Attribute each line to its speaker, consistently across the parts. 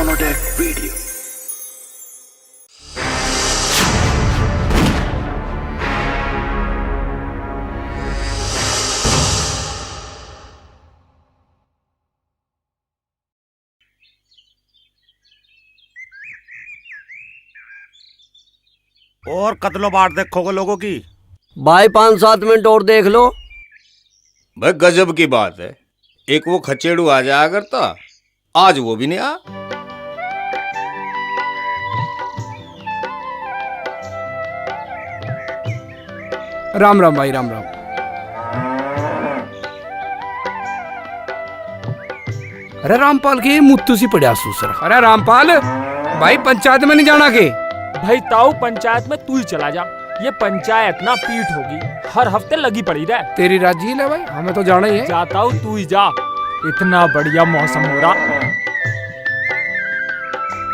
Speaker 1: Sonodeck Radio.
Speaker 2: और कतलो बाट देखोगे लोगों की।
Speaker 3: भाई 5-7 मिनट और देख लो।
Speaker 4: भाई गजब की बात है, एक वो खचेड़ू आ जाया करता, आज वो भी नहीं आ।
Speaker 5: राम राम भाई, राम राम। अरे रामपाल के मुत्तू सी पड़ा सूसरा। अरे रामपाल भाई, पंचायत में नहीं जाना के?
Speaker 6: भाई ताऊ पंचायत में तू ही चला जा, ये पंचायत ना पीठ होगी, हर हफ्ते लगी पड़ी रहे।
Speaker 5: तेरी राजी है भाई, हमें तो जाना ही है।
Speaker 6: जाता हूँ, तू ही जा, इतना बढ़िया मौसम हो रहा।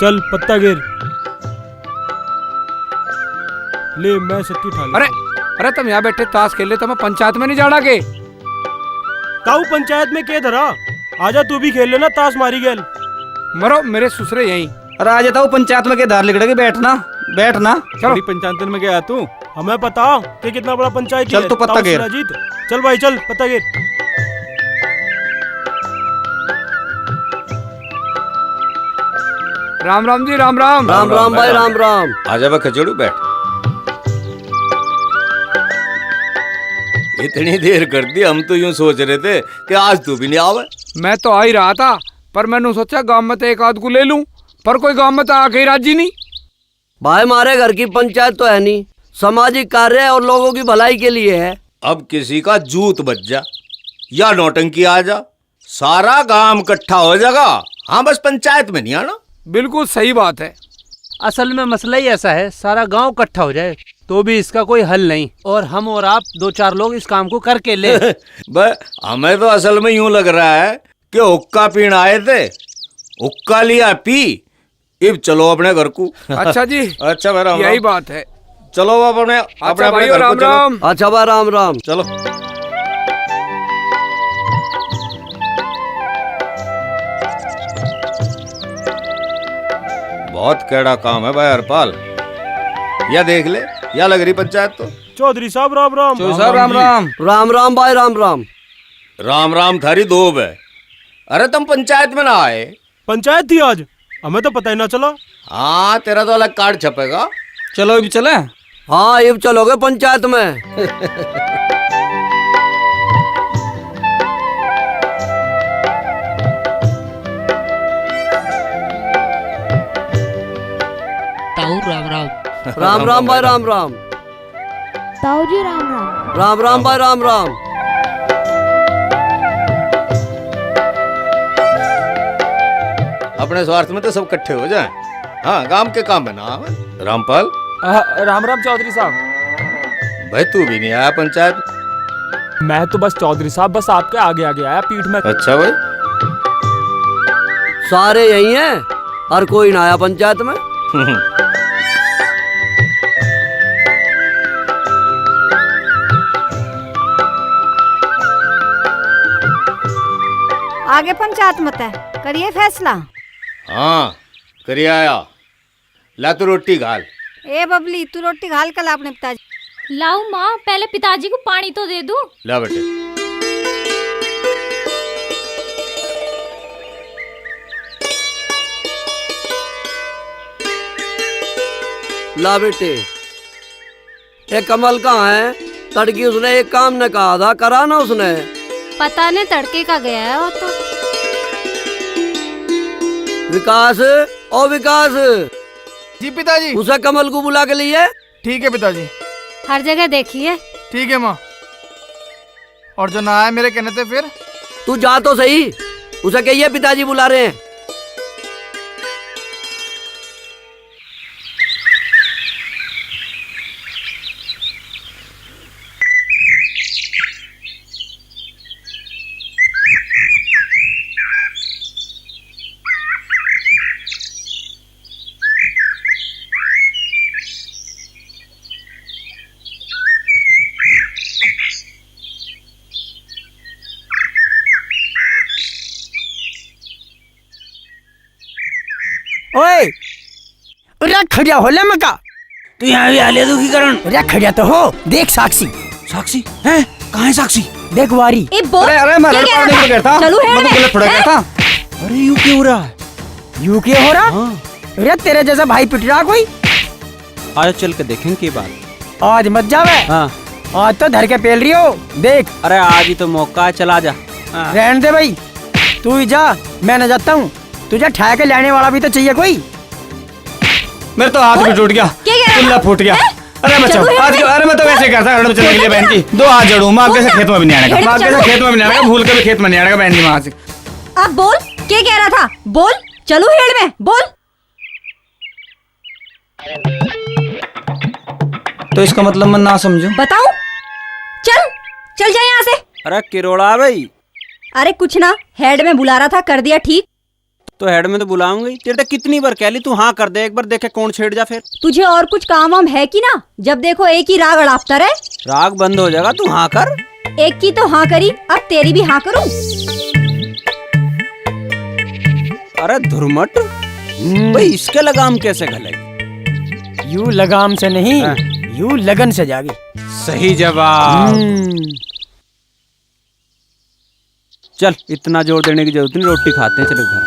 Speaker 6: चल पत्ता गिर ले, मैं सत्ती उठा ले।
Speaker 5: अरे तुम यहाँ बैठे ताश खेल ले, तुम्हें पंचायत में नहीं जाना के?
Speaker 6: ताऊ पंचायत में क्या धरा, आजा तू भी खेल लेना ताश मारी गेल।
Speaker 5: मरो मेरे ससुरे यहीं।
Speaker 7: अरे आ जाता हूँ पंचायत में के धार लिखड़े बैठना बैठना।
Speaker 5: चलो
Speaker 7: पंचायत में गया तू,
Speaker 6: हमें पता कि कितना बड़ा पंचायत
Speaker 7: चल तू पत्ता गिर।
Speaker 6: चल भाई चल पत्ता गिर।
Speaker 5: राम राम जी, राम राम।
Speaker 3: राम राम भाई, राम राम।
Speaker 4: आजा भाई खचेड़ू बैठ। इतनी देर कर दी, हम तो यूं सोच रहे थे कि आज तू भी नहीं आवे।
Speaker 5: मैं तो आ ही रहा था, पर मैंने सोचा गांव में तो एक आध को ले लूं, पर कोई गांव में तो आके ही राजी नहीं।
Speaker 3: भाई हमारे घर की पंचायत तो है नहीं, सामाजिक कार्य है और लोगों की भलाई के लिए है।
Speaker 4: अब किसी का जूत बच जा या नौटंकी आ जा, सारा गांव इकट्ठा हो जाएगा। हाँ बस पंचायत में नहीं आना।
Speaker 5: बिल्कुल सही बात है।
Speaker 8: असल में मसला ही ऐसा है, सारा गांव इकट्ठा हो जाए तो भी इसका कोई हल नहीं, और हम और आप 2-4 लोग इस काम को करके ले।
Speaker 4: हमें तो असल में यूं लग रहा है कि हुक्का पीने आए थे, हुक्का लिया पी, अब चलो अपने घर को।
Speaker 5: अच्छा जी।
Speaker 4: अच्छा भाई, राम
Speaker 5: यही
Speaker 4: राम।
Speaker 5: बात है।
Speaker 4: चलो अपने
Speaker 5: अच्छा
Speaker 4: अपने
Speaker 5: भाई,
Speaker 4: घर को
Speaker 5: राम
Speaker 4: चलो।
Speaker 5: राम।
Speaker 3: अच्छा भाई, राम राम।
Speaker 4: चलो बहुत कैड़ा काम है भाई हरपाल, या देख ले, या लग रही पंचायत तो।
Speaker 6: चौधरी साहब राम राम।
Speaker 7: चौधरी साहब राम राम।
Speaker 3: राम राम भाई, राम राम।
Speaker 4: राम राम थारी दोब है। अरे तुम पंचायत में ना आए?
Speaker 6: पंचायत थी आज, हमें तो पता ही ना चला।
Speaker 4: हाँ तेरा तो अलग कार्ड छपेगा।
Speaker 7: चलो अभी चले।
Speaker 3: हाँ अब चलोगे पंचायत में?
Speaker 9: ताऊ राम राम।
Speaker 3: राम राम भाई, राम राम।
Speaker 10: ताऊ जी राम राम।
Speaker 3: राम राम भाई, राम राम।
Speaker 4: अपने स्वार्थ में तो सब इकट्ठे हो जाएं। हाँ गांव के काम है ना। रामपाल।
Speaker 6: राम राम चौधरी साहब।
Speaker 4: भाई तू भी नहीं आया पंचायत?
Speaker 6: मैं तो बस चौधरी साहब, बस आपके आगे आगे आया पीठ में।
Speaker 4: अच्छा भाई।
Speaker 3: सारे यही हैं, और कोई ना आया पंचायत में।
Speaker 10: आगे पंचायत मत है, करिए फैसला।
Speaker 4: हाँ करिए आया। ला तू रोटी घाल।
Speaker 10: ए बबली, तू रोटी घाल कर ला अपने पिताजी।
Speaker 11: लाऊं माँ, पहले पिताजी को पानी तो दे दूं।
Speaker 4: ला बेटे।
Speaker 3: ला बेटे। ये कमल कहाँ है? तड़की उसने एक काम न कहा था, करा ना उसने?
Speaker 11: पता नहीं तड़के का गया है वो तो।
Speaker 3: विकास, ओ विकास।
Speaker 7: जी पिताजी।
Speaker 3: उसे कमल को बुला के लिए।
Speaker 7: ठीक है पिताजी।
Speaker 11: हर जगह देखिए।
Speaker 7: ठीक है माँ। और जो ना आए मेरे कहने से फिर?
Speaker 3: तू जा तो सही, उसे कहिए पिताजी बुला रहे हैं।
Speaker 1: ओए अरे खड़िया हो ले मका
Speaker 5: तू यहाँ भी आले दुखी करण।
Speaker 1: अरे खड़िया तो हो, देख साक्षी।
Speaker 5: साक्षी है? कहाँ है साक्षी?
Speaker 1: देख वारी।
Speaker 10: ए बोल
Speaker 5: अरे मैं लड़ पाने को कहता।
Speaker 10: चलो हेड में
Speaker 5: गलत थोड़ा कहता। अरे यू क्यों हो रहा है?
Speaker 1: यू क्या हो रहा? अरे तेरे जैसा भाई पिट रहा कोई।
Speaker 5: आज चल के देखेंगे की बात।
Speaker 1: आज मत जावे।
Speaker 5: हाँ।
Speaker 1: आज तो धर के पेल रही हो, देख।
Speaker 5: अरे आज ही तो मौका है, चला जा।
Speaker 1: रहने दे भाई, तू ही जा, मैं न जाता हूँ। तुझे ठा के लाने वाला भी तो चाहिए कोई।
Speaker 4: मेरे तो हाथ भी टूट गया, कुल्ला फूट गया। अरे बच्चों आज अरे मैं तो वैसे करता हूँ चलने के लिए बहन की। दो हाथ जोड़ू, माँ कैसे खेत में भी नहीं आएगा, माँ कैसे खेत में भी नहीं आएगा, भूल के भी खेत में नहीं आएगा बहन की माँ से।
Speaker 10: अब बोल क्या कह रहा था? बोल चलो हेड में बोल।
Speaker 4: तो इसका मतलब मैं ना समझूं?
Speaker 10: बताऊं? चल जा यहाँ से।
Speaker 5: अरे किरोड़ा भाई।
Speaker 10: अरे कुछ ना, हेड में बुला रहा था, कर दिया ठीक।
Speaker 5: तो हेड में तो बुलाऊंगा ही। तेरे तो कितनी बार कह ली, तू हाँ कर दे, एक बार देखे कौन छेड़ जा फिर।
Speaker 10: तुझे और कुछ काम वाम है कि ना? जब देखो एक ही राग अड़ापता रहे।
Speaker 5: राग बंद हो जाएगा, तू हाँ कर।
Speaker 10: एक की तो हाँ करी, अब तेरी भी हाँ करूं।
Speaker 5: अरे धुरमट भाई, इसके लगाम कैसे गलेगी?
Speaker 1: यू लगाम से नहीं, यू लगन से जागी।
Speaker 5: सही जवाब। चल इतना जोर देने की जरूरत नहीं, रोटी खाते हैं, चलो घर।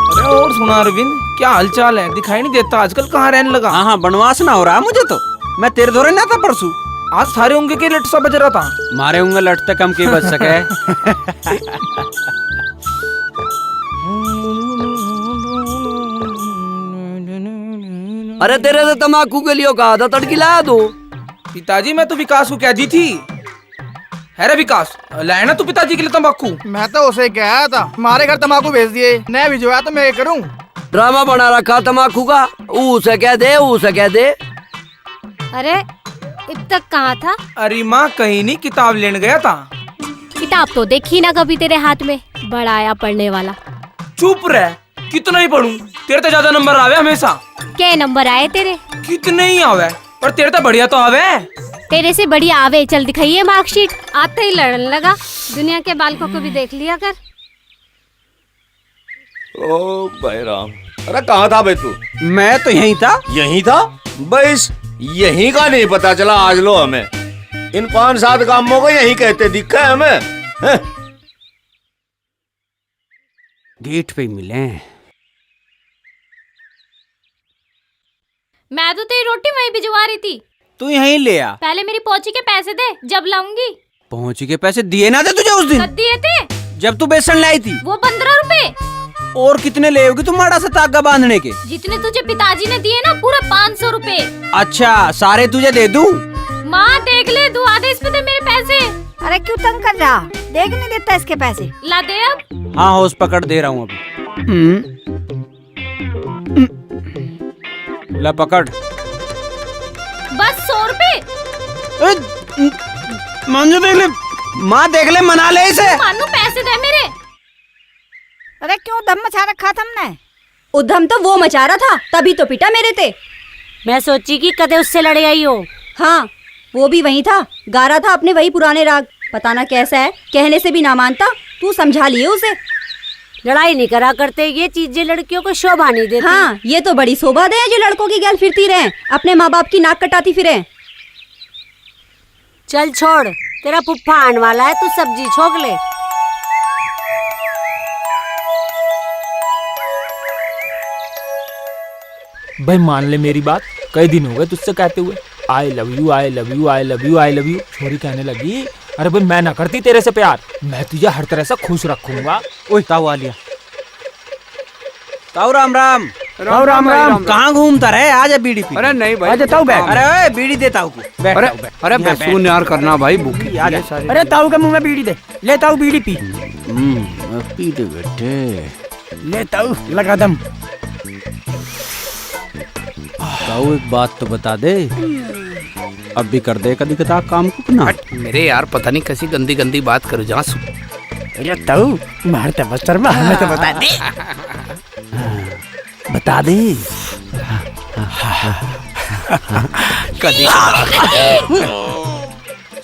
Speaker 9: अरे और सुना अरविंद, क्या हालचाल है? दिखाई नहीं देता आजकल, कहाँ रहने लगा?
Speaker 5: हाँ बनवास ना हो रहा है मुझे तो। मैं तेरे धोरे ना था परसों।
Speaker 9: आज सारे होंगे के लट सा बज रहा था।
Speaker 5: मारे होंगे लटते कम की बच सके।
Speaker 3: अरे तेरे से तम्बाकू के लिए कहा था, तड़की लाया दो।
Speaker 9: पिताजी मैं तो विकास को कह दी थी। है रे विकास, लाया ना तू पिताजी के लिए तम्बाकू?
Speaker 7: मैं तो उसे कहा था, हमारे घर तम्बाकू भेज दिए, नहीं भिजवाया तो मैं ये करूँ।
Speaker 3: ड्रामा बना रखा तम्बाकू का। उसे कह दे, उसे कह दे।
Speaker 11: अरे अब तक कहाँ था?
Speaker 9: अरे माँ कहीं नहीं, किताब लेने गया था।
Speaker 11: किताब तो देखी ना कभी तेरे हाथ में, बड़ा आया पढ़ने वाला।
Speaker 9: चुप रह, कितना ही पढ़ूं, तेरे तो ज्यादा नंबर आवे हमेशा।
Speaker 11: क्या नंबर आए तेरे?
Speaker 9: कितने ही आवे, पर तेरे तो बढ़िया तो आवे।
Speaker 11: तेरे से बढ़िया आवे, चल दिखाइए मार्कशीट। आते ही लड़ने लगा। दुनिया के बालकों को भी देख लिया कर।
Speaker 4: ओ भाई राम, अरे कहाँ था भाई तू?
Speaker 5: मैं तो यहीं था।
Speaker 4: यहीं था? बस यहीं का नहीं पता चला आज लो हमें। इन 5-7 कामों को यहीं कहते दिखा है हमें। हैं?
Speaker 5: गेट पे मिले।
Speaker 11: मैं तो तेरी रोटी वहीं भिजवा रही थी।
Speaker 5: तू यहीं ले आ।
Speaker 11: पहले मेरी पहुंची के पैसे दे, जब लाऊंगी।
Speaker 5: पहुंची के पैसे दिए ना थे तुझे उस दिन?
Speaker 11: कब दिए थे?
Speaker 5: जब तू बेसन लाई थी।
Speaker 11: वो 15 रुपए।
Speaker 5: और कितने ले होगी तुम माड़ा सा तागा बांधने के?
Speaker 11: जितने तुझे पिताजी ने दिए ना, पूरा 500 रुपए।
Speaker 5: अच्छा सारे तुझे दे दूं?
Speaker 11: माँ देख ले, तू आधे इसमें दे मेरे पैसे।
Speaker 10: अरे क्यों तंग कर रहा? देख नहीं देता इसके पैसे।
Speaker 11: ला दे अब।
Speaker 5: हाँ होश पकड़ दे रहा हूँ अभी। ला पकड़।
Speaker 11: बस 100 रुपए।
Speaker 5: मांझो देख ले, माँ देख ले, मना ले इसे।
Speaker 11: मानू पैसे दे मेरे।
Speaker 10: अरे क्यों दम मचा रखा तुमने? उधम तो वो मचा रहा था, तभी तो पिटा मेरे ते।
Speaker 11: मैं सोची कि कदे उससे लड़े आई हो।
Speaker 10: हाँ वो भी वही था, गा रहा था अपने वही पुराने राग। पता ना कैसा है, कहने से भी ना मानता। तू समझा लिए उसे।
Speaker 11: लड़ाई नहीं करा करते, ये चीजें लड़कियों को शोभा नहीं देती।
Speaker 10: हाँ ये तो बड़ी शोभा दे जो लड़कों की गैल फिरती रहे, अपने माँ बाप की नाक कटाती फिरे।
Speaker 11: चल छोड़, तेरा पुप्पा आने वाला है, तू सब्जी छोक ले।
Speaker 6: भाई मान ले मेरी बात, कई दिन हो गए तुझसे कहते हुए I love you I love you I love you I love you. छोरी कहने लगी अरे भाई मैं ना करती तेरे से प्यार, मैं तुझे हर तरह से खुश रखूंगा।
Speaker 5: ओए ताऊ आ लिया। ताऊ राम राम।
Speaker 1: राम राम राम।
Speaker 5: कहाँ घूमता रहे? आजा बीड़ी पी।
Speaker 9: अरे नहीं भाई,
Speaker 1: आजा ताऊ बैठ।
Speaker 5: अरे ओए बीड़ी दे ताऊ को। बैठ
Speaker 9: अरे
Speaker 5: ताऊ, बैठ।
Speaker 9: अरे
Speaker 5: यहाँ
Speaker 9: बेसुन यार करना भाई, भूखी
Speaker 5: आजा।
Speaker 1: अरे ताऊ के मुंह में बीड़ी दे। ले ताऊ बीड़ी पी।
Speaker 5: पी दे बेटे।
Speaker 1: ले ताऊ लगा दम।
Speaker 5: ताऊ एक बात तो बता दे, अब भी कर दे कभी कदा काम को ना।
Speaker 9: मेरे यार पता नहीं कैसी गंदी गंदी बात करो जहाँ।
Speaker 1: अरे ताऊ मारता बस्तर में हमें तो बता दे।
Speaker 5: बता दे।
Speaker 9: कदी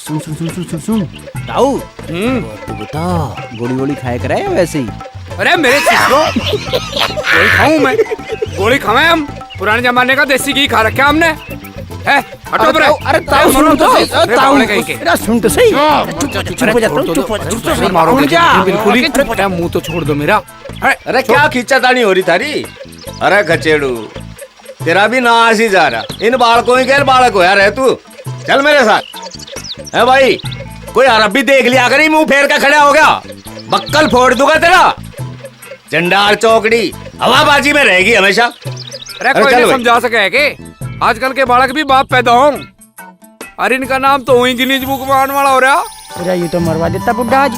Speaker 1: सुन सुन सुन सुन सुन सुन ताऊ तू बता गोली वोली खाया करे या वैसे ही?
Speaker 5: अरे मेरे छिछलो गोली खाऊं मैं? गोली खावे हम? पुराने जमाने का देसी घी खा रखा हमने है। हटो bre।
Speaker 1: अरे ताऊ सुन तो सही, ताऊ अरे सुन तो सही।
Speaker 5: चुप हो जा, चुप हो जा, मारोगे बिल्कुल ही। अरे मुंह तो छोड़ दो मेरा।
Speaker 4: अरे क्या खींचातानी हो रही थारी? अरे खचेड़ू तेरा भी नाश ही जा रहा। इन बालकों के बालक हो यार है तू। चल मेरे साथ। है भाई कोई अरबी देख लिया करी मुंह फेर का खड़ा हो गया बक्कल फोड़ दूंगा तेरा। चंडाल चौकड़ी हवाबाजी में रहेगी हमेशा।
Speaker 5: अरे कोई नहीं समझा सके है कि आजकल के बालक भी बाप पैदा हों। अरे इनका नाम तो वही गिनीज बुक में आने वाला हो रहा।
Speaker 1: अरे ये तो मरवा देता बुड्ढा आज।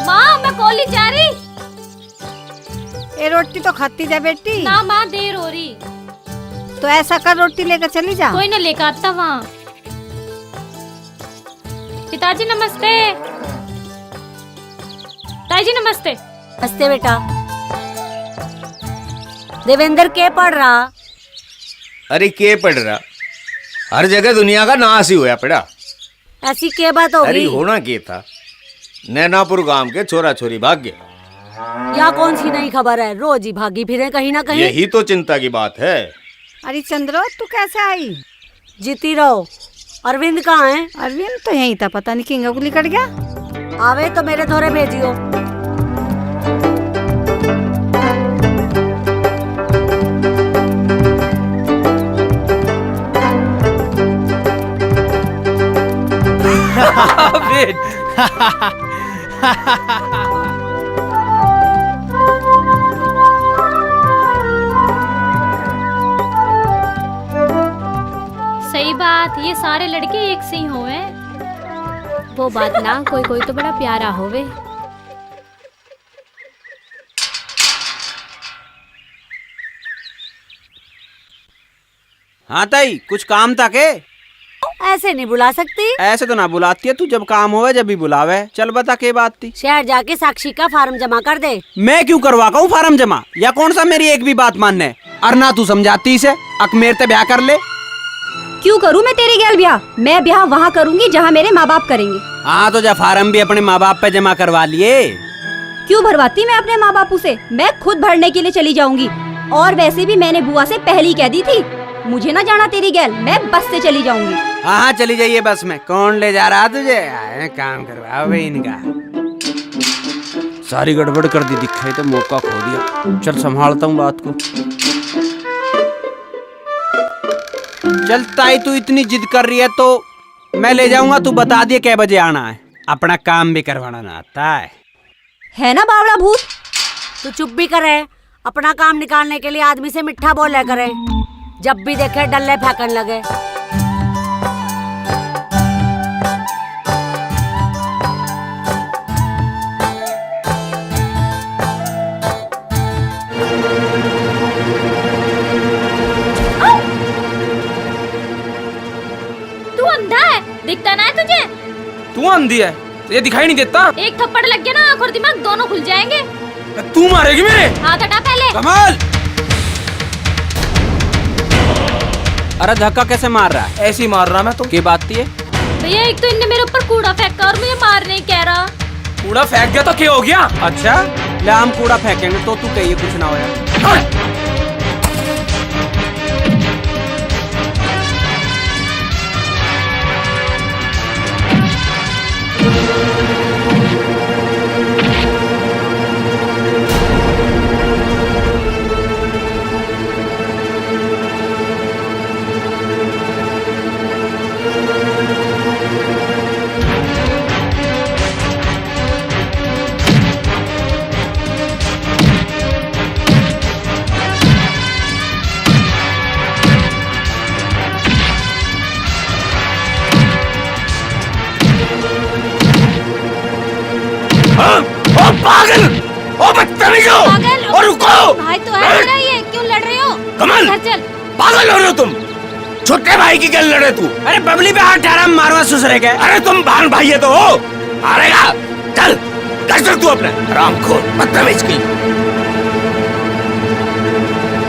Speaker 11: माँ मैं कॉलेज जा रही।
Speaker 10: ये रोटी तो खाती जा बेटी।
Speaker 11: ना माँ देर हो रही।
Speaker 10: तो ऐसा कर रोटी लेकर चली जा।
Speaker 11: कोई ना लेकर आता वहाँ। पिताजी नमस्ते। ताई जी नमस्ते।
Speaker 10: नमस्ते बेटा। देवेंद्र के पढ़ रहा?
Speaker 4: अरे के पढ़ रहा? हर जगह दुनिया का नाश ही होया पड़ा।
Speaker 10: ऐसी क्या बात होगी?
Speaker 4: अरे होना क्या था, नैनापुर गांव के छोरा छोरी भाग गए।
Speaker 10: यहाँ कौन सी नई खबर है? रोज ही भागी फिरे कहीं ना कहीं।
Speaker 4: यही तो चिंता की बात है।
Speaker 10: अरे चंद्रो तू कैसे आई? जीती रहो। अरविंद कहाँ है? अरविंद तो यहीं था, पता नहीं किंगा को निकल गया। आवे तो मेरे थोड़े भेजियो।
Speaker 11: सही बात, ये सारे लड़के एक से ही होवे। वो बात ना, कोई कोई तो बड़ा प्यारा होवे।
Speaker 1: हाँ ताई कुछ काम था के?
Speaker 10: ऐसे नहीं बुला सकती।
Speaker 1: ऐसे तो ना बुलाती है तू, जब काम होवे जब भी बुलावे। चल बता के बात थी।
Speaker 10: शहर जाके साक्षी का फार्म जमा कर दे।
Speaker 1: मैं क्यों करवा हूँ फार्म जमा? या कौन सा मेरी एक भी बात मानने? अरना तू समझाती इसे, अकमेर ते ब्याह कर ले।
Speaker 10: क्यों करूँ मैं तेरी गैल ब्याह? मैं ब्याह वहाँ करूँगी जहाँ मेरे माँ बाप करेंगे।
Speaker 1: हाँ तो जा फार्म भी अपने माँ बाप पे जमा करवा लिए।
Speaker 10: क्यों भरवाती मैं अपने माँ बापू से? मैं खुद भरने के लिए चली जाऊंगी। और वैसे भी मैंने बुआ से पहले कह दी थी मुझे ना जाना तेरी गैल, मैं बस से चली जाऊंगी।
Speaker 1: हाँ चली जाइए बस में। कौन ले जा रहा तुझे? आए काम करवाओ भाई इनका। सारी गड़बड़ कर दी, दिखाई तो मौका खो दिया। चल संभालता हूँ बात को। चल ताई तू इतनी जिद कर रही है तो मैं ले जाऊंगा। तू बता दिए कै बजे आना है। अपना काम भी करवाना ना आता
Speaker 10: है ना बावड़ा भूत। तू चुप भी करे। अपना काम निकालने के लिए आदमी से मिठा बोले करे, जब भी देखे डल्ले फेंकने लगे।
Speaker 11: तू अंधा है, दिखता ना है तुझे?
Speaker 9: तू अंधी है तो ये दिखाई नहीं देता?
Speaker 11: एक थप्पड़ लग गया ना, आँख और दिमाग दोनों खुल जाएंगे।
Speaker 9: तू मारेगी मेरे?
Speaker 11: हाथ हटा पहले।
Speaker 1: कमाल! अरे धक्का कैसे मार रहा है?
Speaker 9: ऐसे ही मार रहा मैं तो।
Speaker 1: की बात थी है?
Speaker 11: भैया एक तो इनने मेरे ऊपर कूड़ा फेंका और मुझे मारने ही कह रहा।
Speaker 9: कूड़ा फेंक दिया तो क्या हो गया?
Speaker 1: अच्छा ले हम कूड़ा फेंकेंगे तो तू कहिए कुछ ना होया।
Speaker 4: पागल! ओ बदतमीजो!
Speaker 11: पागल!
Speaker 4: और रुको!
Speaker 11: भाई तो है मेरा ये, क्यों लड़ रहे हो?
Speaker 4: कमल!
Speaker 11: घर चल।
Speaker 4: पागल हो रहे हो तुम? छोटे भाई की क्या लड़े तू?
Speaker 1: अरे बबली पे हाथ ठहरा मारवा ससुरे के।
Speaker 4: अरे तुम बहन भाई है तो हो? मारेगा? चल कस तू अपने हरामखोर बदतमीज की,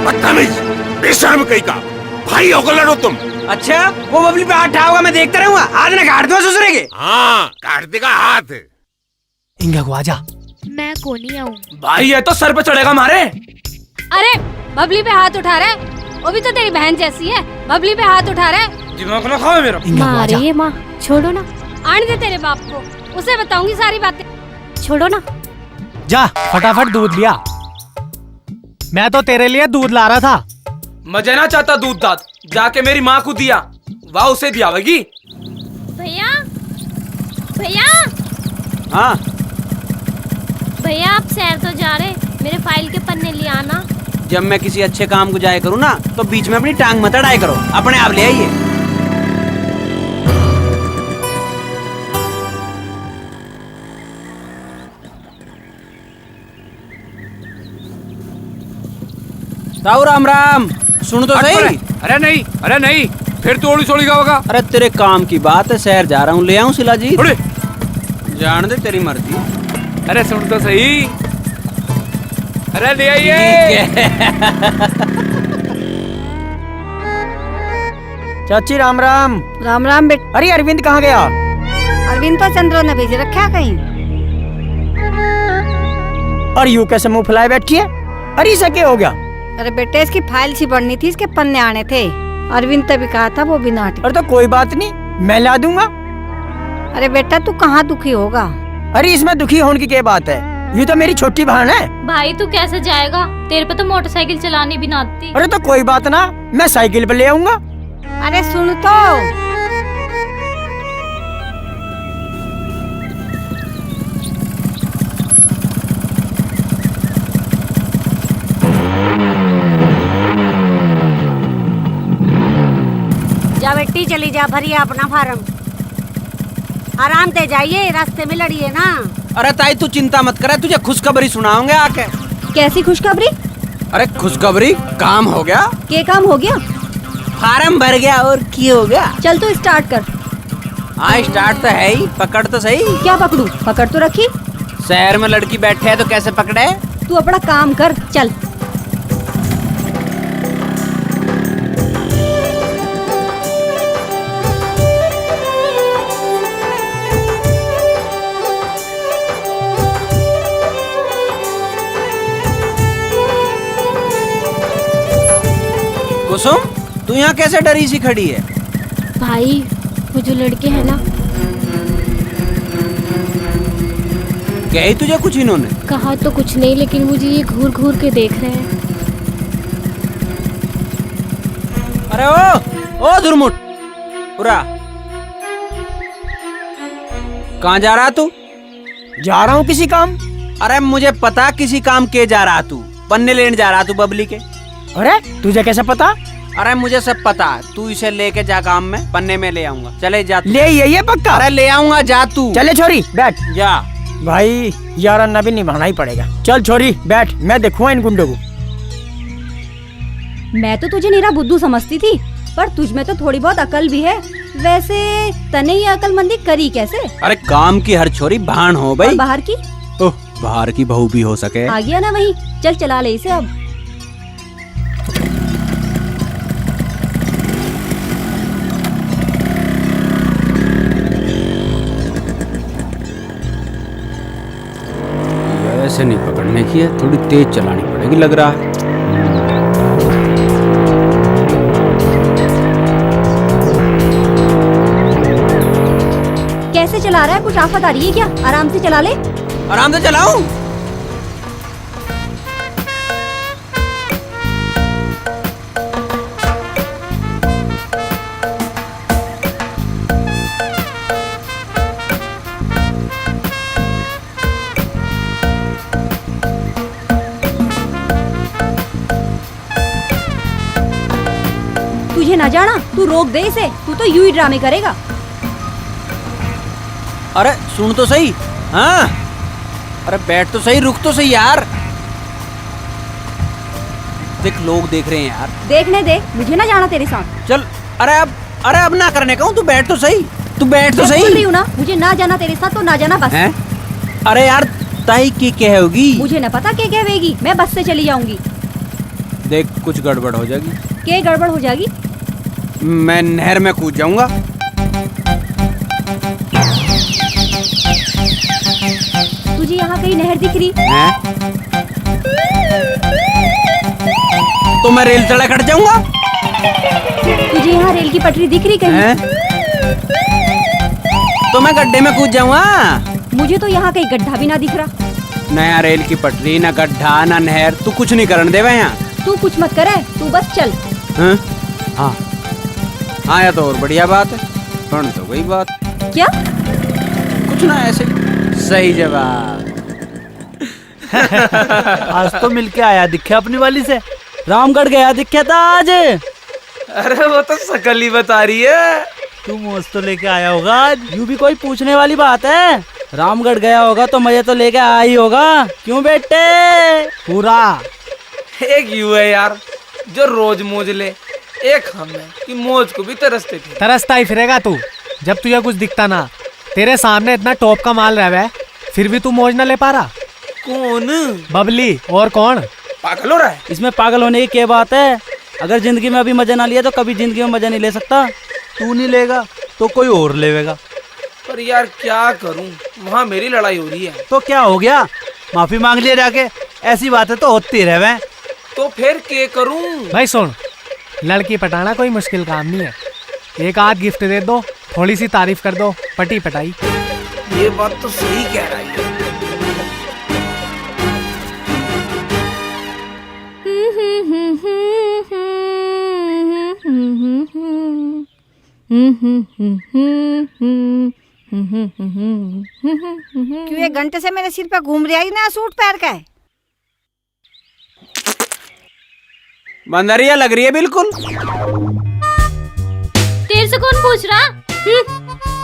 Speaker 4: बदतमीज बेशर्म कहीं का। भाई होकर लड़ो तुम।
Speaker 1: अच्छा वो बबली पे हाथ उठाओगा, मैं देखता रहूंगा। आज ना काट दो ससुरे के।
Speaker 4: हाँ काट देगा हाथ।
Speaker 6: इंगा को आजा।
Speaker 11: मैं को नहीं आऊँ।
Speaker 9: भाई ये तो सर पे चढ़ेगा मारे।
Speaker 11: अरे बबली पे हाथ उठा रहा है, वो भी तो तेरी बहन जैसी है। बबली पे हाथ उठा रहा है।
Speaker 9: दिमाग ना खाओ मेरा।
Speaker 11: माँ रे माँ, छोड़ो ना, आने दे तेरे बाप को, उसे बताऊंगी सारी बातें। छोड़ो ना।
Speaker 6: जा फटाफट दूध लिया, मैं तो तेरे लिए दूध ला रहा था।
Speaker 9: मजे ना चाहता दूध दाद, जाके मेरी माँ को दिया, वाह उसे दिया होगी।
Speaker 11: भैया भैया
Speaker 1: हाँ
Speaker 11: भैया, आप शहर तो जा रहे, मेरे फाइल के पन्ने ले आना।
Speaker 1: जब मैं किसी अच्छे काम को जाया करूँ ना, तो बीच में अपनी टांग मत अड़ाया करो, अपने आप ले आइए। ताऊ राम राम, सुन तो सही।
Speaker 5: अरे नहीं, फिर तो ओड़ी सोड़ी का होगा।
Speaker 1: अरे तेरे काम की बात है, शहर जा रहा हूँ, ले आऊँ शिला जी?
Speaker 5: उड़े।
Speaker 1: जान दे तेरी मर्जी।
Speaker 5: अरे सुन तो सही। अरे ले आइए।
Speaker 6: चाची राम राम।
Speaker 10: राम राम बेटा।
Speaker 6: अरे अरविंद कहाँ गया?
Speaker 10: अरविंद तो चंद्रो ने भेज रखा कहीं।
Speaker 6: और यूं कैसे मुंह फुलाए बैठी है? अरे इसे क्या हो गया?
Speaker 10: अरे बेटे इसकी फाइल सी बढ़नी थी, इसके पन्ने आने थे। अरविंद तभी कहा था, वो भी नाटक।
Speaker 6: अरे तो कोई बात नहीं, मैं ला दूंगा।
Speaker 10: अरे बेटा तू कहाँ दुखी होगा?
Speaker 6: अरे इसमें दुखी होने की क्या बात है, ये तो मेरी छोटी बहन है।
Speaker 11: भाई तू कैसे जाएगा, तेरे पे तो मोटरसाइकिल चलानी भी ना आती।
Speaker 6: अरे तो कोई बात ना, मैं साइकिल पे ले आऊंगा।
Speaker 10: अरे सुन तो, जा बेटी चली जा, भरिए अपना फार्म, आराम से जाइए, रास्ते में लड़िए ना।
Speaker 1: अरे ताई तू चिंता मत करे, तुझे खुशखबरी सुनाऊंगे आके।
Speaker 10: कैसी खुशखबरी?
Speaker 1: अरे खुशखबरी, काम हो गया।
Speaker 10: के काम हो गया?
Speaker 1: फार्म भर गया और की हो गया।
Speaker 10: चल तो स्टार्ट कर।
Speaker 1: हाँ स्टार्ट तो है ही, पकड़ तो सही।
Speaker 10: क्या पकड़ू? पकड़ तो रखी।
Speaker 1: शहर में लड़की बैठे है तो कैसे पकड़े?
Speaker 10: तू अपना काम कर, चल।
Speaker 1: कुसुम, तू यहाँ कैसे डरी सी खड़ी है?
Speaker 11: भाई वो जो लड़के हैं ना,
Speaker 1: कही तुझे कुछ इन्होंने?
Speaker 11: कहा तो कुछ नहीं, लेकिन मुझे ये घूर घूर के देख रहे हैं।
Speaker 1: अरे ओ धुरमुट, पूरा कहाँ जा रहा तू?
Speaker 6: जा रहा हूँ किसी काम।
Speaker 1: अरे मुझे पता किसी काम के जा रहा तू, पन्ने लेने जा रहा तू बबली के।
Speaker 6: अरे तुझे कैसे पता?
Speaker 1: अरे मुझे सब पता, तू इसे लेके जा काम में, पन्ने में ले आऊंगा। चले जा तू।
Speaker 6: ले ये पक्का?
Speaker 1: अरे ले आऊंगा, जा तू।
Speaker 6: चले छोरी बैठ।
Speaker 1: जा
Speaker 6: भाई याराना भी निभाना ही पड़ेगा। चल छोरी बैठ, मैं देखूंगा इन गुंडों को।
Speaker 10: मैं तो तुझे नीरा बुद्धू समझती थी, पर तुझ में तो थोड़ी बहुत अकल भी है। वैसे तने ये अकलमंदी करी कैसे?
Speaker 1: अरे काम की हर छोरी भान हो भाई।
Speaker 10: और बाहर की?
Speaker 1: ओह, बाहर की बहू भी हो सके।
Speaker 10: आ गया ना वही, चल चला ले इसे अब।
Speaker 1: ऐसे नहीं पकड़ने की है, थोड़ी तेज चलानी पड़ेगी लग रहा है।
Speaker 10: कैसे चला रहा है? कुछ आफत आ रही है क्या? आराम से चला ले।
Speaker 1: आराम से चलाऊं?
Speaker 10: तुझे ना जाना, तू रोक दे इसे, तू तो यूं ही ड्रामे करेगा।
Speaker 1: अरे सुन तो सही। हाँ अरे बैठ तो सही, रुक तो सही यार। देख लोग देख रहे हैं यार।
Speaker 10: देखने दे, मुझे ना जाना तेरे साथ।
Speaker 1: चल। अरे अब ना करने का हूँ, तू बैठ तो सही, तू बैठ तो
Speaker 10: मैं
Speaker 1: सही।
Speaker 10: बोल रही हूँ ना, मुझे ना जाना तेरे साथ, तो ना जाना बस।
Speaker 1: हैं? अरे यार ताई की कहोगी?
Speaker 10: मुझे न पता क्या कहेगी, मैं बस से चली जाऊंगी।
Speaker 1: देख कुछ गड़बड़ हो जाएगी।
Speaker 10: क्या गड़बड़ हो जाएगी?
Speaker 1: मैं नहर में कूद जाऊंगा।
Speaker 10: तुझे यहाँ कहीं नहर दिख रही
Speaker 1: हैं? तो मैं रेल सड़क हट जाऊंगा।
Speaker 10: तुझे यहाँ रेल की पटरी दिख रही कहीं?
Speaker 1: हैं? तो मैं गड्ढे में कूद जाऊंगा।
Speaker 10: मुझे तो यहाँ कहीं गड्ढा भी ना दिख रहा।
Speaker 1: नया रेल की पटरी, ना गड्ढा, ना नहर, तू कुछ नहीं करने देवे यहाँ।
Speaker 10: तू कुछ मत करे, तू बस चल।
Speaker 1: हाँ हाँ हाँ, या तो और बढ़िया बात है। सुन तो वही बात।
Speaker 10: क्या?
Speaker 1: कुछ ना, ऐसे। सही जवाब।
Speaker 8: आज तो मिलके आया दिखे अपनी वाली से। रामगढ़ गया दिखा था आज।
Speaker 9: अरे वो तो शकल ही बता रही है।
Speaker 8: तू मौज तो लेके आया होगा आज। यूं भी कोई पूछने वाली बात है। रामगढ़ गया होगा तो मजे तो लेके आया ही होगा। क्यों बेटे? पूरा।
Speaker 9: एक यू है यार जो रोज मौज ले, एक हम है कि मौज को भी तरसते थे।
Speaker 12: तरसता ही फिरेगा तू जब तुझे कुछ दिखता ना। तेरे सामने इतना टॉप का माल रहा है, फिर भी तू मौज ना ले पा रहा।
Speaker 9: कौन?
Speaker 12: बबली। और कौन?
Speaker 9: पागल हो रहा है?
Speaker 8: इसमें पागल होने की क्या बात है? अगर जिंदगी में अभी मजा ना लिया तो कभी जिंदगी में मजा नहीं ले सकता। तू नहीं लेगा तो कोई और लेगा।
Speaker 9: पर यार क्या करूं, वहाँ मेरी लड़ाई हो रही है।
Speaker 8: तो क्या हो गया? माफी मांग लिया जाके। ऐसी बातें तो होती रहे।
Speaker 9: तो फिर क्या करूं?
Speaker 12: भाई सुन, लड़की पटाना कोई मुश्किल काम नहीं है। एक आध गिफ्ट दे दो, थोड़ी सी तारीफ कर दो, पटी पटाई।
Speaker 9: ये बात तो सही कह रहा है।
Speaker 13: क्यों एक घंटे से मेरे सिर पे घूम रही ना सूट पहन के?
Speaker 1: बंदरिया लग रही है बिल्कुल।
Speaker 11: तेरे से कौन पूछ रहा?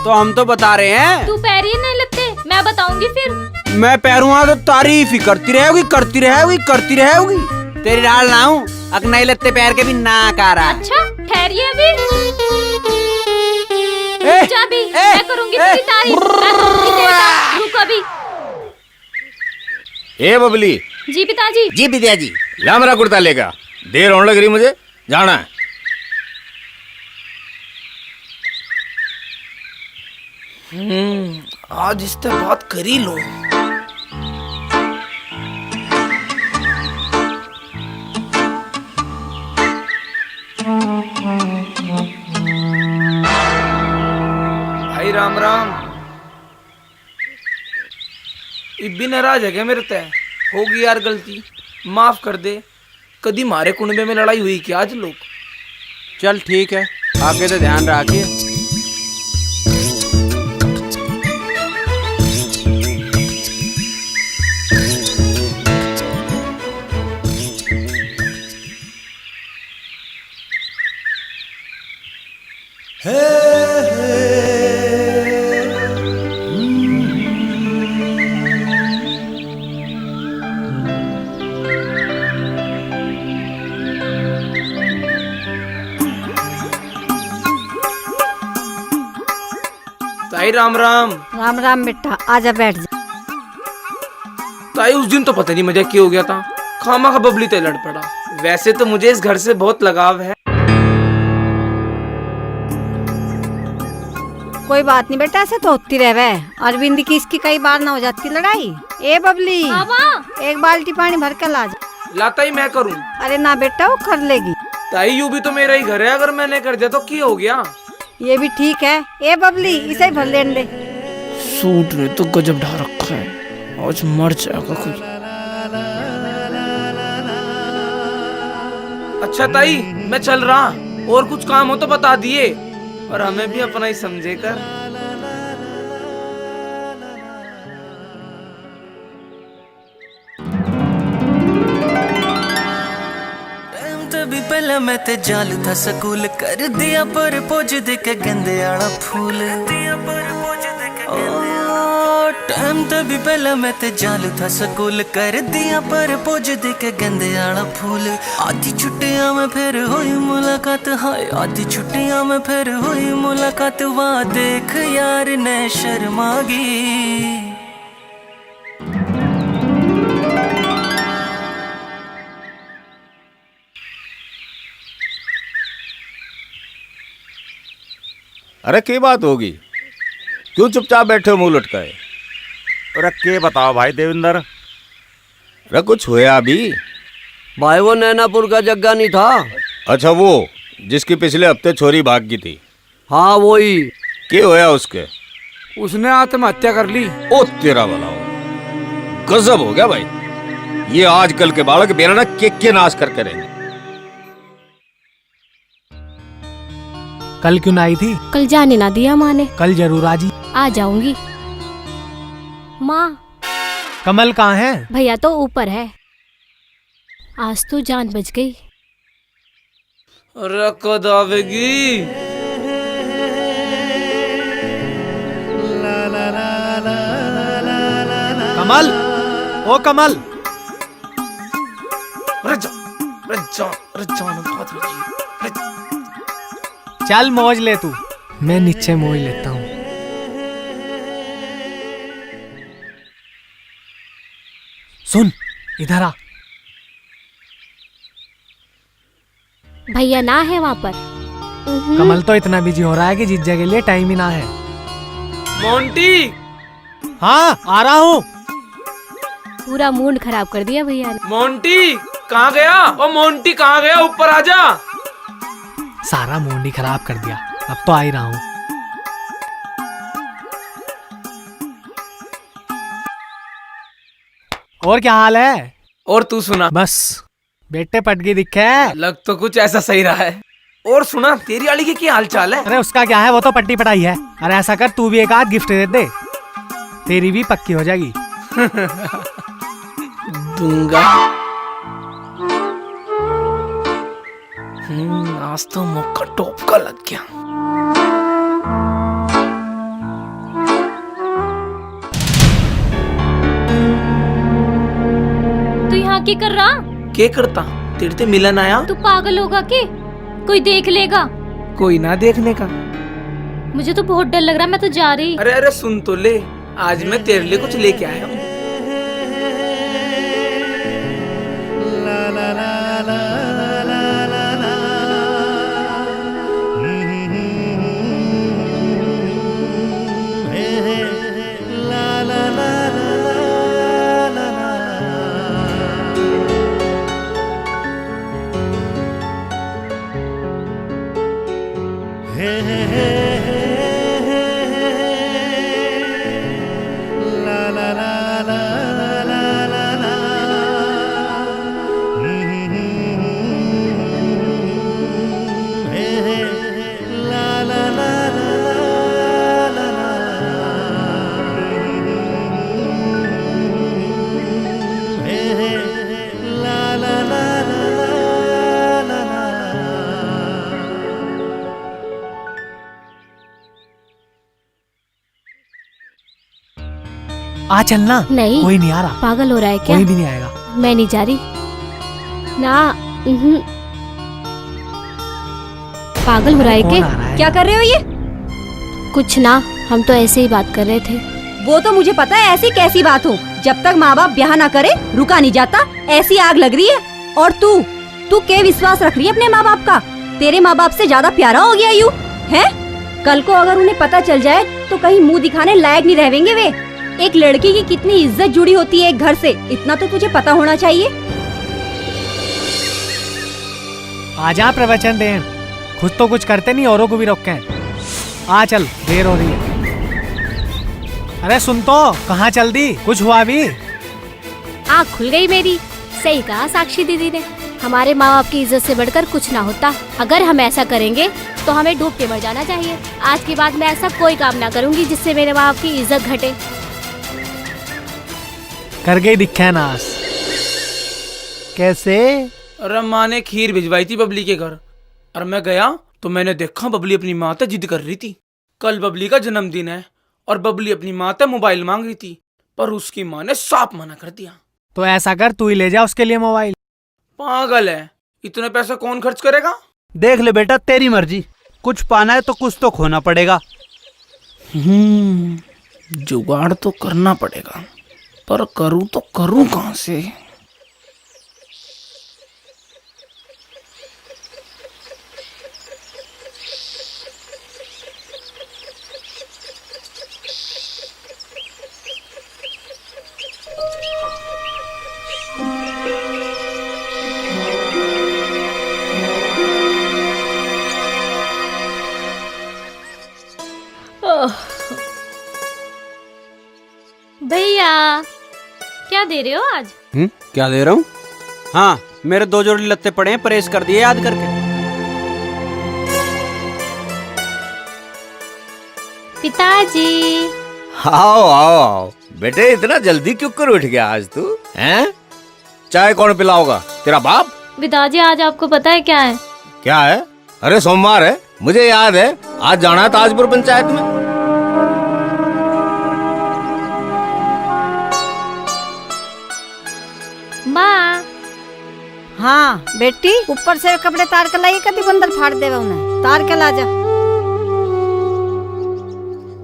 Speaker 1: तो हम तो बता रहे हैं।
Speaker 11: तू पैर ही नहीं लगते, मैं बताऊंगी फिर।
Speaker 1: मैं पैरूंगा तो तारीफ ही करती रहेगी, करती रहेगी, करती रहेगी। तेरी डाल ना हूँ, अक नहीं लगते पैर के भी ना कारा।
Speaker 11: अच्छा ठहरिए अभी। जा भी, मैं करूंगी तेरी तारीफ। मैं करूंगी तेरी तारीफ। रुक अभी।
Speaker 4: ए बबली।
Speaker 11: जी पिताजी।
Speaker 4: जी पिताजी। ला मेरा कुर्ता लेगा, देर होने लग रही, मुझे जाना है।
Speaker 9: आज इससे बात कर ही लो। भाई राम राम। इब्बी नाराज है क्या मेरे तय? होगी यार गलती, माफ कर दे। कदी मारे कुनबे में लड़ाई हुई क्या आज लोग?
Speaker 1: चल ठीक है, आगे तो ध्यान रखिए।
Speaker 9: ताई राम राम।
Speaker 13: राम राम बेटा, आजा बैठ जा।
Speaker 9: ताई उस दिन तो पता नहीं मजा क्यों हो गया था, खामा खा बबली ते लड़ पड़ा। वैसे तो मुझे इस घर से बहुत लगाव है।
Speaker 13: कोई बात नहीं बेटा, ऐसे तो होती रहे। अरविंद की इसकी कई बार ना हो जाती लड़ाई। ए बबली, एक बाल्टी पानी भर के ला जा।
Speaker 9: लाताई मैं करूं?
Speaker 13: अरे ना बेटा, वो कर लेगी।
Speaker 9: ताई यू भी तो मेरा ही घर है, अगर मैंने कर दिया तो क्या हो गया?
Speaker 13: ये भी ठीक है। ए बबली, इसे ही भर लेने दे।
Speaker 9: सूट ने तो गजब ढा रखा है, आज मर जाएगा कोई। अच्छा ताई मैं चल रहा, और कुछ काम हो तो बता दिए, और हमें भी अपना ही समझे कर।
Speaker 14: भी पहले मैं ते जाल था स्कूल कर दिया पर पोज दे के गंदे आड़ा फूल। टाइम तो भी पहले मैं ते जाल था स्कूल कर दिया पर पोज दे के गंदे आड़ा फूल। आधी छुट्टियां में फिर हुई मुलाकात, हाय आधी छुट्टियां में फिर हुई मुलाकात। वहाँ देख यार ने शर्मा गई।
Speaker 4: अरे की बात होगी, क्यों चुपचाप बैठे हो मुंह लटकाए?
Speaker 2: अरे के बताओ भाई देवेंद्र।
Speaker 4: अरे कुछ हुआ अभी?
Speaker 3: भाई वो नैनापुर का जग्गा नहीं था?
Speaker 4: अच्छा वो जिसकी पिछले हफ्ते छोरी भाग गई थी।
Speaker 3: हाँ वही।
Speaker 4: क्या होया उसके?
Speaker 5: उसने आत्महत्या कर ली।
Speaker 4: ओ तेरा भला हो, गजब हो गया भाई। ये आजकल के बालक बेरा ना के नाश करके रहेंगे।
Speaker 12: कल क्यों ना आई थी?
Speaker 11: कल जाने ना दिया माँ ने।
Speaker 12: कल जरूर आजी।
Speaker 11: आ जाऊंगी। माँ
Speaker 12: कमल कहाँ है?
Speaker 11: भैया तो ऊपर है। आज तो जान बच गई।
Speaker 9: अरे कद आवेगी?
Speaker 12: कमल, ओ कमल। चल मौज ले तू, मैं नीचे मौज लेता हूँ। सुन इधर आ।
Speaker 11: भैया ना है वहाँ पर।
Speaker 12: कमल तो इतना बिजी हो रहा है कि जीजा के लिए टाइम ही ना है।
Speaker 9: मोंटी।
Speaker 12: हाँ आ रहा हूँ।
Speaker 11: पूरा मूड खराब कर दिया भैया ने।
Speaker 9: मोंटी कहाँ गया? ओ मोंटी कहाँ गया? ऊपर आजा।
Speaker 12: सारा मूड ही खराब कर दिया। अब तो आ ही रहा हूँ। और क्या हाल है?
Speaker 9: और तू सुना?
Speaker 12: बस बेटे पटकी दिखे।
Speaker 9: लग तो कुछ ऐसा सही रहा है। और सुना, तेरी आली के क्या हाल चाल है?
Speaker 12: अरे उसका क्या है, वो तो पट्टी पटाई है। अरे ऐसा कर, तू भी एक आध गिफ्ट दे दे, तेरी भी पक्की हो जाएगी।
Speaker 9: दूंगा। आज तो मौका टॉप का लग गया।
Speaker 11: तू यहाँ क्या कर रहा?
Speaker 9: क्या करता? तेरे से मिलन आया।
Speaker 11: तू पागल होगा के? कोई देख लेगा।
Speaker 9: कोई ना देखने का।
Speaker 11: मुझे तो बहुत डर लग रहा, मैं तो जा रही।
Speaker 9: अरे अरे सुन तो ले, आज मैं तेरे लिए कुछ लेके आया हूँ।
Speaker 12: आ चलना।
Speaker 11: नहीं,
Speaker 12: कोई नहीं आ रहा।
Speaker 11: पागल हो रहा है क्या?
Speaker 12: कोई भी नहीं आएगा।
Speaker 11: मैं नहीं जा रही ना। पागल हो रहा है क्या?
Speaker 10: क्या कर रहे हो ये?
Speaker 11: कुछ ना, हम तो ऐसे ही बात कर रहे थे।
Speaker 10: वो तो मुझे पता है, ऐसी कैसी बात हो। जब तक माँ बाप ब्याह ना करे रुका नहीं जाता। ऐसी आग लग रही है। और तू क्या विश्वास रख रही है अपने माँ बाप का? तेरे माँ बाप से ज्यादा प्यारा हो गया यू है? कल को अगर उन्हें पता चल जाए तो कहीं मुंह दिखाने लायक नहीं रहेंगे वे। एक लड़की की कितनी इज्जत जुड़ी होती है एक घर से, इतना तो तुझे पता होना चाहिए।
Speaker 12: आजा प्रवचन देन, खुद तो कुछ करते नहीं, औरों को भी रोक के। आ चल, देर हो रही है। अरे सुन तो, कहाँ चल दी? कुछ हुआ भी?
Speaker 11: आँख खुल गई मेरी। सही कहा साक्षी दीदी ने, हमारे माँ बाप की इज्जत से बढ़कर कुछ ना होता। अगर हम ऐसा करेंगे तो हमें डूब के मर जाना चाहिए। आज के बाद मैं ऐसा कोई काम ना करूँगी जिससे मेरे माँ बाप की इज्जत घटे।
Speaker 12: कर गई दिखे नास। कैसे?
Speaker 9: अरे माँ ने खीर भिजवाई थी बबली के घर, और मैं गया तो मैंने देखा बबली अपनी माँ से जिद कर रही थी। कल बबली का जन्मदिन है और बबली अपनी माँ से मोबाइल मांग रही थी, पर उसकी माँ ने साफ मना कर दिया।
Speaker 12: तो ऐसा कर, तू ही ले जा उसके लिए मोबाइल।
Speaker 9: पागल है, इतने पैसे कौन खर्च करेगा?
Speaker 1: देख ले बेटा, तेरी मर्जी। कुछ पाना है तो कुछ तो खोना पड़ेगा।
Speaker 9: जुगाड़ तो करना पड़ेगा, पर करूँ तो करूँ कहाँ से?
Speaker 11: भैया क्या दे रहे हो आज?
Speaker 1: क्या दे रहा हूँ? हाँ, मेरे 2 जोड़ी लत्ते पड़े हैं, प्रेस कर दिए याद करके।
Speaker 11: पिताजी।
Speaker 4: आओ आओ आओ बेटे, इतना जल्दी क्यों कर उठ गया आज तू? हैं? चाय कौन पिलाओगा? तेरा बाप?
Speaker 11: पिताजी आज आपको पता है क्या है?
Speaker 4: क्या है? अरे सोमवार है, मुझे याद है, आज जाना है ताजपुर पंचायत में।
Speaker 11: माँ।
Speaker 13: हाँ बेटी, ऊपर से कपड़े तार के लाइए, कभी बंदर फाड़ देवे उन्हें, तार के ला जा।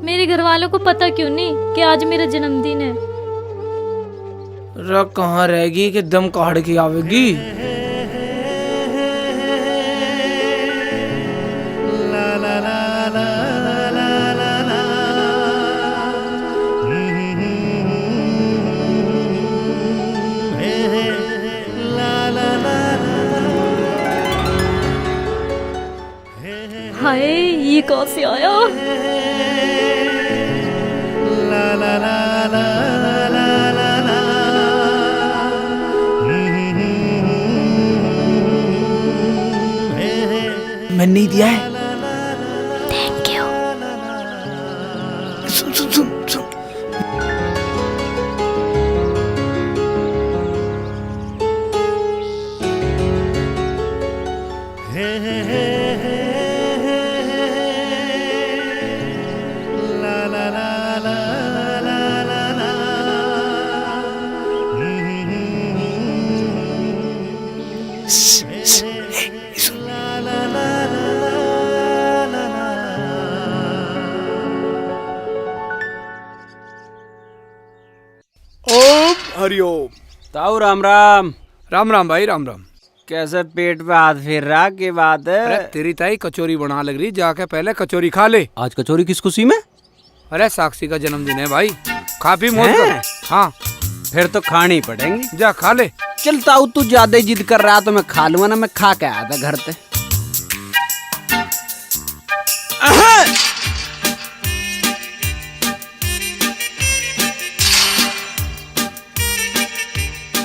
Speaker 11: मेरे घर वालों को पता क्यों नहीं कि आज मेरा जन्मदिन है?
Speaker 9: रख कहाँ रहेगी कि दम काढ़ के आवेगी।
Speaker 11: हाय, ये कहाँ से आया?
Speaker 9: मैंने नहीं दिया है।
Speaker 11: Thank you.
Speaker 9: सुन सुन सुन सुन।
Speaker 5: ओम हरिओम।
Speaker 1: ताऊ राम राम।
Speaker 5: राम राम भाई, राम राम।
Speaker 1: कैसे पेट पे हाथ फेर रहा के बात है?
Speaker 5: अरे तेरी ताई कचौरी बना लग रही, जाके पहले कचौरी खा ले।
Speaker 1: आज कचौरी किस खुशी में?
Speaker 5: अरे साक्षी का जन्मदिन है भाई, खा पी मौज कर। हाँ
Speaker 1: फिर तो खानी पड़ेंगी।
Speaker 5: जा खा ले।
Speaker 1: चल ताऊ, तू ज्यादा ही जिद कर रहा तो मैं खा लूंगा ना, मैं खा के आया था घर पे।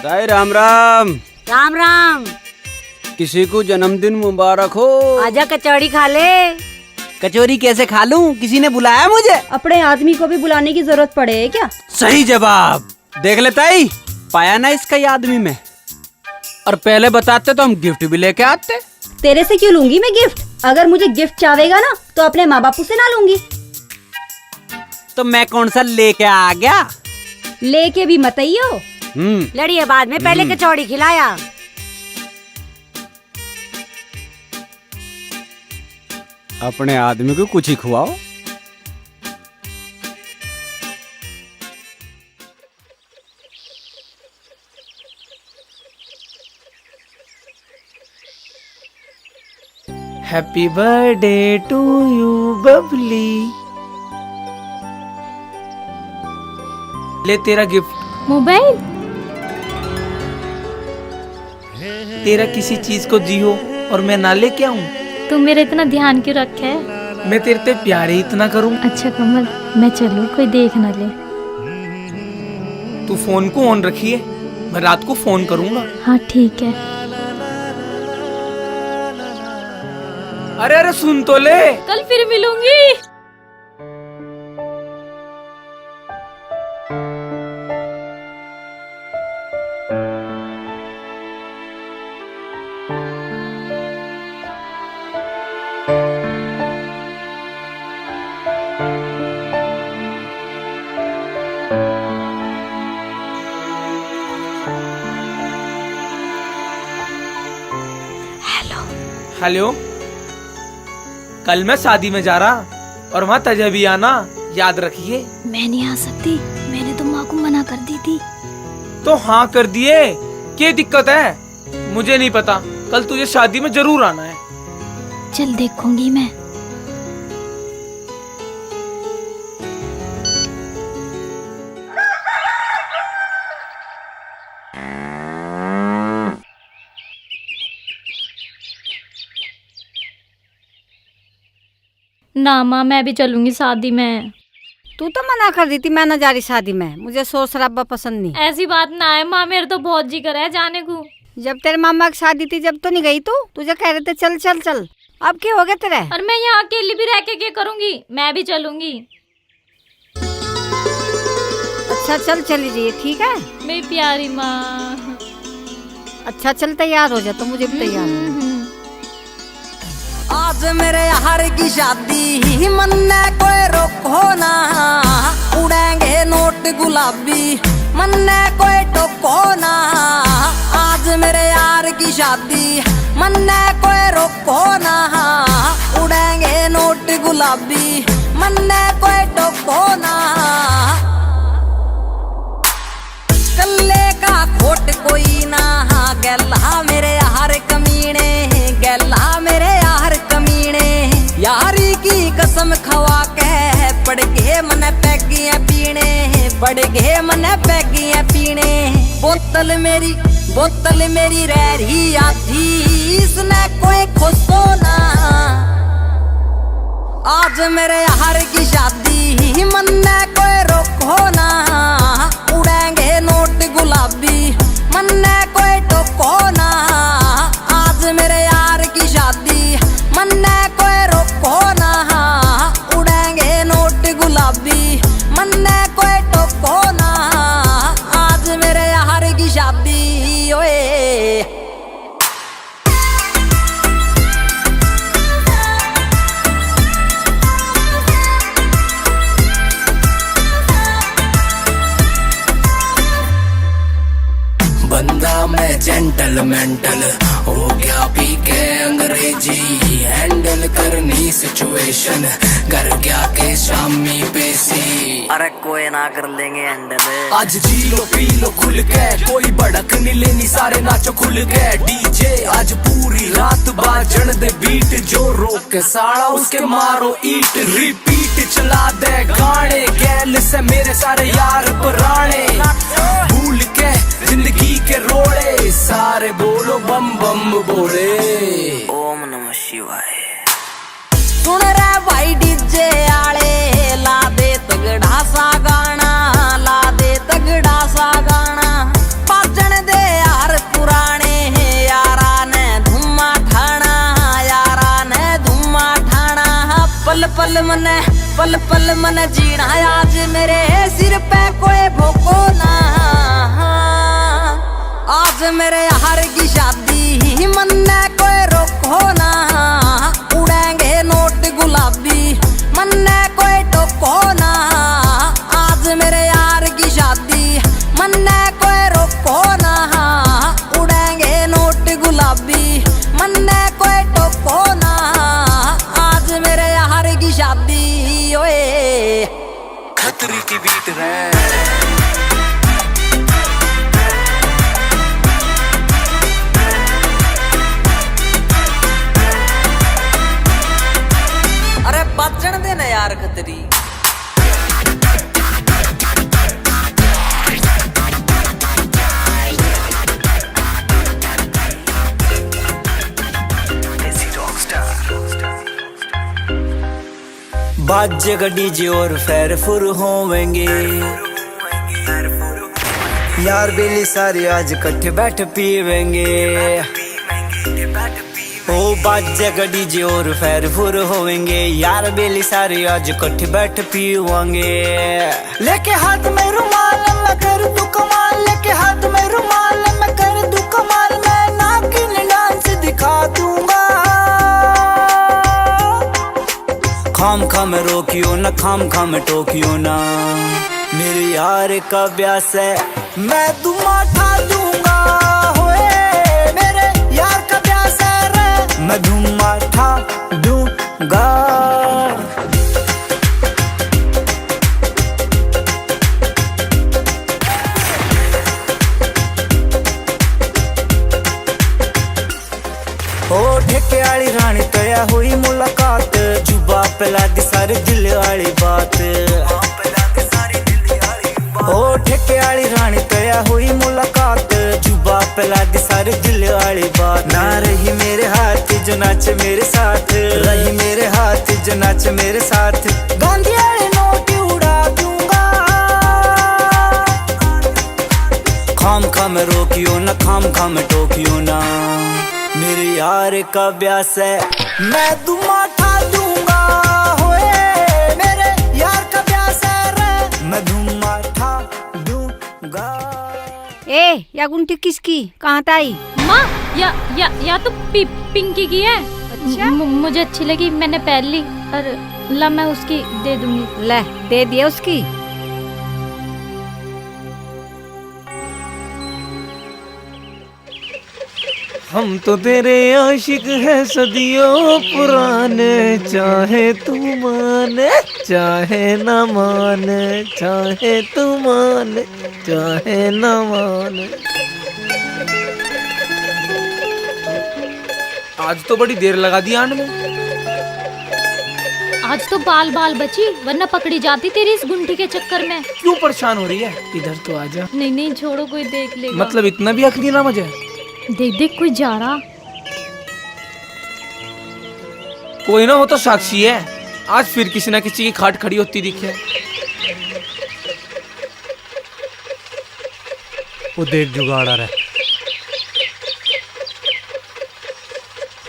Speaker 1: ताई राम राम।
Speaker 13: राम राम।
Speaker 1: किसी को जन्मदिन मुबारक हो।
Speaker 13: आजा कचौड़ी खा ले।
Speaker 1: कचौरी कैसे खा लूं? किसी ने बुलाया मुझे?
Speaker 10: अपने आदमी को भी बुलाने की जरूरत पड़े है क्या?
Speaker 1: सही जवाब। देख लेता ही पाया ना इसका ये आदमी में। और पहले बताते तो हम गिफ्ट भी लेके आते।
Speaker 10: तेरे से क्यों लूंगी मैं गिफ्ट? अगर मुझे गिफ्ट चाहेगा ना तो अपने माँ बापू से ना लूंगी।
Speaker 1: तो मैं कौन सा लेके आ गया?
Speaker 10: लेके भी मत आइयो।
Speaker 13: लड़िए बाद में, पहले कचौड़ी खिलाया।
Speaker 1: अपने आदमी को कुछ ही खुआओ।
Speaker 9: Happy birthday to you Babli. ले तेरा गिफ्ट।
Speaker 11: मोबाइल?
Speaker 9: तेरा किसी चीज को जी हो और मैं ना लेके आऊं?
Speaker 11: तुम मेरा इतना ध्यान क्यों रखे है?
Speaker 9: मैं तेरे ते प्यार ही इतना करूं।
Speaker 11: अच्छा कमल, मैं चलूं, कोई देख ना ले।
Speaker 9: तू फोन को ऑन रखिए, मैं रात को फोन करूंगा।
Speaker 11: हाँ ठीक है।
Speaker 9: अरे अरे सुन तो ले।
Speaker 11: कल फिर मिलूंगी।
Speaker 9: हेलो। कल मैं शादी में जा रहा और वहाँ तजा भी आना, याद रखिए।
Speaker 11: मैं नहीं आ सकती, मैंने तो माँ को मना कर दी थी।
Speaker 9: तो हाँ कर दिए, क्या दिक्कत है? मुझे नहीं पता, कल तुझे शादी में जरूर आना है।
Speaker 11: चल देखूंगी मैं। ना माँ, मैं भी चलूंगी शादी में।
Speaker 13: तू तो मना कर दी थी, मैं ना जा रही शादी में, मुझे शोर शराबा पसंद नहीं।
Speaker 11: ऐसी बात ना है माँ, मेरा तो बहुत जी कर है जाने को।
Speaker 13: जब तेरे मामा की शादी थी जब तो नहीं गई तू? तुझे कह रहे थे चल चल चल, अब क्या हो गया तेरे?
Speaker 11: और मैं यहाँ अकेली भी रह के क्या करूँगी, मैं भी चलूंगी।
Speaker 13: अच्छा चल चली जाइए, ठीक है
Speaker 11: मेरी प्यारी माँ।
Speaker 13: अच्छा चल तैयार हो जा, तो मुझे भी तैयार हो।
Speaker 14: आज मेरे यार की शादी, मन ने कोई रोको ना, उड़ेंगे नोट गुलाबी, मन ने कोई टोको ना। आज मेरे यार की शादी, मन ने कोई रोको ना, उड़ेंगे नोट गुलाबी, मन ने कोई टोको ना। कल्ले का खोट कोई ना, गैला मेरे यार कमीने, गैला मेरे यार कमीने। यारी की कसम खवा के पड़ गए मन पैगियां पीने, पड़ गए मन पैगियां पीने। बोतल मेरी रह रही आधी, इसने कोई खुशो ना। आज मेरे यार की शादी, मन ने कोई रोको ना, उड़ेंगे नोट गुलाबी, मन ने कोई टोको ना। आज मेरे यार की शादी, मन ने कोई रोको ना, उड़ेंगे नोट गुलाबी, मन ने कोई टोको ना। आज मेरे यार की शादी ओए।
Speaker 15: बंदा मैं जेंटल मेंटल हो गया, पी के अंग्रेजी हैंडल करनी सिचुएशन, कर क्या के शामी पेशी।
Speaker 14: अरे कोई ना कर लेंगे हैंडल।
Speaker 15: आज जी लो पी लो खुल के, कोई भड़क नहीं लेनी, सारे नाचो खुल के। डीजे आज पूरी रात बाजण दे बीट, जो रोक के साड़ा उसके मारो ईट। रिपीट चला दे गाने, गैल से मेरे सारे यार पुराने, भूल के जिंदगी के रोड़े, सारे बोलो बम बम बोले।
Speaker 14: ओम नमः शिवाय। सुन रे भाई डीजे आले, ला दे तगड़ा सा गाना, ला दे तगड़ा सा गाना। बाजण दे यार पुराने, यारा ने धुमा ठाना, यारा ने धुमा ठाना। पल पल मन जीना, आज मेरे सिर पे कोई भोको ना। आज मेरे यार की शादी, मन ने कोई रोको ना, उड़ेंगे नोट गुलाबी, मन ने कोई टोको ना। आज मेरे यार की शादी, मन ने कोई रोको ना, उड़ेंगे नोट गुलाबी, मन ने कोई टोको ना। आज मेरे यार की शादी ओए।
Speaker 15: खतरी की बीट रे।
Speaker 14: अरे बचन देना यार खतरी।
Speaker 15: बाजेगा डीजे और फेर फुर होवेंगे, यार बेली सारी आज इकट्ठे बैठ पीवेंगे। ओ बाजेगा डीजे और फेर फुर होवेंगे, यार बेली सारी आज इकट्ठे बैठ पीवेंगे। लेके हाथ में रुमाल मैं कर दूं कमाल, लेके हाथ में रुमाल मैं कर दूं कमाल। मैं नागिन डांस दिखा दूंगा, खाम खाम रोकियो ना, खाम खाम टोकियो ना। मेरे यार का ब्यास है मैं दुमा ठा दूंगा, होए मेरे यार का ब्यास है रे, मैं दुमा ठा दूंगा। ओ ठेके वाली रानी तया हुई मुलाकात, जुबा पे लादी सारी दिल वाली बात। ओ ठेके वाली रानी तया हुई मुलाकात, जुबा पे लादी सारी दिल वाली बात। ना रही मेरे हाथ
Speaker 14: जो नाच मेरे साथ, रही मेरे हाथ जो नाच मेरे साथ। गांधी वाले नोट उड़ा दूंगा, खाम खाम रोकियो ना, खाम खाम टोकियो ना। मेरे यार का ब्यास है मैं दुमा ठा दूंगा, होए मेरे यार का ब्यास है रे, मैं दुमा ठा दूंगा।
Speaker 13: ए या गुंठी किसकी, कहाँ ताई?
Speaker 11: माँ या तो पिंकी की है। अच्छा? मुझे अच्छी लगी, मैंने पहन ली। और ला मैं उसकी दे दूंगी।
Speaker 13: ले दे दिया उसकी।
Speaker 14: हम तो तेरे आशिक हैं सदियों पुराने, चाहे तू माने चाहे न माने, चाहे तू माने चाहे न माने।
Speaker 9: आज तो बड़ी देर लगा दी आने में।
Speaker 11: आज तो बाल बाल बची, वरना पकड़ी जाती तेरी इस गुंठी के चक्कर में।
Speaker 9: क्यों परेशान हो रही है? इधर तो आजा।
Speaker 11: नहीं छोड़ो, कोई देख लेगा।
Speaker 9: मतलब इतना भी अकली ना मुझे।
Speaker 11: देख कोई जा रहा।
Speaker 9: कोई ना, हो तो साक्षी है। आज फिर किसी ना किसी की खाट खड़ी होती दिखे।
Speaker 12: वो देख जुगाड़ है।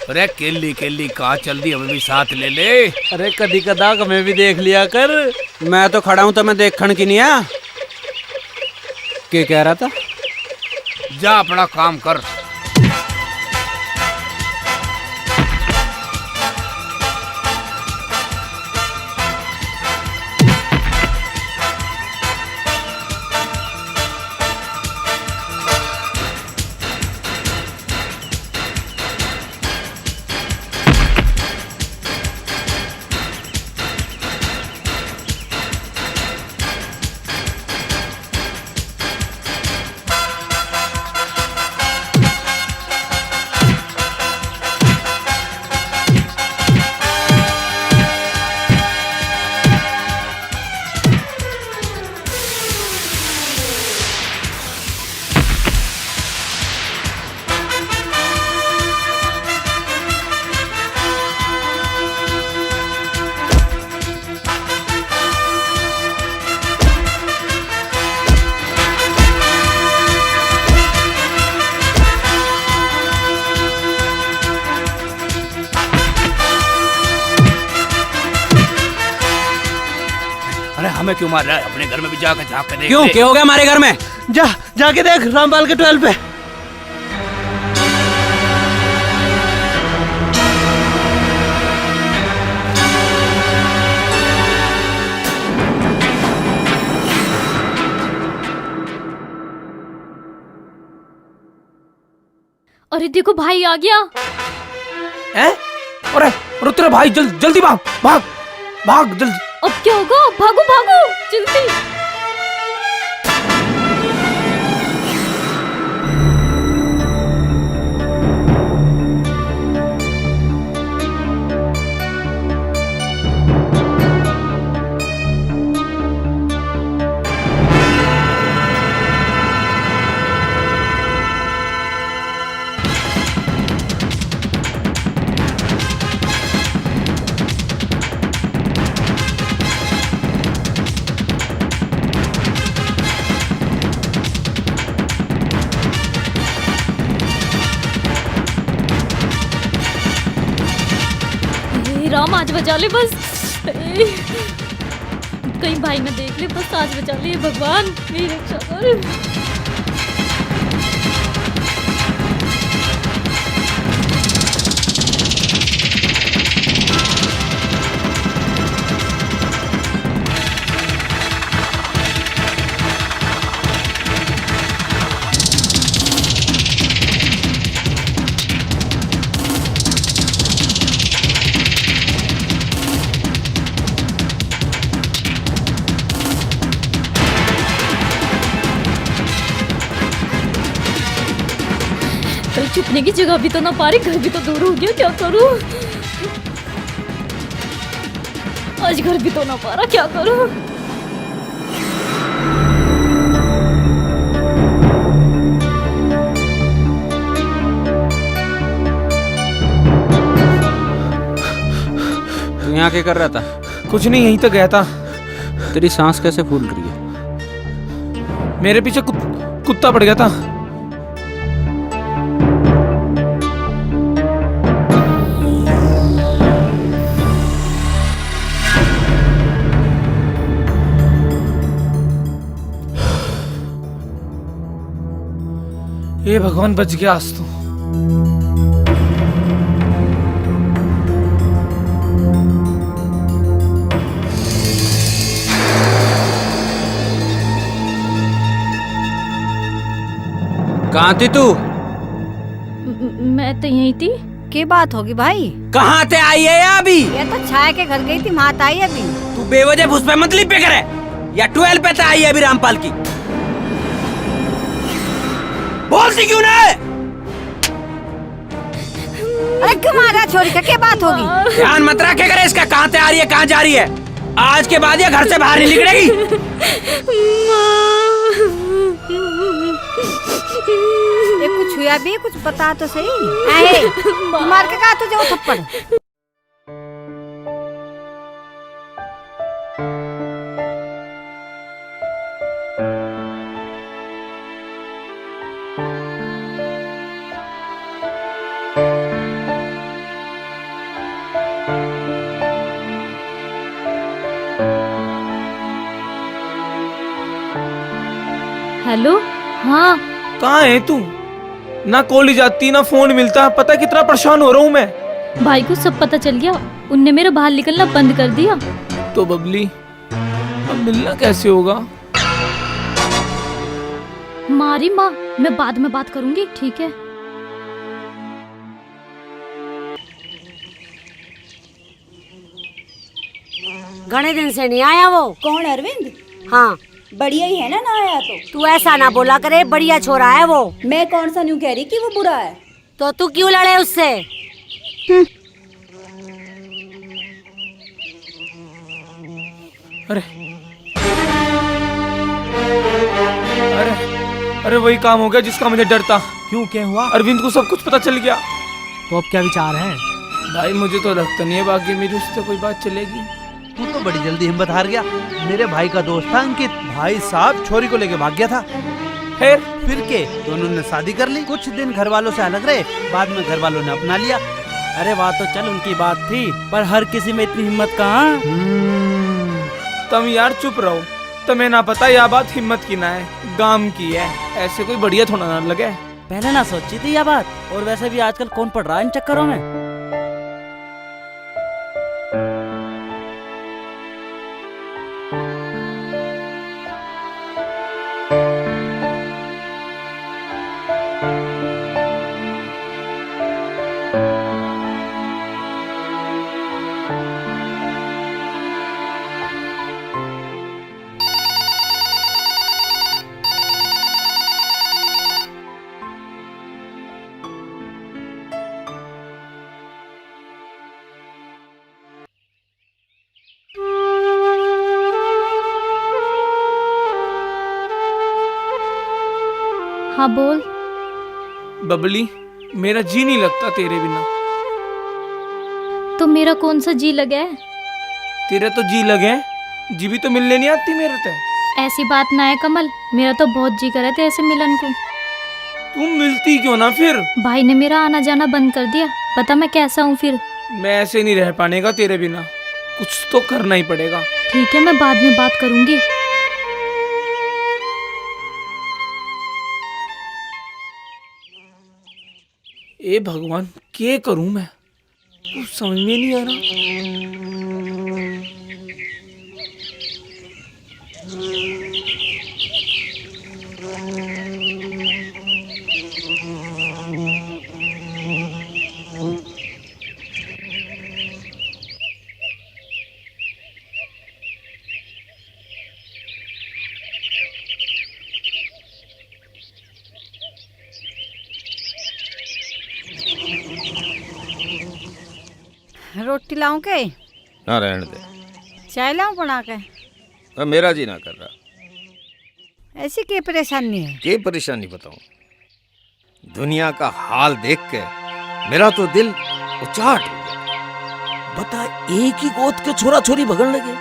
Speaker 5: अरे केली केली कहाँ चल दी, हमें भी साथ ले ले।
Speaker 8: अरे कदी कदा हमें भी देख लिया कर।
Speaker 1: मैं तो खड़ा हूं तो मैं देखने की नहीं आ। क्या कह रहा था?
Speaker 5: जा अपना काम कर। हमें क्यों मार रहा है? अपने घर में भी जाकर झाँक के देख।
Speaker 1: क्यों, क्या हो गया हमारे घर में?
Speaker 8: जाके देख रामपाल के 12 पे।
Speaker 11: अरे देखो भाई आ गया।
Speaker 9: हैं? अरे तेरा भाई जल्दी भाग जल्दी।
Speaker 11: अब क्या होगा? भागो जल्दी। राम आज बचा ले बस। कहीं भाई ना देख ले, बस आज बचा ले भगवान, मेरी रक्षा कर। छुपने की जगह भी तो ना पा रही, घर भी तो दूर हो गया, क्या करूं? आज घर भी तो ना पा रहा, क्या करूं?
Speaker 1: यहाँ क्या कर रहा था?
Speaker 9: कुछ नहीं, यहीं तक गया था।
Speaker 1: तेरी सांस कैसे फूल रही है?
Speaker 9: मेरे पीछे कुत्ता पड़ गया था। ये भगवान, बच गया आज तो।
Speaker 1: कहाँ थी तू?
Speaker 13: मैं तो यही थी। क्या बात होगी भाई?
Speaker 1: कहाँ से आई है अभी?
Speaker 13: ये तो छाया के घर गई थी, मात आई अभी।
Speaker 1: तू बेवजह भूस पे मत पे करे, या 12 पे आई है अभी रामपाल की? बोलती क्यों ना?
Speaker 13: अरे क्यों मारा छोरी का? क्या बात होगी?
Speaker 1: ध्यान मत रखे करे इसका, कहाँ से आ रही है कहाँ जा रही है। आज के बाद ये घर से बाहर नहीं निकलेगी।
Speaker 13: ये कुछ हुआ भी, कुछ बता तो सही। मार के कहा तुझे वो थप्पड़?
Speaker 11: हेलो। हाँ,
Speaker 9: कहाँ है तू? ना कॉलेज जाती ना फोन मिलता। पता कितना परेशान हो रहा हूँ मैं।
Speaker 11: भाई को सब पता चल गया, उनने मेरा बाहर निकलना बंद कर दिया।
Speaker 9: तो बबली, अब मिलना कैसे होगा?
Speaker 11: मारी माँ, मैं बाद में बात करूंगी, ठीक है?
Speaker 13: घने दिन से नहीं आया वो।
Speaker 10: कौन, अरविंद?
Speaker 13: हाँ,
Speaker 10: बढ़िया ही है ना आया तो।
Speaker 13: तू ऐसा ना बोला करे, बढ़िया छोरा है वो।
Speaker 10: मैं कौन सा न्यू कह रही कि वो बुरा है?
Speaker 13: तो तू क्यों लड़े उससे?
Speaker 9: अरे अरे अरे, वही काम हो गया जिसका मुझे डर था।
Speaker 12: क्यों, क्या हुआ?
Speaker 9: अरविंद को सब कुछ पता चल गया।
Speaker 12: तो अब क्या विचार है?
Speaker 9: भाई मुझे तो लगता नहीं है बाकी मेरी उससे कोई बात चलेगी।
Speaker 8: तू तो बड़ी जल्दी हिम्मत हार गया। मेरे भाई का दोस्त था अंकित, भाई साहब छोरी को लेके भाग गया था। फिर के दोनों ने शादी कर ली। कुछ दिन घर वालों से अलग रहे, बाद में घर वालों ने अपना लिया।
Speaker 16: अरे वाह, तो चल उनकी बात थी, पर हर किसी में इतनी हिम्मत कहाँ।
Speaker 9: तुम यार चुप रहो। तुम्हें ना पता यह बात हिम्मत की ना है, गांव की है। ऐसे कोई बढ़िया थोड़ा ना लगे।
Speaker 16: पहले ना सोची थी यह बात। और वैसे भी आजकल कौन पड़ रहा है इन चक्करों में।
Speaker 11: हाँ बोल।
Speaker 9: बबली, मेरा जी नहीं लगता तेरे बिना।
Speaker 11: तो मेरा कौन सा जी लगा है?
Speaker 9: तेरा तो जी लगे, जी भी तो मिलने नहीं आती मेरे से।
Speaker 11: ऐसी बात ना है कमल, मेरा तो बहुत जी करे थे ऐसे मिलन को।
Speaker 9: तुम मिलती क्यों ना फिर?
Speaker 11: भाई ने मेरा आना जाना बंद कर दिया, पता मैं कैसा हूँ फिर।
Speaker 9: मैं ऐसे नहीं रह पाने का तेरे बिना, कुछ तो करना ही पड़ेगा।
Speaker 11: ठीक है, मैं बाद में बात करूंगी।
Speaker 9: ए भगवान, क्या करूं मैं, कुछ समझ में नहीं आ रहा।
Speaker 13: रोटी लाऊं के?
Speaker 4: ना रहने दे।
Speaker 13: चाय लाऊं बना के?
Speaker 4: अब मेरा जी ना कर रहा।
Speaker 13: ऐसी क्या परेशानी है?
Speaker 4: क्या परेशानी बताऊं? दुनिया का हाल देख के मेरा तो दिल उचाट हो गया।
Speaker 17: बता एक ही गोद के छोरा छोरी भगन लगे।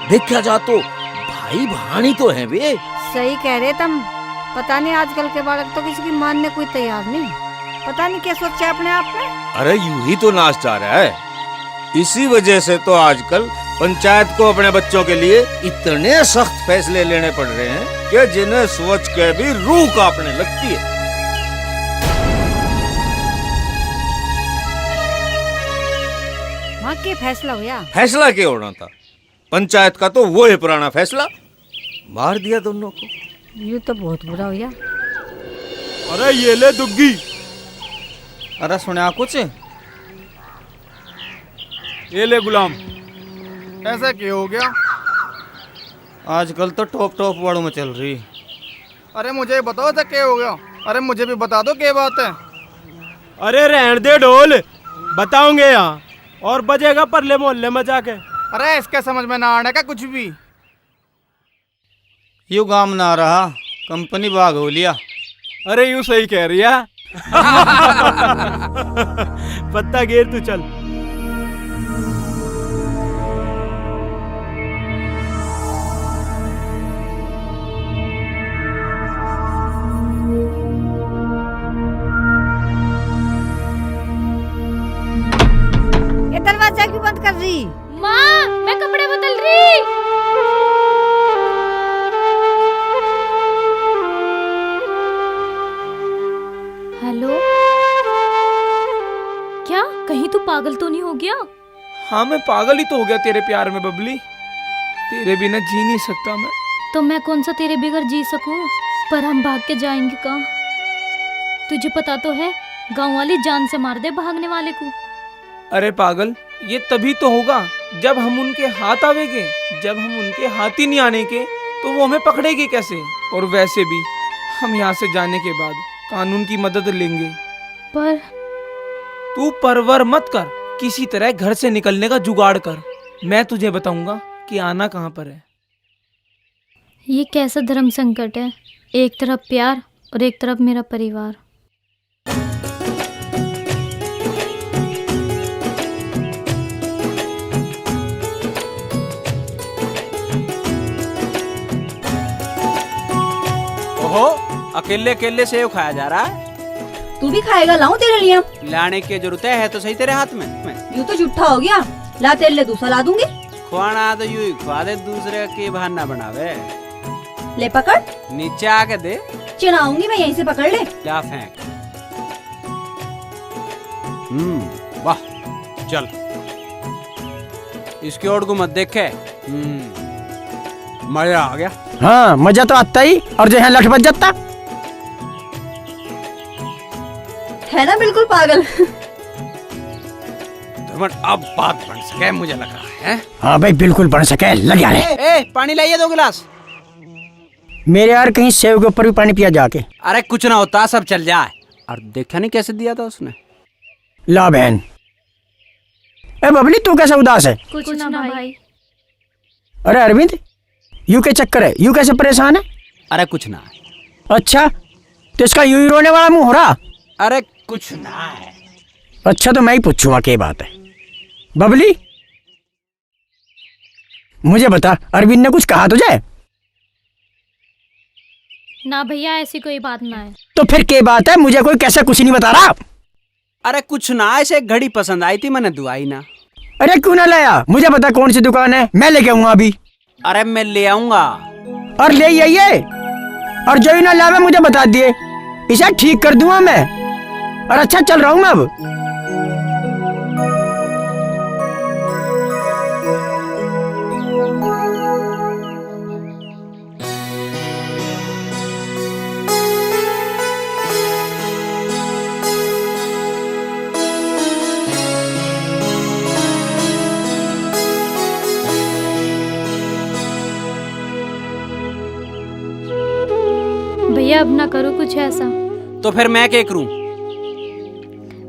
Speaker 17: देखा जा तो भाई भाणी तो है वे।
Speaker 13: सही कह रहे तुम। पता नहीं आजकल के बालक तो किसी की मानने कोई तैयार नहीं। पता नहीं क्या सोचा अपने आप में।
Speaker 4: अरे यूं ही तो नाच जा रहा है। इसी वजह से तो आजकल पंचायत को अपने बच्चों के लिए इतने सख्त फैसले लेने पड़ रहे हैं कि जिन्हें सोच के भी रूह कांपने लगती है।
Speaker 13: वहाँ के फैसला हुआ?
Speaker 4: फैसला क्या होना था? पंचायत का तो वो है पुराना फैसला, मार दिया दोनों को।
Speaker 13: यूँ तो बहुत बुरा हुआ।
Speaker 5: अरे ये ले दुग्गी।
Speaker 8: अरे सुना कुछ?
Speaker 5: ये ले गुलाम।
Speaker 7: ऐसा क्यों हो गया?
Speaker 8: आजकल तो टॉप वालों में चल रही।
Speaker 7: अरे मुझे बताओ ऐसा क्या हो गया? अरे मुझे भी बता दो क्या बात है।
Speaker 5: अरे रहने दे ढोल, बताओगे यहाँ और बजेगा परले मोहल्ले में जाके।
Speaker 7: अरे इसके समझ में ना आने का कुछ भी।
Speaker 8: यू काम ना रहा, कंपनी भाग हो लिया।
Speaker 5: अरे यूं सही कह रही है। पत्ता घेर तू चल।
Speaker 13: ये दरवाजा क्यों बंद कर रही?
Speaker 11: माँ, मैं कपड़े बदल रही। हेलो, क्या कहीं तू पागल तो नहीं हो गया?
Speaker 9: हाँ मैं पागल ही तो हो गया तेरे प्यार में बबली। तेरे बिना जी नहीं सकता मैं।
Speaker 11: तो मैं कौन सा तेरे बगैर जी सकूं? पर हम भाग के जाएंगे कहाँ? तुझे पता तो है, गांव वाले जान से मार दे भागने वाले को।
Speaker 9: अरे पागल, ये तभी तो होगा जब हम उनके हाथ आवेंगे। जब हम उनके हाथ ही नहीं आने के तो वो हमें पकड़ेगी कैसे? और वैसे भी हम यहाँ से जाने के बाद कानून की मदद लेंगे।
Speaker 11: पर
Speaker 9: तू परवर मत कर, किसी तरह घर से निकलने का जुगाड़ कर। मैं तुझे बताऊंगा कि आना कहाँ पर है।
Speaker 11: ये कैसा धर्म संकट है? एक तरफ प्यार और एक तरफ मेरा परिवार।
Speaker 1: ओहो, अकेले अकेले सेव खाया जा रहा है।
Speaker 10: तू भी खाएगा? लाऊं तेरे लिए?
Speaker 1: लाने की जरूरत है तो सही तेरे हाथ में।
Speaker 10: यूँ तो झूठा हो गया। ला तेरे लिए दूसरा ला दूंगी।
Speaker 1: खुआना तो यूं ही खुआ दे, दूसरे के बहाना बनावे।
Speaker 10: ले पकड़।
Speaker 1: नीचे आके दे।
Speaker 10: चिढ़ाऊंगी मैं, यहीं से पकड़ ले।
Speaker 1: ला फेंक। वाह, चल इसकी ओर को मत देखे। मजा आ गया।
Speaker 18: हाँ मजा तो आता ही, और जो है लठ बच जाता
Speaker 10: है ना, बिल्कुल पागल।
Speaker 1: अब बात बन सके मुझे लग रहा है।
Speaker 18: हाँ भाई बिल्कुल बन सके, लग जा रहे।
Speaker 1: पानी लाइए 2 गिलास।
Speaker 18: मेरे यार कहीं सेव के ऊपर भी पानी पिया जाके।
Speaker 1: अरे कुछ ना होता, सब चल जाए। और देखा नहीं कैसे दिया था उसने।
Speaker 18: ला बहन। ए बबली तू कैसा उदास है?
Speaker 11: कुछ ना भाई।
Speaker 18: अरे अरविंद यू के चक्कर है, यू कैसे परेशान है?
Speaker 1: अरे कुछ ना।
Speaker 18: अच्छा तो इसका यूं ही रोने वाला मुंह हो रहा?
Speaker 1: अरे कुछ ना है।
Speaker 18: अच्छा तो मैं ही पूछूंगा क्या बात है। बबली मुझे बता, अरविंद ने कुछ कहा तुझे?
Speaker 11: ना भैया, ऐसी कोई बात ना है।
Speaker 18: तो फिर क्या बात है? मुझे कोई कैसे कुछ नहीं बता रहा?
Speaker 1: अरे कुछ ना, ऐसे एक घड़ी पसंद आई थी, मैंने दुआई ना।
Speaker 18: अरे क्यों ना लाया? मुझे बता कौन सी दुकान है, मैं लेके आऊंगा अभी।
Speaker 1: अरे मैं ले आऊंगा।
Speaker 18: और ले आइए, और जो ही ना लावे मुझे बता दिए, इसे ठीक कर दूंगा मैं। और अच्छा चल रहा हूँ मैं अब।
Speaker 11: भैया अब ना करो कुछ ऐसा।
Speaker 1: तो फिर मैं क्या करूं?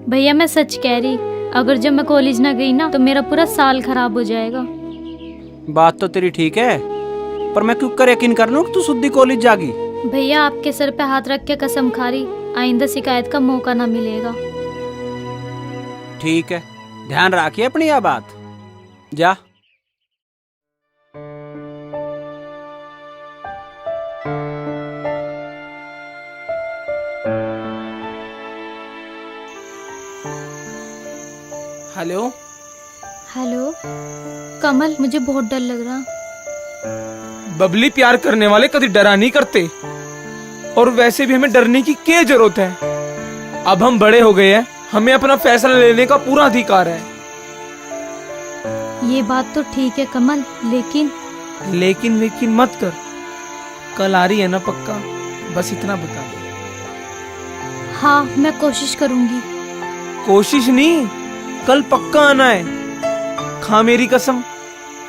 Speaker 11: भैया मैं सच कह रही, अगर जब मैं कॉलेज ना गई ना तो मेरा पूरा साल खराब हो जाएगा।
Speaker 1: बात तो तेरी ठीक है, पर मैं क्यों कर यकीन कर लूं कि तू सुद्दी कॉलेज जागी।
Speaker 11: भैया आपके सर पे हाथ रख के कसम खा रही, आइंदा शिकायत का मौका ना मिलेगा।
Speaker 1: ठीक है, ध्यान रखिए अपनी यह बात। जा।
Speaker 9: हेलो।
Speaker 11: हेलो कमल, मुझे बहुत डर लग रहा।
Speaker 9: बबली, प्यार करने वाले कभी डरा नहीं करते, और वैसे भी हमें डरने की क्या जरूरत है। अब हम बड़े हो गए हैं, हमें अपना फैसला लेने का पूरा अधिकार है।
Speaker 11: ये बात तो ठीक है कमल, लेकिन
Speaker 9: लेकिन मत कर। कल आ रही है ना पक्का? बस इतना बता दे।
Speaker 11: हाँ, मैं कोशिश करूंगी।
Speaker 9: कोशिश नहीं, कल पक्का आना है। खा मेरी कसम,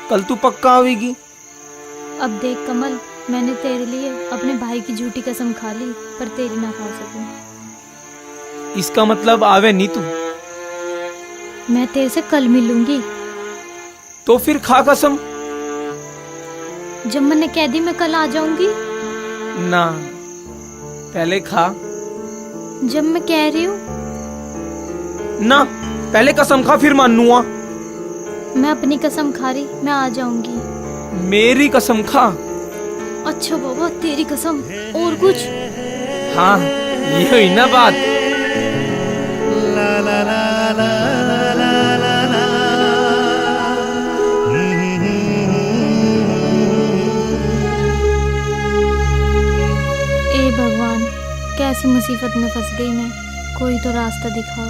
Speaker 9: कल तू पक्का आवेगी।
Speaker 11: अब देख कमल, मैंने तेरे लिए अपने भाई की झूठी कसम खा ली, पर तेरी ना खा सकूं।
Speaker 9: इसका मतलब आवे नहीं तू?
Speaker 11: मैं तेरे से कल मिलूंगी।
Speaker 9: तो फिर खा कसम।
Speaker 11: जब मैंने कह दी मैं कल आ जाऊंगी।
Speaker 9: ना, पहले खा।
Speaker 11: जब मैं कह रही हूँ
Speaker 9: ना, पहले कसम खा फिर मानूंगा।
Speaker 11: मैं अपनी कसम खा रही, मैं आ जाऊंगी।
Speaker 9: मेरी कसम खा।
Speaker 11: अच्छा बाबा, तेरी कसम। और कुछ?
Speaker 9: हाँ, ये हुई ना बात।
Speaker 11: ए भगवान, कैसी मुसीबत में फंस गई मैं। कोई तो रास्ता दिखाओ।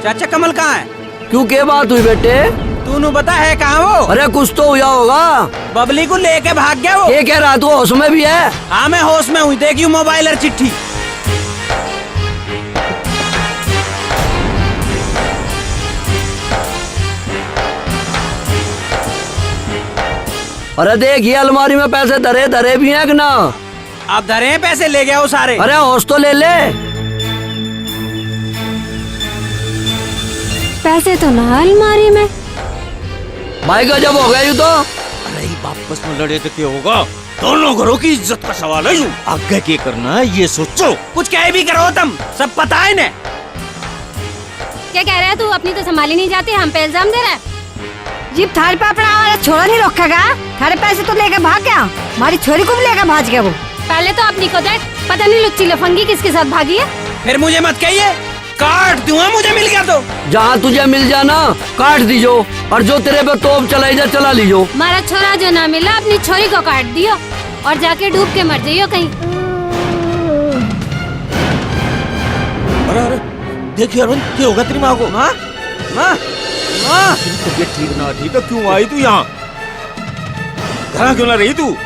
Speaker 1: चाचा कमल कहाँ है?
Speaker 3: क्यों, क्या बात हुई बेटे?
Speaker 1: तूने बता है कहाँ वो?
Speaker 3: अरे कुछ तो हुआ होगा।
Speaker 1: बबली को लेके भाग गया वो।
Speaker 3: ये कह रहा तू होश में भी है?
Speaker 1: हाँ, मैं होश में हूँ। देखियो मोबाइल और चिट्ठी।
Speaker 3: अरे देख, ये अलमारी में पैसे धरे धरे भी हैं कि ना?
Speaker 1: आप धरे हैं पैसे, ले गया वो सारे।
Speaker 3: अरे होश तो ले ले।
Speaker 10: पैसे तो ना अलमारी में।
Speaker 3: भाई गजब हो गया यू तो।
Speaker 17: अरे वापस में लड़े तो क्या होगा? दोनों घरों की इज्जत का सवाल है। यूं आगे क्या करना है ये सोचो।
Speaker 1: कुछ कह भी करो तुम, सब पता है ने।
Speaker 11: क्या कह रहा है तू? अपनी तो संभाली नहीं जाती, हम पे इल्जाम दे रहा है।
Speaker 13: जीप थारे पे अपना हमारा छोरा नहीं रोकेगा। थारे पैसे तो लेकर भाग गया, हमारी छोरी को भी लेकर भाग गया वो।
Speaker 11: पहले तो अपनी को देख, पता नहीं लुच्ची लफंगी किसके साथ भागी है।
Speaker 1: फिर मुझे मत कहिए, काट दूंगा मुझे मिल गया तो।
Speaker 3: जहाँ तुझे मिल जाना काट दीजो, और जो तेरे पे तोप चलाई जा चला लीजो।
Speaker 11: हमारा छोरा जो ना मिला, अपनी छोरी को काट दियो और जाके डूब के मर जाइयो कहीं।
Speaker 17: अरे अरे देखिए अरुण, क्या होगा तेरी माँ को?
Speaker 1: माँ माँ माँ,
Speaker 17: तबीयत ठीक ना थी तो क्यों आई तू यहाँ? घर क्यों ना रही तू?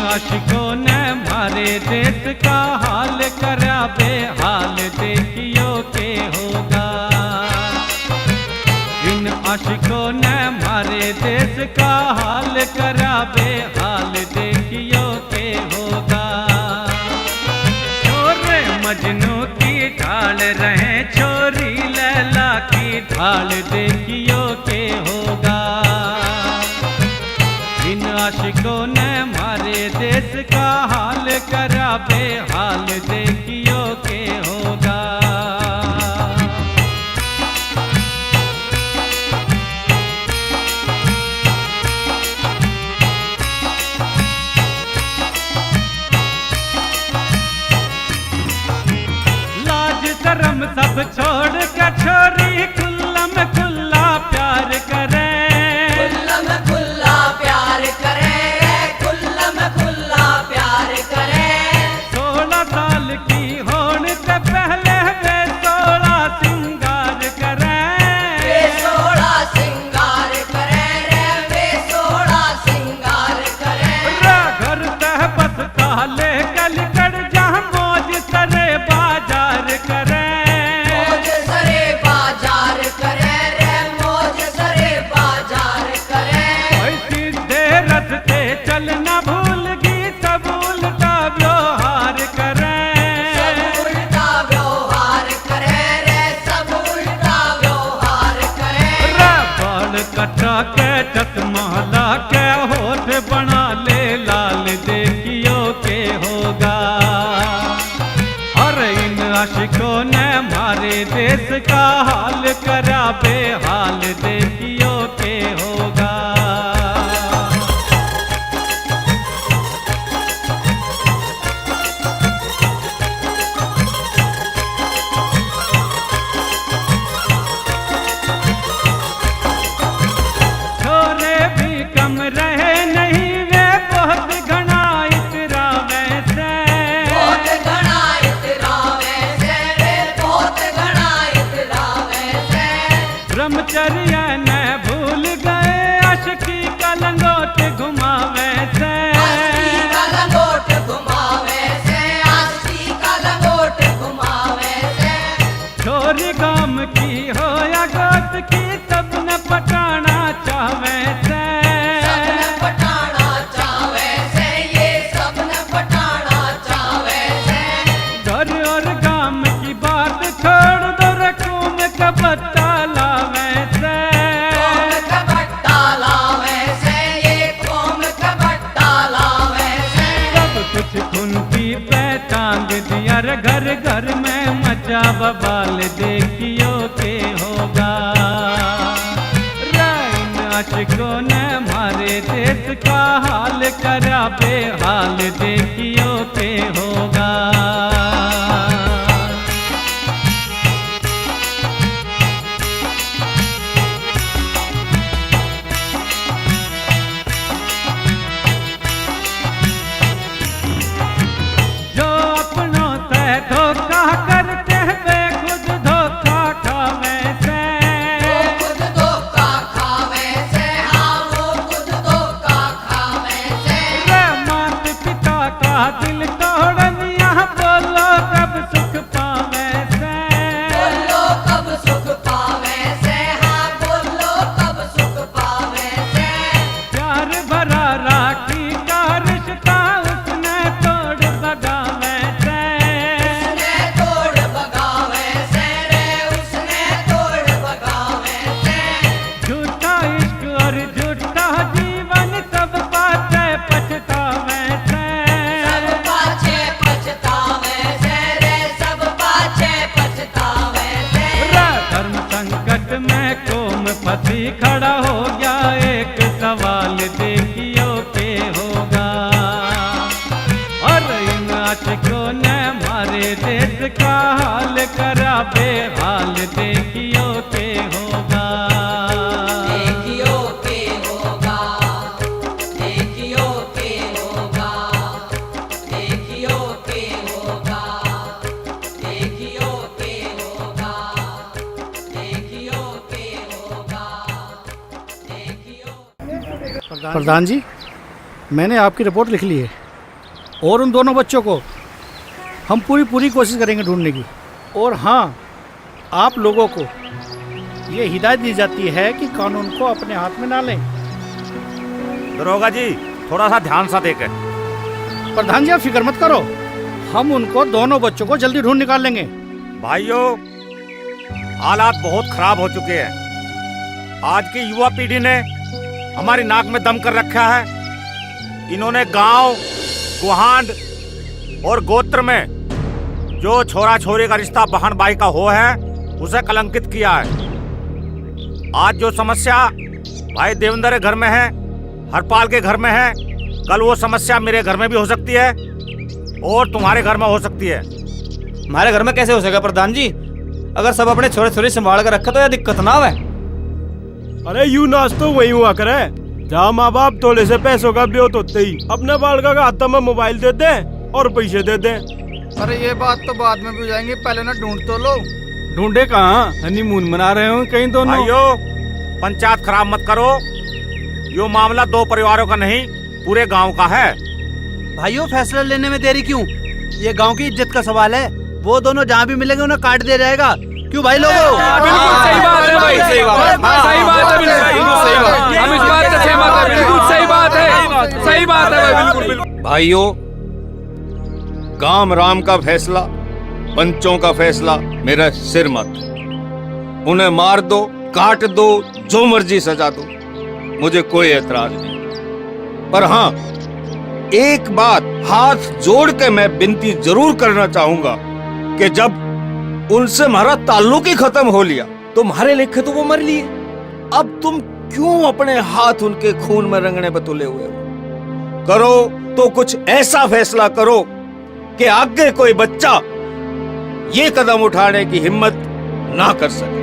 Speaker 19: आशिकों ने मारे देश का हाल करा बेहाल देखियो के होगा। इन आशिकों ने मारे देश का हाल करा बेहाल देखियो के होगा। छोरे मजनू की ढाल रहे छोरी लैला की ढाल देखियो के होगा। इन आशिकों ने मारे देश का हाल करा बेहाल देखियो के होगा। लाज शर्म सब छोड़ कर छोरी खुल्लम खुल्ला प्यार करे।
Speaker 15: खुल्लम खुल्ला प्यार करे, खुल्लम खुल्ला प्यार करे।
Speaker 19: 16 साल की होने से पहले वे 16 सिंगार करे।
Speaker 15: वे 16 सिंगार करे रे, वे 16 सिंगार करे।
Speaker 19: घर तह बस ताले गली कड़ जहाँ मौज सरे बाजार करे।
Speaker 15: मौज सरे बाजार करे रे, मौज सरे बाजार करे।
Speaker 19: ऐसी देर रस्ते चलना भूल गई सब उल्टा व्यवहार करे।
Speaker 15: सब उल्टा व्यवहार करे रे, सब उल्टा व्यवहार करे।
Speaker 19: बाल कटा के चश्मा ला के होठ बना ले लाल देखियो के होगा। और इन आशिकों ने मारे देश का हाल करा बेहाल देखियो के होगा। छोरे भी कम रहे नहीं वे बहुत घना इतरा वैसे।
Speaker 15: बहुत घना इतरा वैसे रे, बहुत घना इतरा वैसे।
Speaker 19: ब्रह्मचर्य न भूल गए आशिकी का लंगोट घुमा वैसे।
Speaker 15: आशिकी का लंगोट घुमावे से, आशिकी का लंगोट घुमावे से।
Speaker 19: छोरी गाम की हो या गोत की सब न पटाना चाहे से।
Speaker 15: सब न पटाना चावे से, ये सब न पटाना चावे से।
Speaker 19: घर और गाम की बात छोड़ दो रकूम का बत्ता लावे से।
Speaker 15: कौम का बट्टा लावे से, ये कौम का बट्टा लावे से।
Speaker 19: सब कुछ खुनती पे टांग दिया रे घर घर में मचा बबाल देखियो के होगा। राइन आशिकों ने मारे देश का हाल करा बेहाल देखियो के होगा। जो अपनों से धोखा करते वे खुद धोखा खावे से।
Speaker 15: वो खुद धोखा खावे से, हाँ वो खुद धोखा खावे से।
Speaker 19: रे मात पिता का दिल तोड़ दिया बोलो कब सुख पावे से।
Speaker 15: बोलो कब सुख पावे से, हाँ बोलो कब सुख पावे से।
Speaker 19: प्यार भरा राखी का रिश्ता उसने तोड़ बगावे से।
Speaker 15: उसने तोड़ बगावे से रे, उसने तोड़ बगावे से।
Speaker 19: झूठा इश्क और झूठा जीवन सब बातें पछतावे से।
Speaker 15: सब पाछे पछतावे से रे, सब पाछे पछतावे से।
Speaker 19: धर्म संकट में कौम फंसी खड़ा हो गया एक सवाल देखियो के होगा। और इन आशिकों ने मारे देश का हाल करा बेहाल देखियो के होगा।
Speaker 15: देखियो के होगा, देखियो के होगा, देखियो के होगा, देखियो के होगा, देखियो के होगा, देखियो।
Speaker 12: प्रधान जी, मैंने आपकी रिपोर्ट लिख ली है। और उन दोनों बच्चों को हम पूरी कोशिश करेंगे ढूंढने की। और हाँ, आप लोगों को ये हिदायत दी जाती है कि कानून को अपने हाथ में ना लें।
Speaker 2: दरोगा जी, थोड़ा सा ध्यान सा देखें।
Speaker 12: प्रधान जी, आप फिक्र मत करो, हम उनको दोनों बच्चों को जल्दी ढूंढ निकाल लेंगे।
Speaker 2: भाइयों, हालात बहुत खराब हो चुके हैं। आज की युवा पीढ़ी ने हमारी नाक में दम कर रखा है। इन्होंने गांव, गुहांड और गोत्र में जो छोरा छोरी का रिश्ता बहन भाई का हो है, उसे कलंकित किया है। आज जो समस्या भाई देवेंद्र के घर में है, हरपाल के घर में है, कल वो समस्या मेरे घर में भी हो सकती है और तुम्हारे घर में हो सकती है।
Speaker 9: हमारे घर में कैसे हो सकेगा प्रधान जी? अगर सब अपने छोरे छोरी संभाल कर रखा तो यह दिक्कत ना है।
Speaker 20: अरे यूं नाच तो वही हुआ करे जहाँ माँ बाप थोड़े से पैसों का ब्योत होते ही अपने बालका का हाथ में मोबाइल दे दे और पैसे दे दे।
Speaker 7: अरे ये बात तो बाद में भी हो जाएंगे, पहले ना ढूंढ तो लो।
Speaker 20: ढूंढे कहाँ? हनीमून मना रहे हो कहीं दोनों।
Speaker 2: भाइयों, पंचायत खराब मत करो। यो मामला दो परिवारों का नहीं, पूरे गांव का है।
Speaker 8: भाइयों, फैसला लेने में देरी क्यों? ये गांव की इज्जत का सवाल है। वो दोनों जहाँ भी मिलेंगे उन्हें काट दिया जाएगा। क्यों भाई लोगों?
Speaker 5: बिल्कुल सही बात है भाई, सही बात है, सही बात है, बिल्कुल सही बात है। हम इस बात से सहमत हैं, बिल्कुल सही बात है, सही बात है भाई, बिल्कुल बिल्कुल।
Speaker 4: भाइयों, काम राम का फैसला, पंचों का फैसला मेरा सिर मत। उन्हें मार दो, काट दो, जो मर्जी सजा दो, मुझे कोई एतराज नहीं। पर हाँ, एक बात हाथ जोड़ के मैं विनती जरूर करना चाहूंगा कि जब उनसे हमारा ताल्लुक ही खत्म हो लिया, तुम्हारे लेखे तो वो मर लिए, अब तुम क्यों अपने हाथ उनके खून में रंगने पे तुले हुए हो? करो तो कुछ ऐसा फैसला करो कि आगे कोई बच्चा ये कदम उठाने की हिम्मत ना कर सके।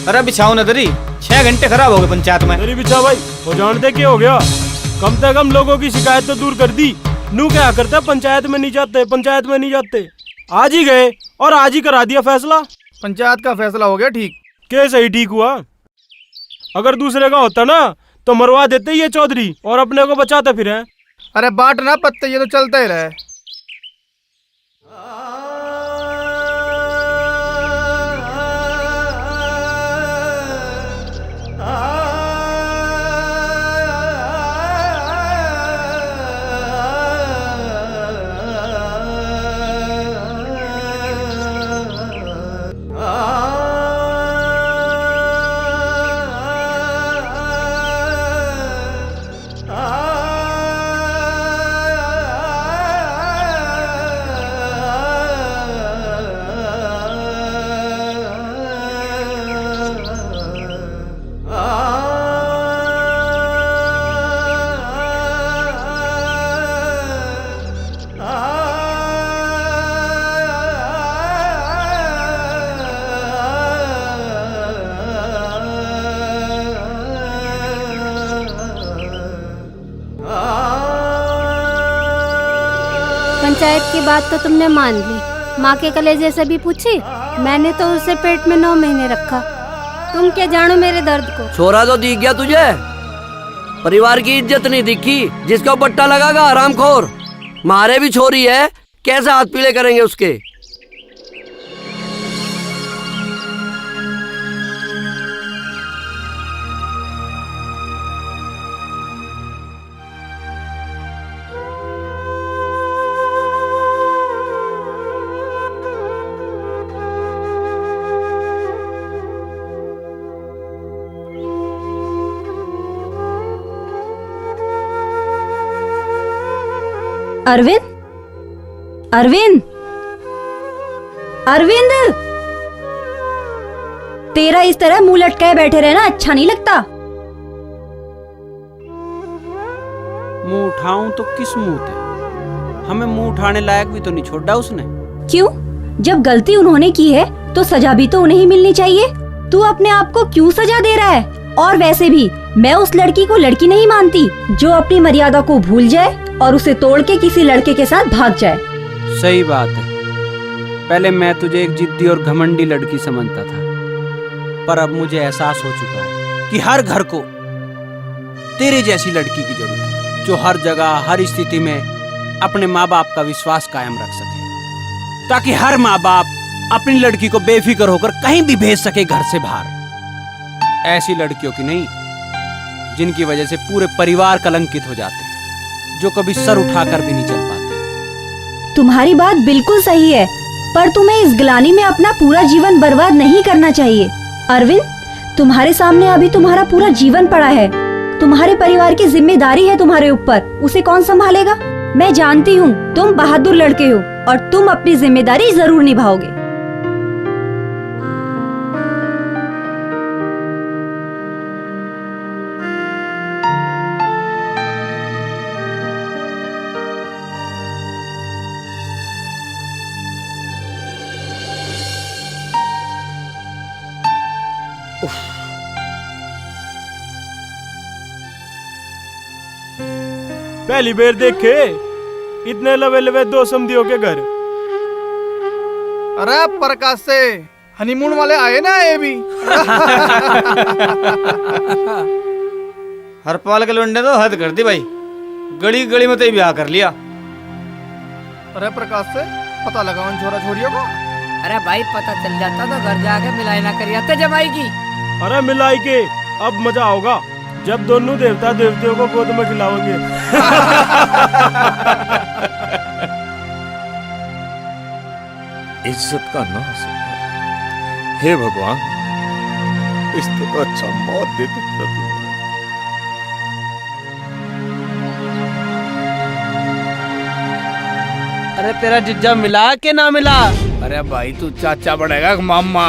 Speaker 9: अरे बिछाओ नदरी, 6 घंटे खराब हो गए पंचायत में।
Speaker 20: अरे बिछा भाई, वो जानते क्या हो गया? कम से कम लोगों की शिकायत तो दूर कर दी। नू क्या करते, पंचायत में नहीं जाते, पंचायत में नहीं जाते। आज ही गए और आज ही करा दिया फैसला।
Speaker 7: पंचायत का फैसला हो गया ठीक।
Speaker 20: कैसे ही ठीक हुआ? अगर दूसरे का होता ना तो मरवा देते ये चौधरी और अपने को बचाते फिर।
Speaker 7: अरे बाट ना पत्ते, ये तो चलता ही रहे।
Speaker 11: पंचायत की बात तो तुमने मान ली, माँ के कलेजे से भी पूछी। मैंने तो उसे पेट में 9 महीने रखा। तुम क्या जानो मेरे दर्द को?
Speaker 3: छोरा तो दिख गया तुझे, परिवार की इज्जत नहीं दिखी। जिसका बट्टा लगागा हरामखोर। मारे भी छोरी है, कैसे हाथ पीले करेंगे उसके?
Speaker 10: अरविंद, अरविंद, अरविंद, तेरा इस तरह मुंह लटकाए बैठे रहना अच्छा नहीं लगता।
Speaker 1: मुंह उठाऊं तो किस मुंह से? हमें मुंह उठाने लायक भी तो नहीं छोड़ा उसने।
Speaker 10: क्यों? जब गलती उन्होंने की है तो सजा भी तो उन्हें ही मिलनी चाहिए। तू अपने आप को क्यों सजा दे रहा है? और वैसे भी मैं उस लड़की को लड़की नहीं मानती जो अपनी मर्यादा को भूल जाए और उसे तोड़ के किसी लड़के के साथ भाग जाए।
Speaker 1: सही बात है। पहले मैं तुझे एक जिद्दी और घमंडी लड़की समझता था, पर अब मुझे एहसास हो चुका है कि हर घर को तेरे जैसी लड़की की जरूरत है, जो हर जगह हर स्थिति में अपने माँ बाप का विश्वास कायम रख सके, ताकि हर माँ बाप अपनी लड़की को बेफिक्र होकर कहीं भी भेज सके घर से बाहर। ऐसी लड़कियों की नहीं जिनकी वजह से पूरे परिवार कलंकित हो जाते हैं, जो कभी सर उठाकर भी नहीं चल पाते।
Speaker 10: तुम्हारी बात बिल्कुल सही है, पर तुम्हें इस ग्लानि में अपना पूरा जीवन बर्बाद नहीं करना चाहिए। अरविंद, तुम्हारे सामने अभी तुम्हारा पूरा जीवन पड़ा है। तुम्हारे परिवार की जिम्मेदारी है तुम्हारे ऊपर, उसे कौन संभालेगा? मैं जानती हूँ तुम बहादुर लड़के हो और तुम अपनी जिम्मेदारी जरूर निभाओगे।
Speaker 20: पहली बार देखे इतने लवे लवे दो समधियों के घर।
Speaker 7: अरे प्रकाश से हनीमून वाले आए ना ये भी।
Speaker 4: हरपाल के लौंडे तो हद कर दी भाई, गली गली में तो ब्याह कर लिया।
Speaker 7: अरे प्रकाश से पता लगा उन छोरा छोरियों को।
Speaker 13: अरे भाई पता चल जाता तो घर जाके मिलाई ना करिए तो जमाई की।
Speaker 20: अरे मिलाई के अब मजा आओगा जब दोनों देवता देवतियों को गोद में खिलाओगे।
Speaker 4: इज्जत का नाश। हे भगवान, इससे तो अच्छा मौत दे दो।
Speaker 8: अरे तेरा जिज्जा मिला के ना मिला?
Speaker 2: अरे भाई तू चाचा बढ़ेगा मामा।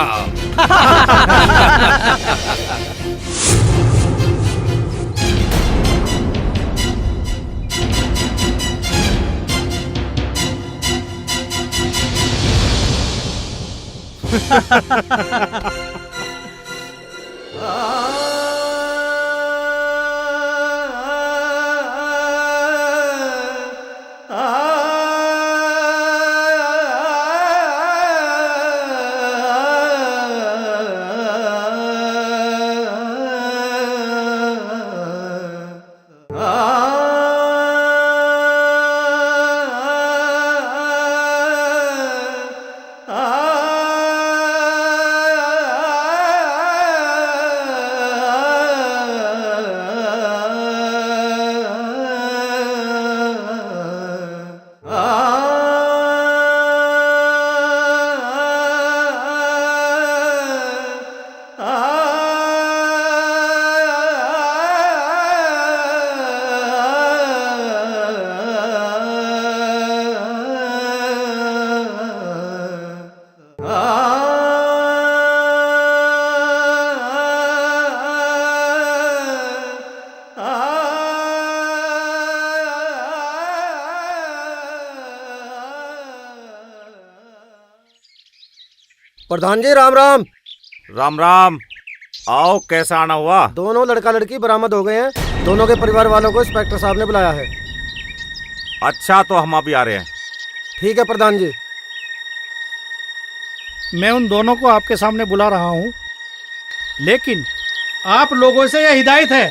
Speaker 21: प्रधान जी राम राम।
Speaker 2: राम राम। आओ, कैसा आना हुआ?
Speaker 21: दोनों लड़का लड़की बरामद हो गए हैं। दोनों के परिवार वालों को इंस्पेक्टर साहब ने बुलाया है।
Speaker 2: अच्छा, तो हम अभी आ रहे हैं।
Speaker 21: ठीक है प्रधान जी।
Speaker 12: मैं उन दोनों को आपके सामने बुला रहा हूँ, लेकिन आप लोगों से यह हिदायत है,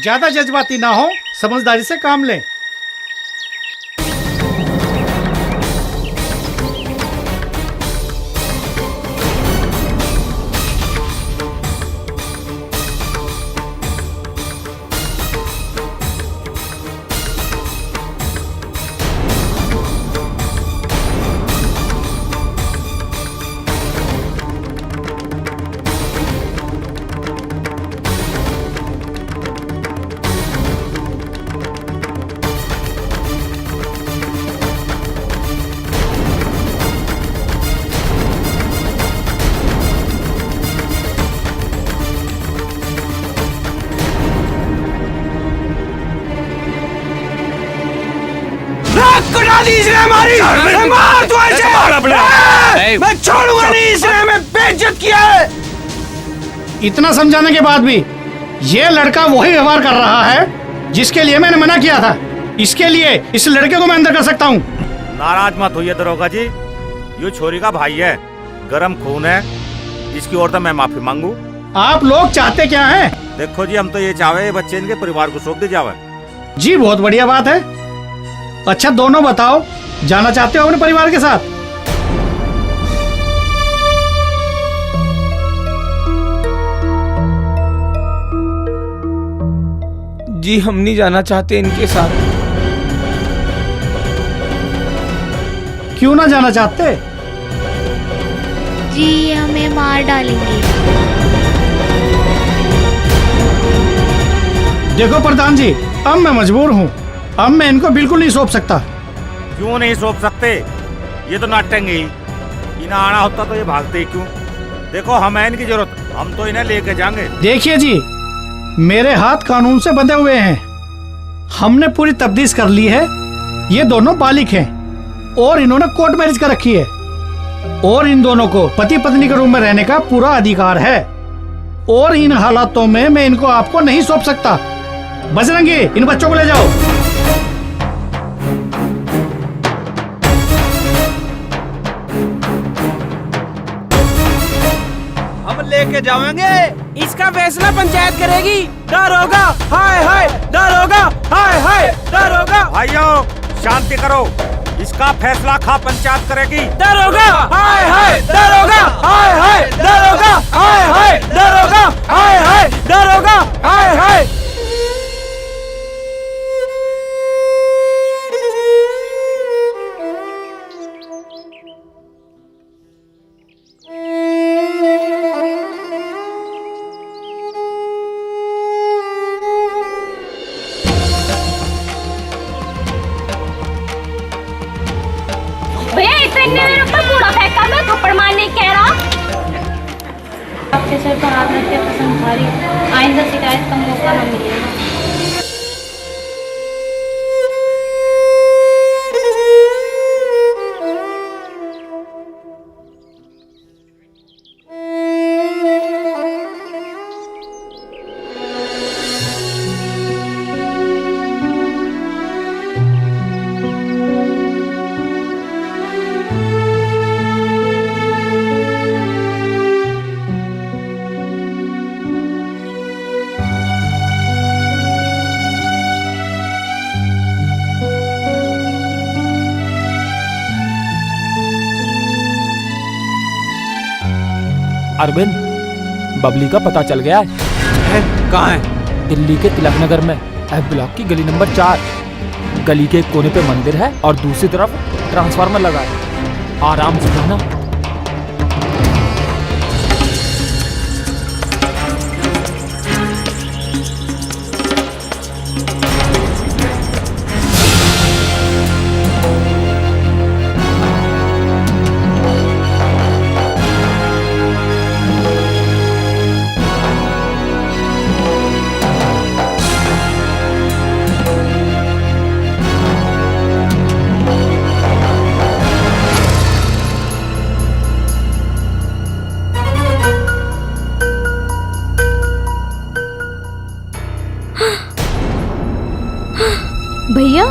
Speaker 12: ज्यादा जज्बाती ना हो, समझदारी से काम लें।
Speaker 18: मारी, मार तू ऐसे। मैं छोड़ूंगा नहीं, इसने हमें बेइज्जत किया है।
Speaker 6: इतना समझाने के बाद भी ये लड़का वही व्यवहार कर रहा है जिसके लिए मैंने मना किया था। इसके लिए इस लड़के को मैं अंदर कर सकता हूँ।
Speaker 2: नाराज मत होइए दरोगा जी, ये छोरी का भाई है, गरम खून है, इसकी ओर तो मैं माफी मांगू।
Speaker 6: आप लोग चाहते क्या हैं?
Speaker 2: देखो जी, हम तो ये चाहे ये बच्चे इनके परिवार को सौंप दे जावे।
Speaker 6: जी बहुत बढ़िया बात है। अच्छा दोनों बताओ, जाना चाहते हो अपने परिवार के साथ?
Speaker 9: जी हम नहीं जाना चाहते इनके साथ।
Speaker 6: क्यों ना जाना चाहते?
Speaker 11: जी हमें मार डालेंगे।
Speaker 6: देखो प्रधान जी, अब मैं मजबूर हूँ, अब मैं इनको बिल्कुल नहीं सौंप सकता।
Speaker 2: क्यों नहीं सौंप सकते? ये तो नाटेंगे ही, इन्हें आना होता तो ये भागते ही क्यों? देखो हमें इनकी जरूरत, हम तो इन्हें लेके जाएंगे।
Speaker 6: देखिए जी, मेरे हाथ कानून से बंधे हुए हैं, हमने पूरी तफ्तीश कर ली है। ये दोनों बालिग हैं और इन्होंने कोर्ट मैरिज कर रखी है और इन दोनों को पति पत्नी के रूम में रहने का पूरा अधिकार है और इन हालातों में मैं इनको आपको नहीं सौंप सकता। बजरंगी, इन बच्चों को ले जाओ।
Speaker 1: हम लेके जाएंगे।
Speaker 9: इसका फैसला पंचायत करेगी। दारोगा, हाय हाय दारोगा, हाय हाय दारोगा।
Speaker 2: भाइयों शांति करो, इसका फैसला खा पंचायत करेगी।
Speaker 9: दारोगा, हाय हाय दारोगा, हाय हाय दारोगा, हाय हाय दारोगा, हाय हाय दारोगा, हाय हाय।
Speaker 11: भैया इतने मेरे ऊपर कूड़ा फेंका, मैं थप्पड़ मारने कह रहा। आपके सर पर हाथ रख के कसम खा रही हूं, आइंदा शिकायत का मौका न मिलेगा।
Speaker 22: अरविंद, बबली का पता चल गया है।
Speaker 1: कहाँ है?
Speaker 22: दिल्ली के तिलक नगर में एफ ब्लॉक की गली नंबर 4। गली के एक कोने पे मंदिर है और दूसरी तरफ ट्रांसफार्मर लगा है। आराम से रहना।
Speaker 11: भैया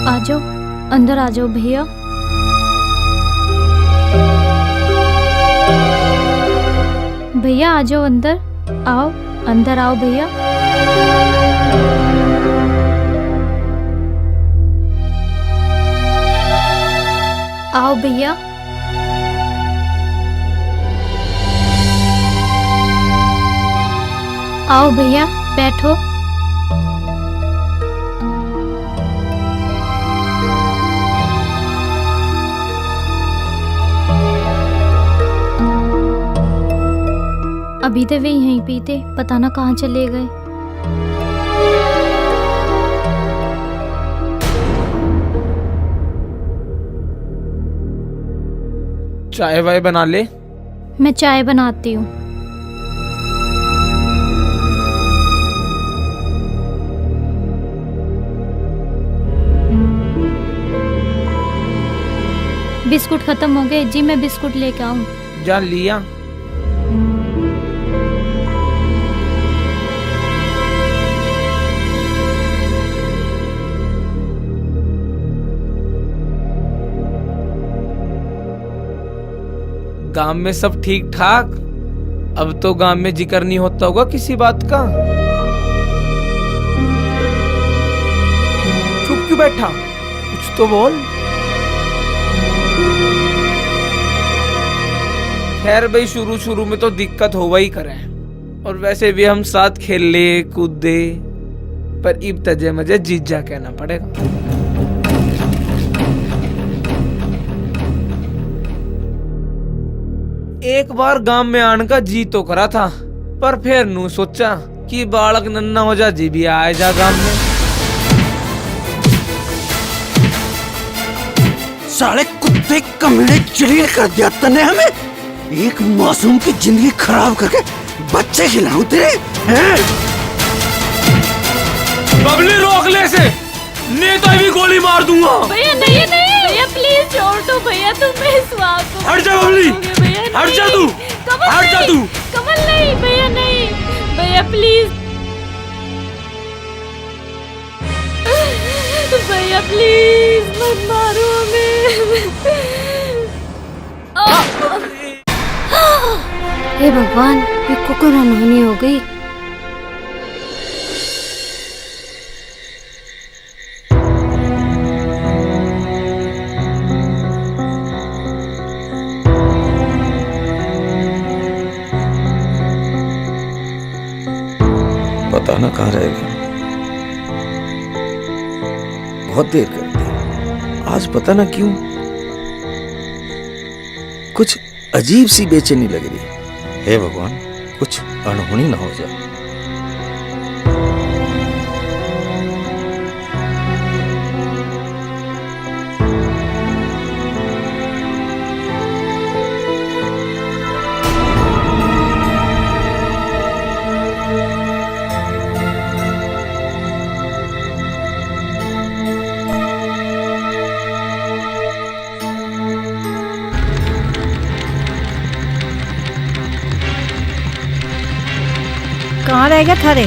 Speaker 11: आ जाओ, अंदर आ जाओ भैया। भैया आ जाओ अंदर, आओ अंदर आओ भैया। आओ भैया। आओ भैया बैठो। अभी तो वे यहीं पे थे, पता ना कहाँ चले गए।
Speaker 9: चाय वाय बना ले।
Speaker 11: मैं चाय बनाती हूँ। बिस्कुट खत्म हो गए जी, मैं बिस्कुट लेके आऊं?
Speaker 9: जा लिया। गांव में सब ठीक ठाक? अब तो गांव में जिक्र नहीं होता होगा किसी बात का? चुप क्यों बैठा, कुछ तो बोल। खैर भाई, शुरू शुरू में तो दिक्कत होगा ही करे, और वैसे भी हम साथ खेल ले कूदे, पर इब तजे मजे जीजा कहना पड़ेगा। एक बार गांव में आने का जी तो करा था, पर फिर नू सोचा कि बालक नन्ना हो जा, जी भी आए जा गांव में।
Speaker 14: साले कुत्ते कमीने जलील कर दिया तने हमें। एक मासूम की जिंदगी खराब करके बच्चे खिलाऊं तेरे, हैं?
Speaker 5: बबली रोक ले से, नहीं तो भी गोली मार दूंगा।
Speaker 11: भैया नहीं नहीं भैया, प्लीज छोड़ दो भैया, तुम विश्वास को।
Speaker 5: हट जा बबली, हट जा तू, हट जा तू।
Speaker 11: कमल नहीं भैया, नहीं भैया प्लीज, भैया प्लीज मत मारो हमें। हे भगवान, ये कुकुर अनहोनी हो गई।
Speaker 17: पता ना कहाँ रह गया, बहुत देर कर दी। आज पता ना क्यों कुछ अजीब सी बेचैनी लग रही है। हे भगवान, कुछ अनहोनी ना हो जाए।
Speaker 13: कहाँ रह गए थारे?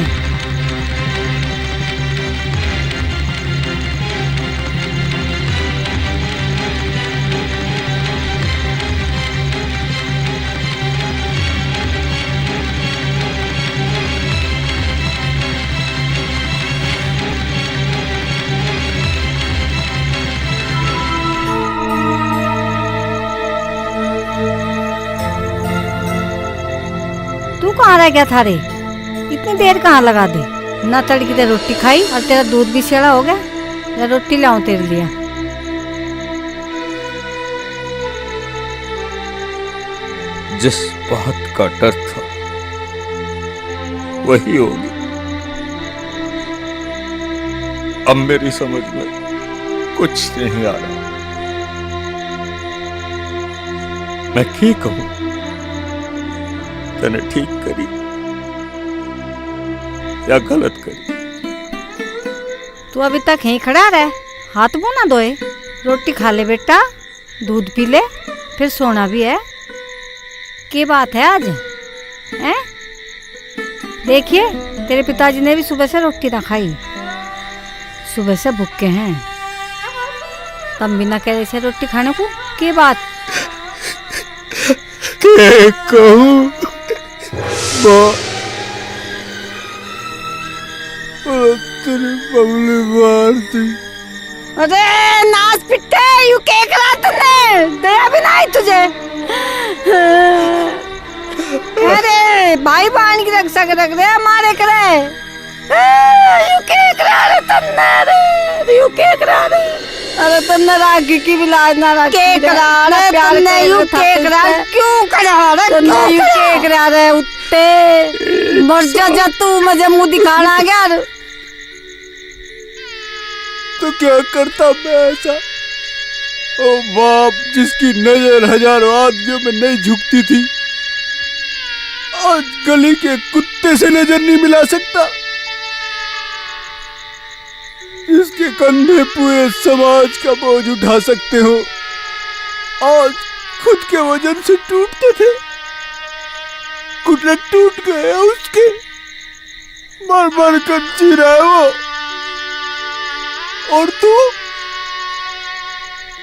Speaker 13: तू कहाँ रह गया थारे? इतनी देर कहाँ लगा दी? ना तड़की ते रोटी खाई और तेरा दूध भी सेड़ा हो गया। या रोटी लाऊं तेरे लिए?
Speaker 4: जिस बात का डर था वही हो गया। अब मेरी समझ में कुछ नहीं आ रहा। मैं ठीक हूं, तने ठीक करी या गलत करी?
Speaker 13: तू अभी तक यहीं खड़ा रहे, हाथ मुंह ना धोए। रोटी खा ले बेटा, दूध पी ले, फिर सोना भी है। क्या बात है आज हैं? देखिए, तेरे पिताजी ने भी सुबह से रोटी ना खाई, सुबह से भूखे हैं। तब बिना कह रहे से रोटी खाने को क्या बात?
Speaker 4: कहूं तेरी बबली मार दी।
Speaker 13: अरे नाच पिट्टे, यू क्या करा तूने? दया भी नहीं तुझे। अरे भाई बहन की रक्षा रख रहे मारे करे। यू क्या करा रे तन्ने रे? यू क्या करा रे? अरे तन्ने राखी की भी लाज ना रखी। क्या करा रे तन्ने? यू क्या करा? क्यों करा रे? तन्ने यू क्या करा रे? उत्ते मर जा तू, मुझे मुंह दिखाना यार।
Speaker 4: तो क्या करता मैं ऐसा? ओ बाप, जिसकी नजर हजारों आदमियों में नहीं झुकती थी, आज गली के कुत्ते से नजर नहीं मिला सकता। इसके कंधे पूरे समाज का बोझ उठा सकते हो,
Speaker 14: आज खुद के वजन से टूटते थे, घुटने टूट गए उसके, मर मर कर जी रहा है वो। और तू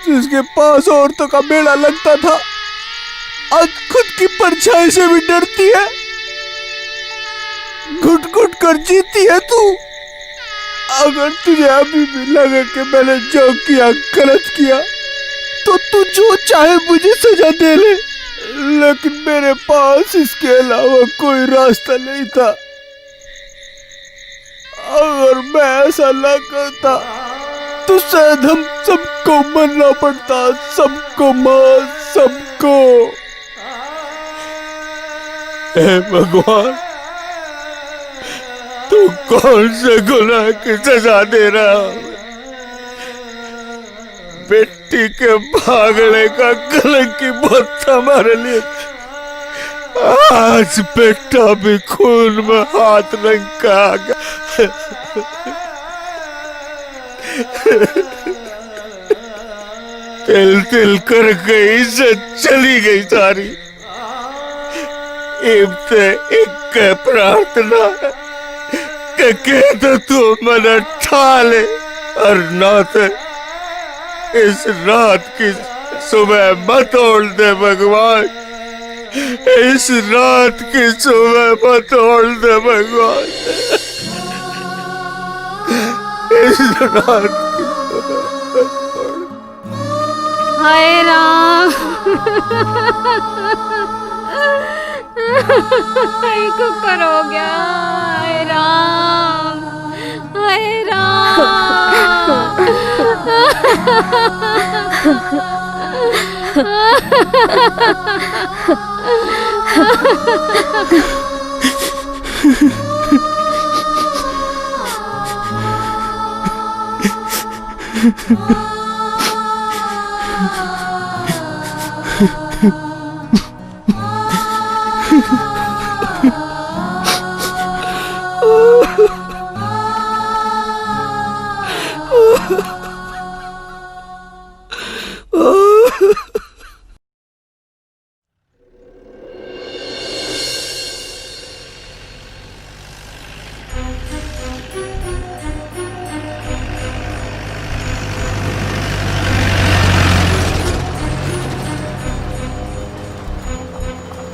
Speaker 14: जिसके पास औरतों का मेला लगता था, आज खुद की परछाई से भी डरती है, घुट घुट कर जीती है तू। अगर तुझे अभी भी लगे कि मैंने जो किया गलत किया, तो तू जो चाहे मुझे सजा दे ले, लेकिन मेरे पास इसके अलावा कोई रास्ता नहीं था। अगर मैं ऐसा न करता तो शायद हम सबको मरना पड़ता, सबको मार, सबको। हे भगवान, तू कौन से गुनाह की सजा दे रहा? बेटी के भागने का कलंकी बहुत था हमारे लिए। आज बेटा भी खून में हाथ रंगा आ गया। तिल तिल कर गई, इज्जत चली गई सारी। इब्ते एक प्रार्थना है कि तो तू मन ठा ले, और ना तो इस रात की सुबह मत तोड़ दे भगवान, इस रात की सुबह मत तोड़ दे भगवान, इस रात की
Speaker 11: हाय राम। कुकर हो गया। हाय राम, हाय राम।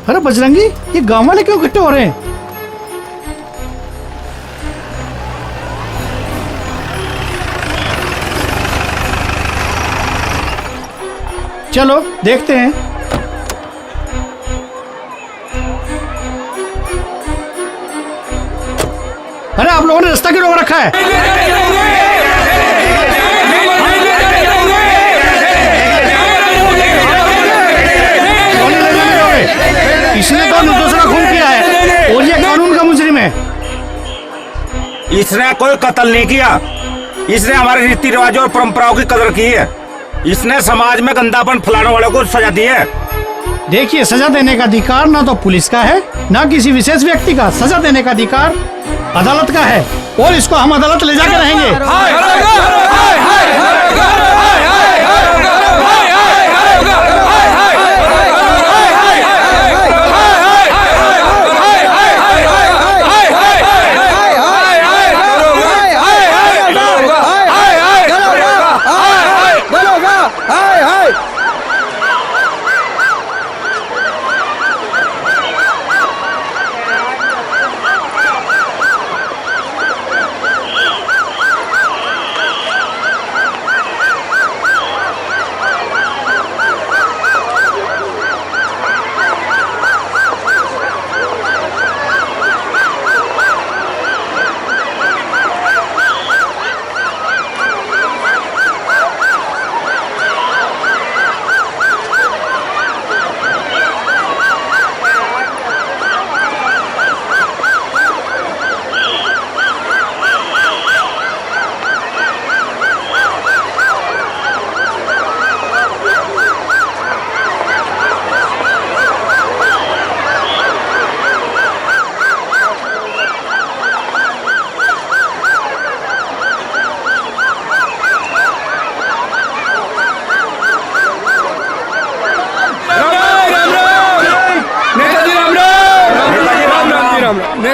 Speaker 6: अरे बजरंगी, ये गांव वाले क्यों इकट्ठे हो रहे हैं? चलो देखते हैं। अरे आप लोगों ने रास्ता क्यों रोक रखा है? इसने तो निर्दोषों का खून किया है और ये कानून का मुजरिम है।
Speaker 2: इसने कोई कत्ल नहीं किया, इसने हमारे रीति रिवाजों और परंपराओं की कदर की है। इसने समाज में गंदापन फैलाने वालों को सजा दी है।
Speaker 6: देखिए, सजा देने का अधिकार ना तो पुलिस का है ना किसी विशेष व्यक्ति का। सजा देने का अधिकार अदालत का है और इसको हम अदालत ले जाकर रहेंगे।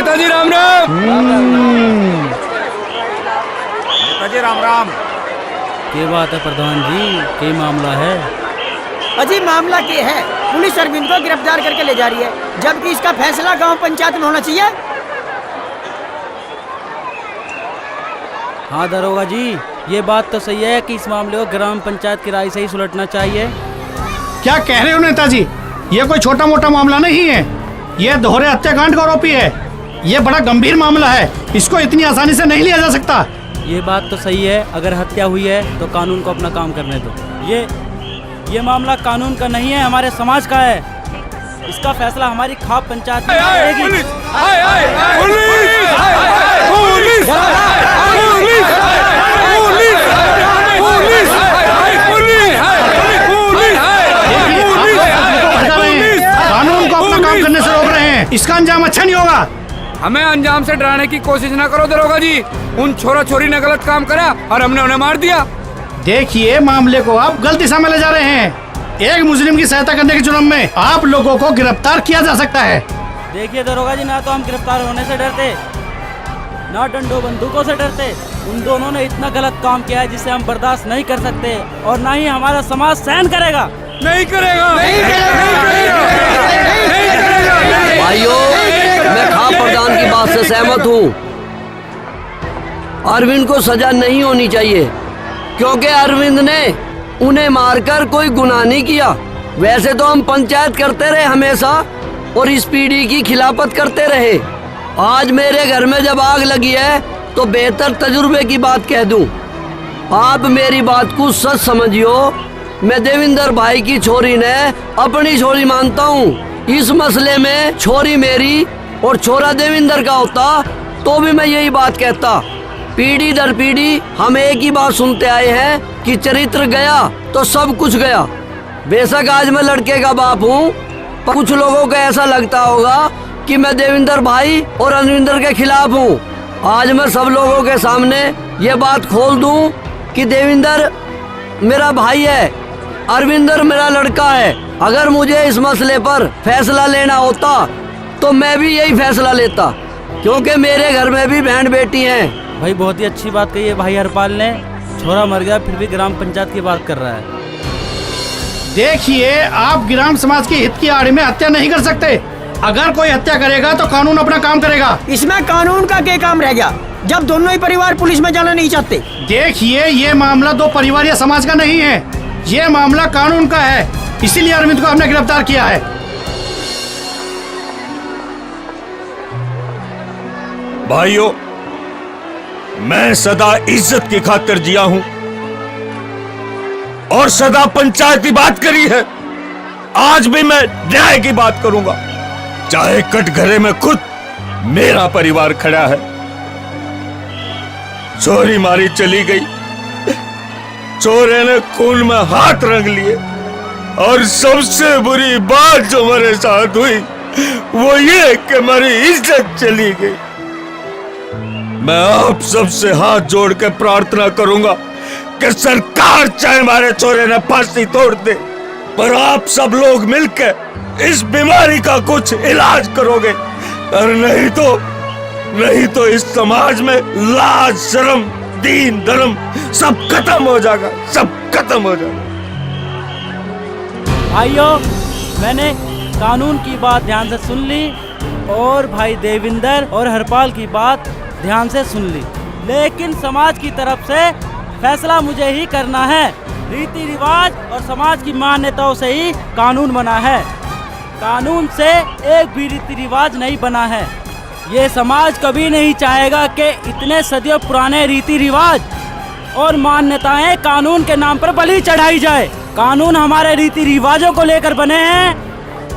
Speaker 5: नेताजी राम राम।
Speaker 2: नेताजी राम राम।
Speaker 8: क्या बात है प्रधान जी, क्या मामला है?
Speaker 18: अजी मामला क्या है, पुलिस अरविंद को गिरफ्तार करके ले जा रही है, जबकि इसका फैसला गांव पंचायत में होना चाहिए।
Speaker 8: हाँ दरोगा जी, ये बात तो सही है कि इस मामले को ग्राम पंचायत की राय से ही सुलझना चाहिए।
Speaker 6: क्या कह रहे हो नेताजी? ये कोई छोटा मोटा मामला नहीं है, ये दोहरे हत्याकांड का आरोपी है। ये बड़ा गंभीर मामला है, इसको इतनी आसानी से नहीं लिया जा सकता।
Speaker 8: ये बात तो सही है, अगर हत्या हुई है तो कानून को अपना काम करने दो। ये मामला कानून का नहीं है, हमारे समाज का है। इसका फैसला हमारी खाप पंचायत में करेगी।
Speaker 6: कानून को अपना काम करने से रोक रहे हैं, इसका अंजाम अच्छा नहीं होगा।
Speaker 5: हमें अंजाम से डराने की कोशिश न करो दरोगा जी। उन छोरा छोरी ने गलत काम करा और हमने उन्हें मार दिया।
Speaker 6: देखिए, मामले को आप गलत दिशा में ले जा रहे हैं। एक मुस्लिम की सहायता करने के जुर्म में आप लोगों को गिरफ्तार किया जा सकता है।
Speaker 8: देखिए दरोगा जी, ना तो हम गिरफ्तार होने से डरते, ना डंडों बंदूकों से डरते। उन दोनों ने इतना गलत काम किया है जिसे हम बर्दाश्त नहीं कर सकते, और ना ही हमारा समाज सहन करेगा।
Speaker 5: नहीं करेगा।
Speaker 3: भाइयों, मैं खाप प्रधान की बात से सहमत हूँ। अरविंद को सजा नहीं होनी चाहिए, क्योंकि अरविंद ने उन्हें मारकर कोई गुनाह नहीं किया। वैसे तो हम पंचायत करते रहे हमेशा, और इस पीढ़ी की खिलाफत करते रहे। आज मेरे घर में जब आग लगी है तो बेहतर तजुर्बे की बात कह दूं। आप मेरी बात को सच समझियो, मैं देविंदर भाई की छोरी ने अपनी छोरी मानता हूँ। इस मसले में छोरी मेरी और छोरा देविंदर का होता तो भी मैं यही बात कहता। पीढ़ी दर पीढ़ी हम एक ही बात सुनते आए हैं कि चरित्र गया तो सब कुछ गया। बेशक आज मैं लड़के का बाप हूँ, पर कुछ लोगों को ऐसा लगता होगा कि मैं देविंदर भाई और अरविंदर के खिलाफ हूँ। आज मैं सब लोगों के सामने ये बात खोल दूं कि देविंदर मेरा भाई है, अरविंदर मेरा लड़का है। अगर मुझे इस मसले पर फैसला लेना होता तो मैं भी यही फैसला लेता, क्योंकि मेरे घर में भी बहन बेटी हैं।
Speaker 8: भाई बहुत ही अच्छी बात कही है भाई हरपाल ने। छोरा मर गया फिर भी ग्राम पंचायत की बात कर रहा है।
Speaker 6: देखिए, आप ग्राम समाज के हित की आड़ में हत्या नहीं कर सकते। अगर कोई हत्या करेगा तो कानून अपना काम करेगा।
Speaker 18: इसमें कानून का क्या काम रह गया, जब दोनों ही परिवार पुलिस में जाना नहीं चाहते?
Speaker 6: देखिए, ये मामला दो परिवार या समाज का नहीं है, ये मामला कानून का है। इसीलिए अरविंद को हमने गिरफ्तार किया है।
Speaker 14: भाइयों, मैं सदा इज्जत की खातिर जिया हूं और सदा पंचायत की बात करी है। आज भी मैं न्याय की बात करूंगा, चाहे कटघरे में खुद मेरा परिवार खड़ा है। चोरी मारी चली गई, चोरे ने खून में हाथ रंग लिए, और सबसे बुरी बात जो मेरे साथ हुई वो ये कि मेरी इज्जत चली गई। मैं आप सबसे हाथ जोड़ के प्रार्थना करूंगा कि सरकार चाहे हमारे चोरे ने फांसी तोड़ दे, पर आप सब लोग मिलकर इस बीमारी का कुछ इलाज करोगे, और नहीं तो इस समाज में लाज शर्म दीन धर्म सब खत्म हो जाएगा, सब खत्म हो जाएगा।
Speaker 8: भाइयों, मैंने कानून की बात ध्यान से सुन ली और भाई देविंदर और हरपाल की बात ध्यान से सुन ली, लेकिन समाज की तरफ से फैसला मुझे ही करना है। रीति रिवाज और समाज की मान्यताओं से ही कानून बना है, कानून से एक भी रीति रिवाज नहीं बना है। ये समाज कभी नहीं चाहेगा कि इतने सदियों पुराने रीति रिवाज और मान्यताएं कानून के नाम पर बलि चढ़ाई जाए। कानून हमारे रीति रिवाजों को लेकर बने हैं,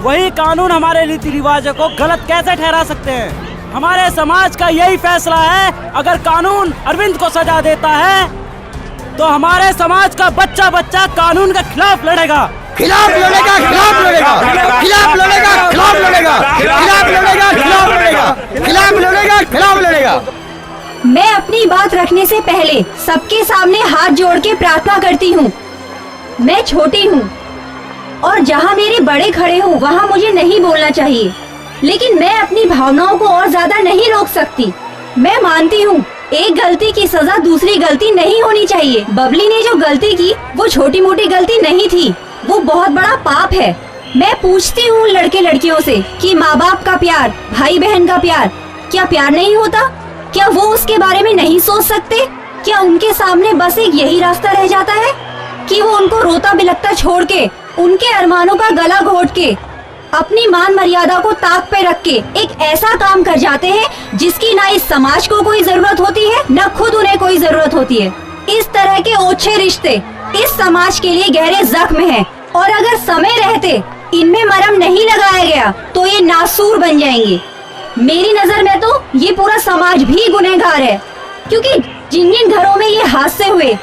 Speaker 8: वही कानून हमारे रीति रिवाजों को गलत कैसे ठहरा सकते हैं? हमारे समाज का यही फैसला है, अगर कानून अरविंद को सजा देता है तो हमारे समाज का बच्चा बच्चा कानून के खिलाफ लड़ेगा,
Speaker 18: खिलाफ लड़ेगा, खिलाफ लड़ेगा, खिलाफ लड़ेगा, खिलाफ लड़ेगा, खिलाफ लड़ेगा, खिलाफ लड़ेगा, खिलाफ लड़ेगा, खिलाफ लड़ेगा।
Speaker 10: मैं अपनी बात रखने से पहले सबके सामने हाथ जोड़ के प्रार्थना करती हूँ। मैं छोटी हूँ और जहाँ मेरे बड़े खड़े हों वहाँ मुझे नहीं बोलना चाहिए। लेकिन मैं अपनी भावनाओं को और ज्यादा नहीं रोक सकती। मैं मानती हूँ एक गलती की सजा दूसरी गलती नहीं होनी चाहिए। बबली ने जो गलती की वो छोटी मोटी गलती नहीं थी, वो बहुत बड़ा पाप है। मैं पूछती हूँ लड़के लड़कियों से कि माँ बाप का प्यार, भाई बहन का प्यार, क्या प्यार नहीं होता? क्या वो उसके बारे में नहीं सोच सकते? क्या उनके सामने बस एक यही रास्ता रह जाता है कि वो उनको रोता बिलखता छोड़ के, उनके अरमानों का गला घोट के, अपनी मान मर्यादा को ताक पे रख के एक ऐसा काम कर जाते हैं जिसकी ना इस समाज को कोई जरूरत होती है, न खुद उन्हें कोई जरूरत होती है। इस तरह के ओछे रिश्ते इस समाज के लिए गहरे जख्म हैं, और अगर समय रहते इनमें मरहम नहीं लगाया गया तो ये नासूर बन जाएंगे। मेरी नजर में तो ये पूरा समाज भी गुनहगार है, क्योंकि जिन जिन घरों में ये हादसे हुए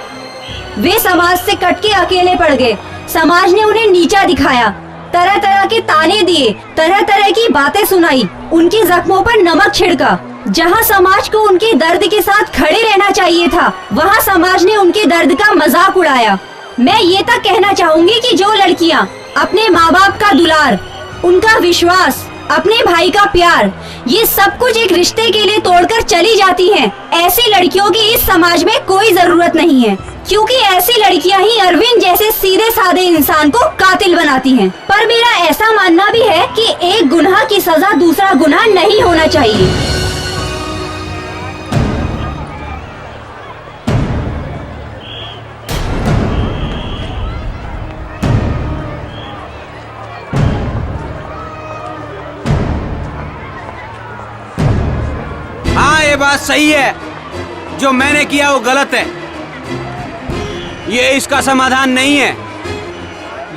Speaker 10: वे समाज से कट के अकेले पड़ गए। समाज ने उन्हें नीचा दिखाया, तरह तरह के ताने दिए, तरह तरह की बातें सुनाई, उनके जख्मों पर नमक छिड़का। जहाँ समाज को उनके दर्द के साथ खड़े रहना चाहिए था, वहाँ समाज ने उनके दर्द का मजाक उड़ाया। मैं ये तक कहना चाहूँगी कि जो लड़कियाँ अपने माँ बाप का दुलार, उनका विश्वास, अपने भाई का प्यार, ये सब कुछ एक रिश्ते के लिए तोड़कर चली जाती हैं, ऐसी लड़कियों की इस समाज में कोई जरूरत नहीं है, क्योंकि ऐसी लड़कियां ही अरविंद जैसे सीधे साधे इंसान को कातिल बनाती हैं। पर मेरा ऐसा मानना भी है कि एक गुनाह की सजा दूसरा गुनाह नहीं होना चाहिए।
Speaker 1: हाँ, ये बात सही है, जो मैंने किया वो गलत है, ये इसका समाधान नहीं है।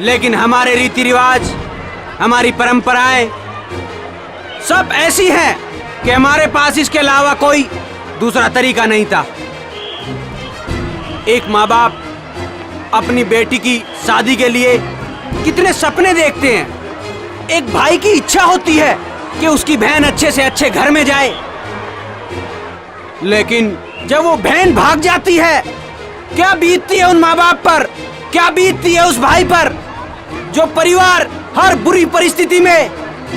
Speaker 1: लेकिन हमारे रीति रिवाज, हमारी परंपराएं सब ऐसी हैं कि हमारे पास इसके अलावा कोई दूसरा तरीका नहीं था। एक माँ बाप अपनी बेटी की शादी के लिए कितने सपने देखते हैं। एक भाई की इच्छा होती है कि उसकी बहन अच्छे से अच्छे घर में जाए, लेकिन जब वो बहन भाग जाती है, क्या बीतती है उन माँ बाप पर, क्या बीतती है उस भाई पर, जो परिवार हर बुरी परिस्थिति में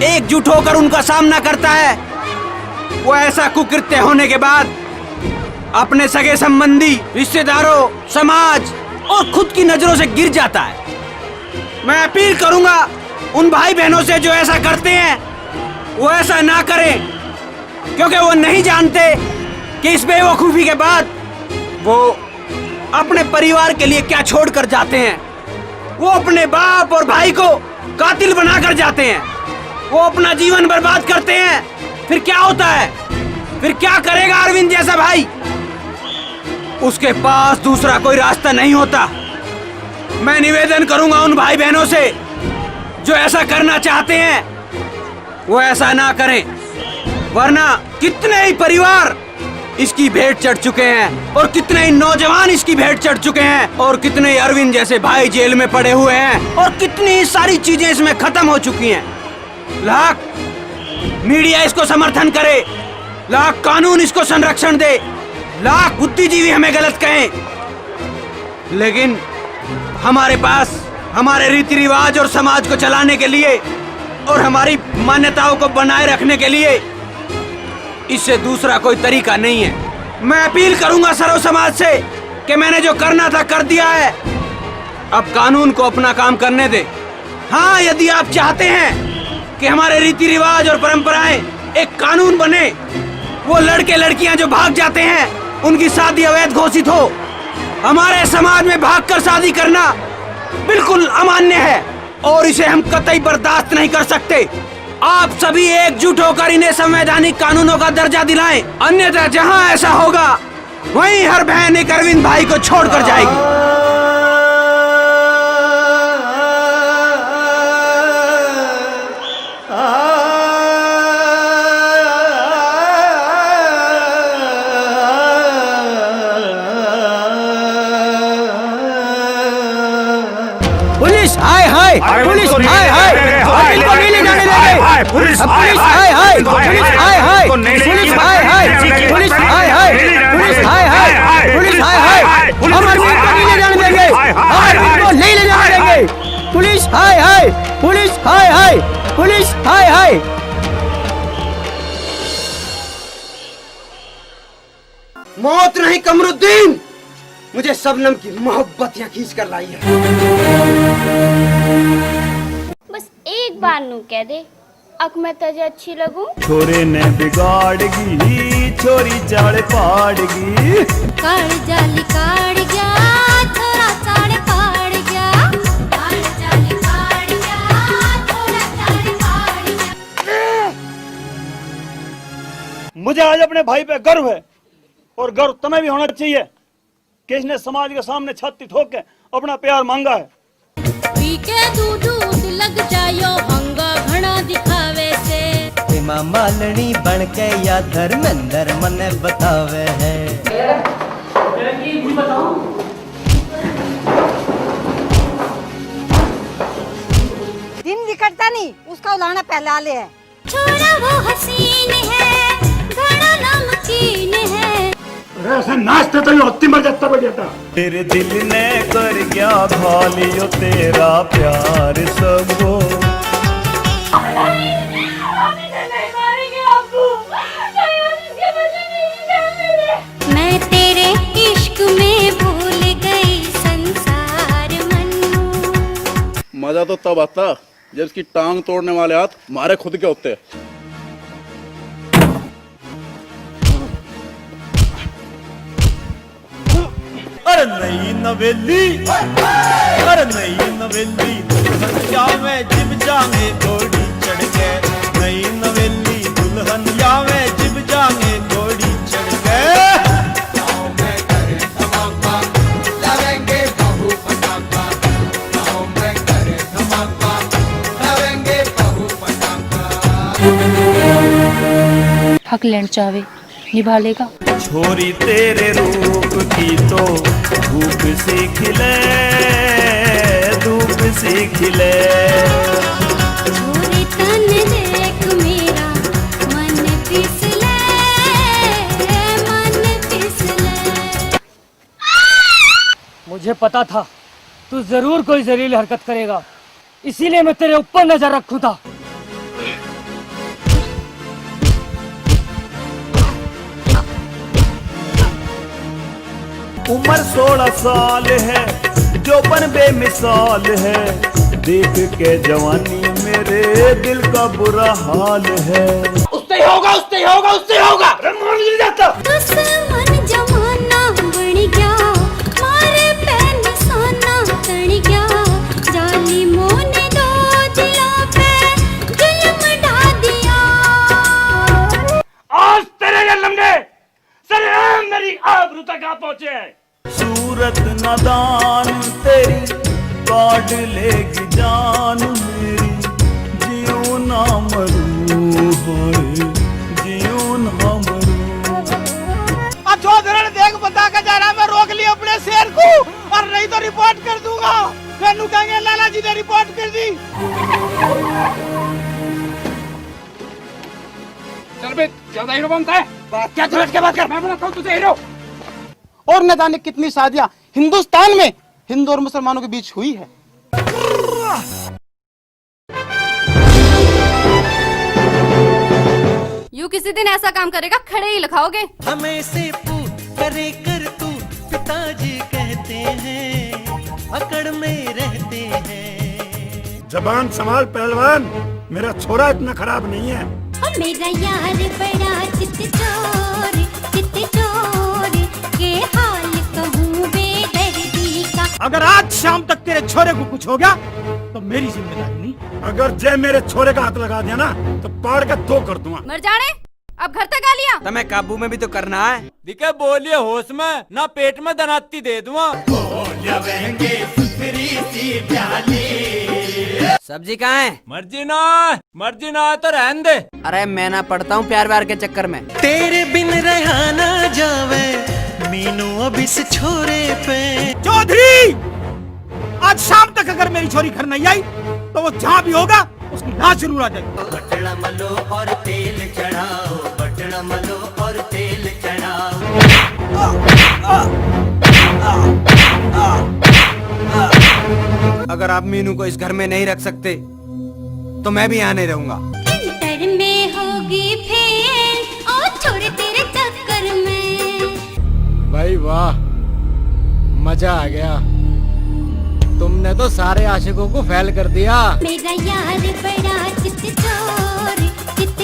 Speaker 1: एकजुट होकर उनका सामना करता है। वो ऐसा कुकृत्य होने के बाद अपने सगे संबंधी, रिश्तेदारों, समाज और खुद की नजरों से गिर जाता है। मैं अपील करूंगा उन भाई बहनों से जो ऐसा करते हैं वो ऐसा ना करें, क्योंकि वो नहीं जानते कि इस बेवकूफी के बाद वो अपने परिवार के लिए क्या छोड़कर जाते हैं। वो अपने बाप और भाई को कातिल बनाकर जाते हैं, वो अपना जीवन बर्बाद करते हैं। फिर क्या होता है? फिर क्या करेगा अरविंद जैसा भाई? उसके पास दूसरा कोई रास्ता नहीं होता। मैं निवेदन करूंगा उन भाई बहनों से जो ऐसा करना चाहते हैं वो ऐसा ना करें, वरना कितने ही परिवार इसकी भेंट चढ़ चुके हैं, और कितने ही नौजवान इसकी भेंट चढ़ चुके हैं, और कितने ही अरविंद जैसे भाई जेल में पड़े हुए हैं, और कितनी सारी चीजें इसमें खत्म हो चुकी हैं। लाख मीडिया इसको समर्थन करे, लाख कानून इसको संरक्षण दे, लाख बुद्धिजीवी हमें गलत कहें, लेकिन हमारे पास हमारे रीति रिवाज और समाज को चलाने के लिए और हमारी मान्यताओं को बनाए रखने के लिए इससे दूसरा कोई तरीका नहीं है। मैं अपील करूंगा सर्व समाज से कि मैंने जो करना था कर दिया है, अब कानून को अपना काम करने दे। हाँ, यदि आप चाहते हैं कि हमारे रीति रिवाज और परंपराएं एक कानून बने, वो लड़के लड़कियां जो भाग जाते हैं उनकी शादी अवैध घोषित हो। हमारे समाज में भागकर शादी करना बिल्कुल अमान्य है और इसे हम कतई बर्दाश्त नहीं कर सकते। आप सभी एकजुट होकर इन्हें संवैधानिक कानूनों का दर्जा दिलाएं, अन्यथा जहां ऐसा होगा वहीं हर बहन एक अरविंद भाई को छोड़कर जाएगी।
Speaker 18: पुलिस हाय हाय, पुलिस हाय हाय, इनको नहीं ले जाने देंगे। पुलिस हाय हाय, पुलिस हाय हाय, पुलिस हाय हाय, पुलिस हाय हाय, पुलिस हाय हाय, पुलिस हाय हाय, हम अरविंद को नहीं ले जाने देंगे, हम अरविंद को नहीं ले जाने देंगे। पुलिस हाय हाय, पुलिस हाय हाय, पुलिस हाय हाय।
Speaker 16: मौत नहीं कमरुद्दीन, मुझे शबनम की मोहब्बत यहाँ खींच कर लाई है।
Speaker 11: बस एक बार नू कह दे, अक मैं तुझे अच्छी लगूं।
Speaker 14: छोरे ने बिगाड़गी, छोरी चाड़ पाड़गी।
Speaker 11: काड़ जाली काड़ गया, थोड़ा चाड़ पाड़ गया। काड़ जाली काड़ गया, थोड़ा चाड़ पाड़ गया।
Speaker 20: मुझे आज अपने भाई पे गर्व है, और गर्व तुम्हें भी होना चाहिए कि इसने समाज के सामने छाती ठोक के अपना प्यार मांगा है।
Speaker 11: पी के दूध लग जायो हंगा घना दिखावे से।
Speaker 18: प्रेमा मालनी बन के या धर्मेंद्र मने बतावे है।
Speaker 13: दिन निकलता नहीं, उसका उलाना पहला ले है।
Speaker 11: छोड़ा वो हसीन है, घना नमकीन है।
Speaker 14: ऐसे नाचते तो होती मर जाता बेटा। तेरे दिल ने कर गया भालियो तेरा प्यार सबो।
Speaker 11: मैं तेरे इश्क में भूल गई संसार मन्नू।
Speaker 19: मजा तो तब आता जब इसकी टांग तोड़ने वाले हाथ मारे खुद के होते।
Speaker 14: अरे नई नवेली, अरे नई नवेली, जावे जिब जांगे घोड़ी चढ़ के। नई नवेली दुल्हन जावे जिब जांगे घोड़ी चढ़ के।
Speaker 23: हक लेना चाहे निभा लेगा।
Speaker 14: छोरी तेरे रूप की तो धूप सी खिले, धूप सी खिले।
Speaker 11: छोरे तन देख मेरा मन फिसले, मन फिसले।
Speaker 24: मुझे पता था तू जरूर कोई जहरीली हरकत करेगा, इसीलिए मैं तेरे ऊपर नजर रखूं था।
Speaker 14: उम्र 16 साल है, जोबन बेमिसाल है। देख के जवानी मेरे दिल का बुरा हाल है।
Speaker 18: उससे ही होगा, उससे ही होगा, उससे ही होगा। मान नहीं जाता।
Speaker 11: दुश्मन जमाना बन गया, मारे पे निशाना तन गया। जालिमों ने दो दिलों पे जुल्म ढा दिया।
Speaker 14: आज तेरे जन्म ने सरेआम मेरी आबरू तक आ पहुंचे हैं। सूरत नादान तेरी काट लेगी जान मेरी। जियो ना मरूं हाय, जियो ना मरूं।
Speaker 7: अब जो धरण देख बता के जा रहा, मैं रोक लिया अपने शेर को, और नहीं तो रिपोर्ट कर दूंगा। फिर कहेंगे लाला जी ने रिपोर्ट कर दी।
Speaker 5: चल बे, ज्यादा हीरो बनता है।
Speaker 7: क्या झलट के बात कर, मैं बनाता हूँ तुझे हीरो। और न जाने कितनी शादियां हिंदुस्तान में हिंदू और मुसलमानों के बीच हुई है।
Speaker 10: यूं किसी दिन ऐसा काम करेगा खड़े ही लिखाओगे।
Speaker 18: हमें से पूछ करे कर तू, पिताजी कहते हैं अकड़ में रहते हैं।
Speaker 14: जबान संभाल पहलवान, मेरा छोरा इतना खराब नहीं है।
Speaker 11: मेरा यार बड़ा चित चोर के हाल कहूँ बेदर्दी का।
Speaker 14: अगर आज शाम तक तेरे छोरे को कुछ हो गया तो मेरी जिम्मेदारी नहीं। अगर जय मेरे छोरे का हाथ लगा दिया ना तो पाड़ का दो कर दूंगा।
Speaker 10: मर जाने, अब घर तक आ लिया।
Speaker 1: तुम्हें काबू में भी तो करना है।
Speaker 5: दिखे बोलिए होश में, ना पेट में दनाती दे दूंगा।
Speaker 1: सब्जी कहाँ है?
Speaker 5: मर्जी ना तो रहन दे।
Speaker 1: अरे मैं ना पढ़ता हूँ प्यार व्यार के चक्कर में।
Speaker 18: तेरे बिन रहा ना जावे मीनू अब इस छोरे पे।
Speaker 7: चौधरी, आज शाम तक अगर मेरी छोरी घर नहीं आई तो वो जहाँ भी होगा उसकी लाश जरूर आ जाएगी।
Speaker 18: बटना मलो और तेल चढ़ाओ, बटना मलो और तेल चढ़ाओ।
Speaker 1: अगर आप मीनू को इस घर में नहीं रख सकते तो मैं भी यहाँ नहीं रहूंगा।
Speaker 11: इंटर में होगी फेल और छोड़ तेरे चक्कर में।
Speaker 20: भाई वाह, मजा आ गया। तुमने तो सारे आशिकों को फेल कर दिया।
Speaker 12: मेरा यार बड़ा चित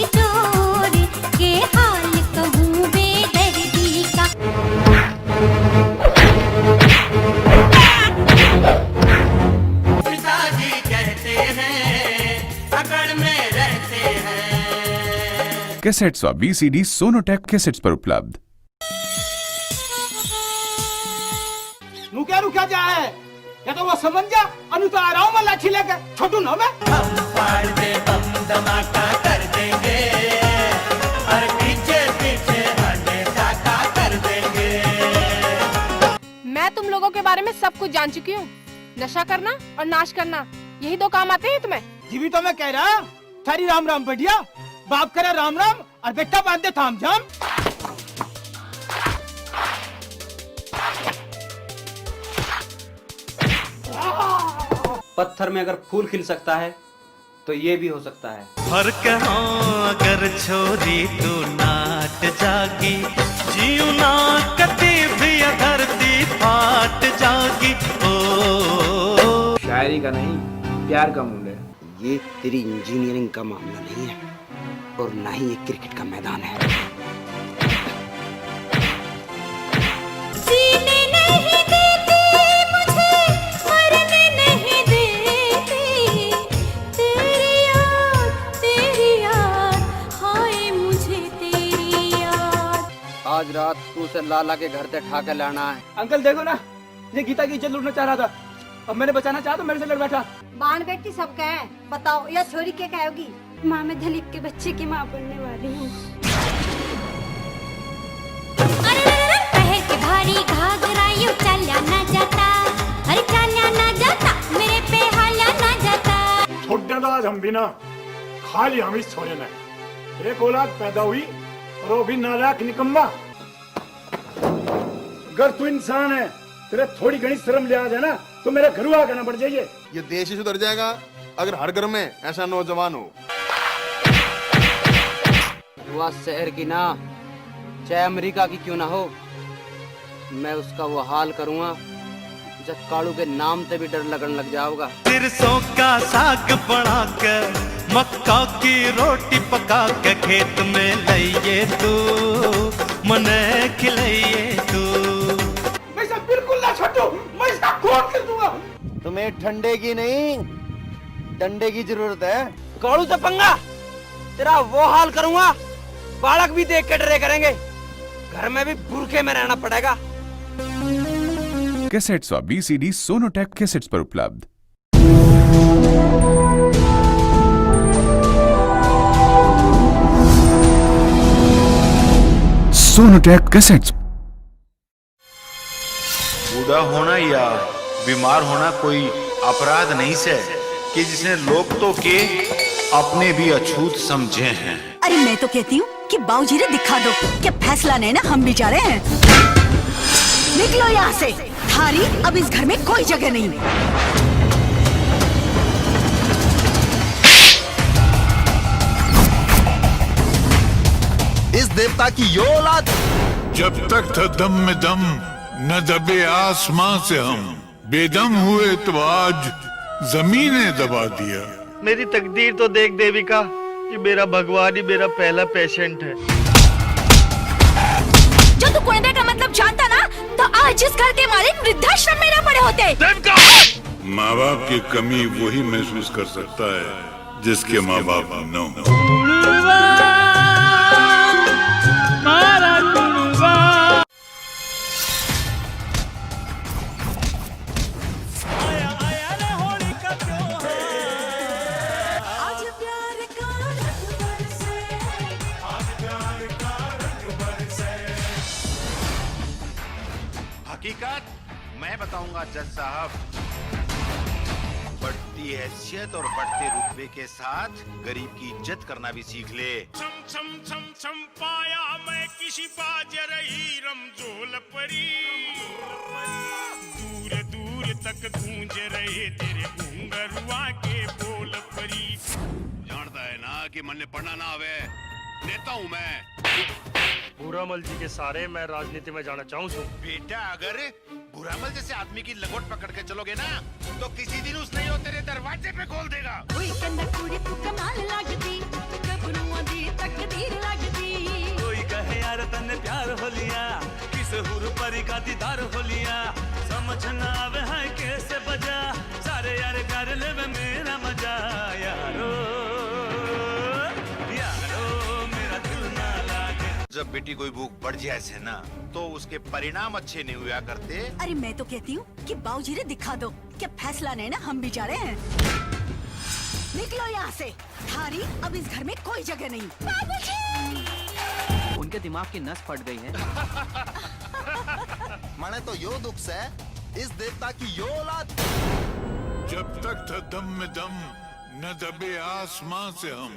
Speaker 12: चोर के हाल कहूँ बेदर्दी का।
Speaker 7: पिताजी कहते हैं अकड़ में रहते हैं।
Speaker 15: कैसेट्स व VCD सोनोटेक कैसेट्स पर उपलब्ध।
Speaker 7: रुका जा है या तो वो समझ जा। अनु तो आ रहा हूँ मैं लाठी लेकर, छोटू ना मैं। हम फाड़ दे बम धमाका कर देंगे और पीछे पीछे हमें साका कर देंगे।
Speaker 21: मैं तुम लोगों के बारे में सब कुछ जान चुकी हूँ। नशा करना और नाश करना, यही दो काम आते हैं तुम्हें।
Speaker 7: जी भी तो मैं कह रहा, सारी राम राम बढ़िया। बाप करे राम राम और बेटा बांधे थाम झाम।
Speaker 1: पत्थर में अगर फूल खिल सकता है तो ये भी हो सकता है।
Speaker 22: फर्क हो अगर छोरी तू नाट जागी, जीव ना कती भी धरती फाट जागी। ओ
Speaker 1: शायरी का नहीं, प्यार का मूल है।
Speaker 16: ये तेरी इंजीनियरिंग का मामला नहीं है और ना ही ये क्रिकेट का मैदान है।
Speaker 1: आज रात तू उसे लाला के घर से ठा कर लाना है।
Speaker 7: अंकल देखो ना, ये गीता की इज्जत लूटना चाह रहा था, अब मैंने बचाना चाहा तो मेरे से लड़ बैठा।
Speaker 13: बाण बेटी सब क्या है बताओ, या छोरी क्या कहोगी? माँ मैं दिलीप के बच्चे की माँ बनने वाली हूँ।
Speaker 12: पहर के भारी घाघरा यूं चला ना जाता, अरे चला ना जाता, मेरे पे हाला ना जाता।
Speaker 25: छोड़ने तो आज हम भी ना, खाली हम ही सोने ना। एक औलाद पैदा हुई और वो भी नालायक निकम्मा। अगर तू इंसान है, तेरे थोड़ी घनी शर्म लिहाज है ना, तो मेरे घर आकर ना बढ़ जाइए।
Speaker 19: ये देश ही सुधर जाएगा अगर हर घर में ऐसा नौजवान हो।
Speaker 1: युवा शहर की ना, चाहे अमेरिका की क्यों ना हो, मैं उसका वो हाल करूँगा जब कालू के नाम से भी डर लगने लग जाओगा।
Speaker 22: सिरसों का साग बना कर, मक्का की रोटी पका के खेत में लाइए तू, मने खिलाइए तू।
Speaker 7: मैं सब बिल्कुल ना छोटू, मैं इसका खून कर दूंगा।
Speaker 16: तुम्हें ठंडे की नहीं, डंडे की जरूरत है।
Speaker 7: कालू से पंगा, तेरा वो हाल करूंगा, बालक भी देख के डरे करेंगे। घर में भी बुरखे में रहना पड़ेगा।
Speaker 15: कैसेट्स व VCD सोनोटेक कैसेट्स पर उपलब्ध। Sonotech cassettes.
Speaker 26: बूढ़ा होना या बीमार होना कोई अपराध नहीं से कि जिसने लोग तो के अपने भी अछूत समझे हैं।
Speaker 27: अरे मैं तो कहती हूँ कि बाबूजी ने दिखा दो कि फैसला नहीं ना, हम भी जा रहे हैं। निकलो यहाँ से, थारी अब इस घर में कोई जगह नहीं।
Speaker 14: इस देवता की यो औलाद।
Speaker 28: जब तक था दम में दम, न दबे आसमां से हम, बेदम हुए तो आज जमीने दबा दिया।
Speaker 29: मेरी तकदीर तो देख देविका, कि मेरा भगवान ही मेरा पहला पेशेंट है।
Speaker 27: जो तू कुंडे का मतलब जानता ना, तो आज इस घर के मालिक वृद्धाश्रम में न पड़े होते।
Speaker 28: माँ बाप की कमी वही महसूस कर सकता है जिसके माँ बाप न हो।
Speaker 26: हकीकत मैं बताऊंगा जज साहब। बढ़ती हैसियत और बढ़ते रुतबे के साथ गरीब की इज्जत करना भी सीख ले।
Speaker 30: छम पाया मैं किसी बाजर ही रमजोल परी, दूर दूर तक गूंज रहे तेरे घुंघरुआ के बोल परी।
Speaker 26: जानता है ना कि मन ने पढ़ना ना आवे नेता हूँ मैं।
Speaker 20: बुरामल जी के सारे मैं राजनीति में जाना चाहूँ छू।
Speaker 26: बेटा अगर बुरामल जैसे आदमी की लंगोट पकड़ के चलोगे ना तो किसी दिन उसने यो तेरे दरवाजे पे खोल देगा।
Speaker 12: कमाल लगती गबरूआं दी तकदीर लगती।
Speaker 22: कोई कहे यार तन्ने प्यार हो लिया, किस हुर परी का दीदार हो लिया। समझ ना आवे है कैसे बजा, सारे यार कर लेवे मेरा मजा। यारो यारो मेरा दिल ना लागे।
Speaker 26: जब बेटी कोई भूख बढ़ जाए से ना तो उसके परिणाम अच्छे नहीं हुआ करते।
Speaker 27: अरे मैं तो कहती हूँ कि बाबूजी ने दिखा दो क्या फैसला नहीं ना हम भी जा रहे हैं। निकलो यहाँ से, थारी अब इस घर में कोई जगह नहीं। बाबूजी!
Speaker 1: उनके दिमाग की नस फट गई है।
Speaker 14: माने तो यो दुख से इस देवता की यो औलाद।
Speaker 28: जब तक था दम में दम न दबे आसमां से हम,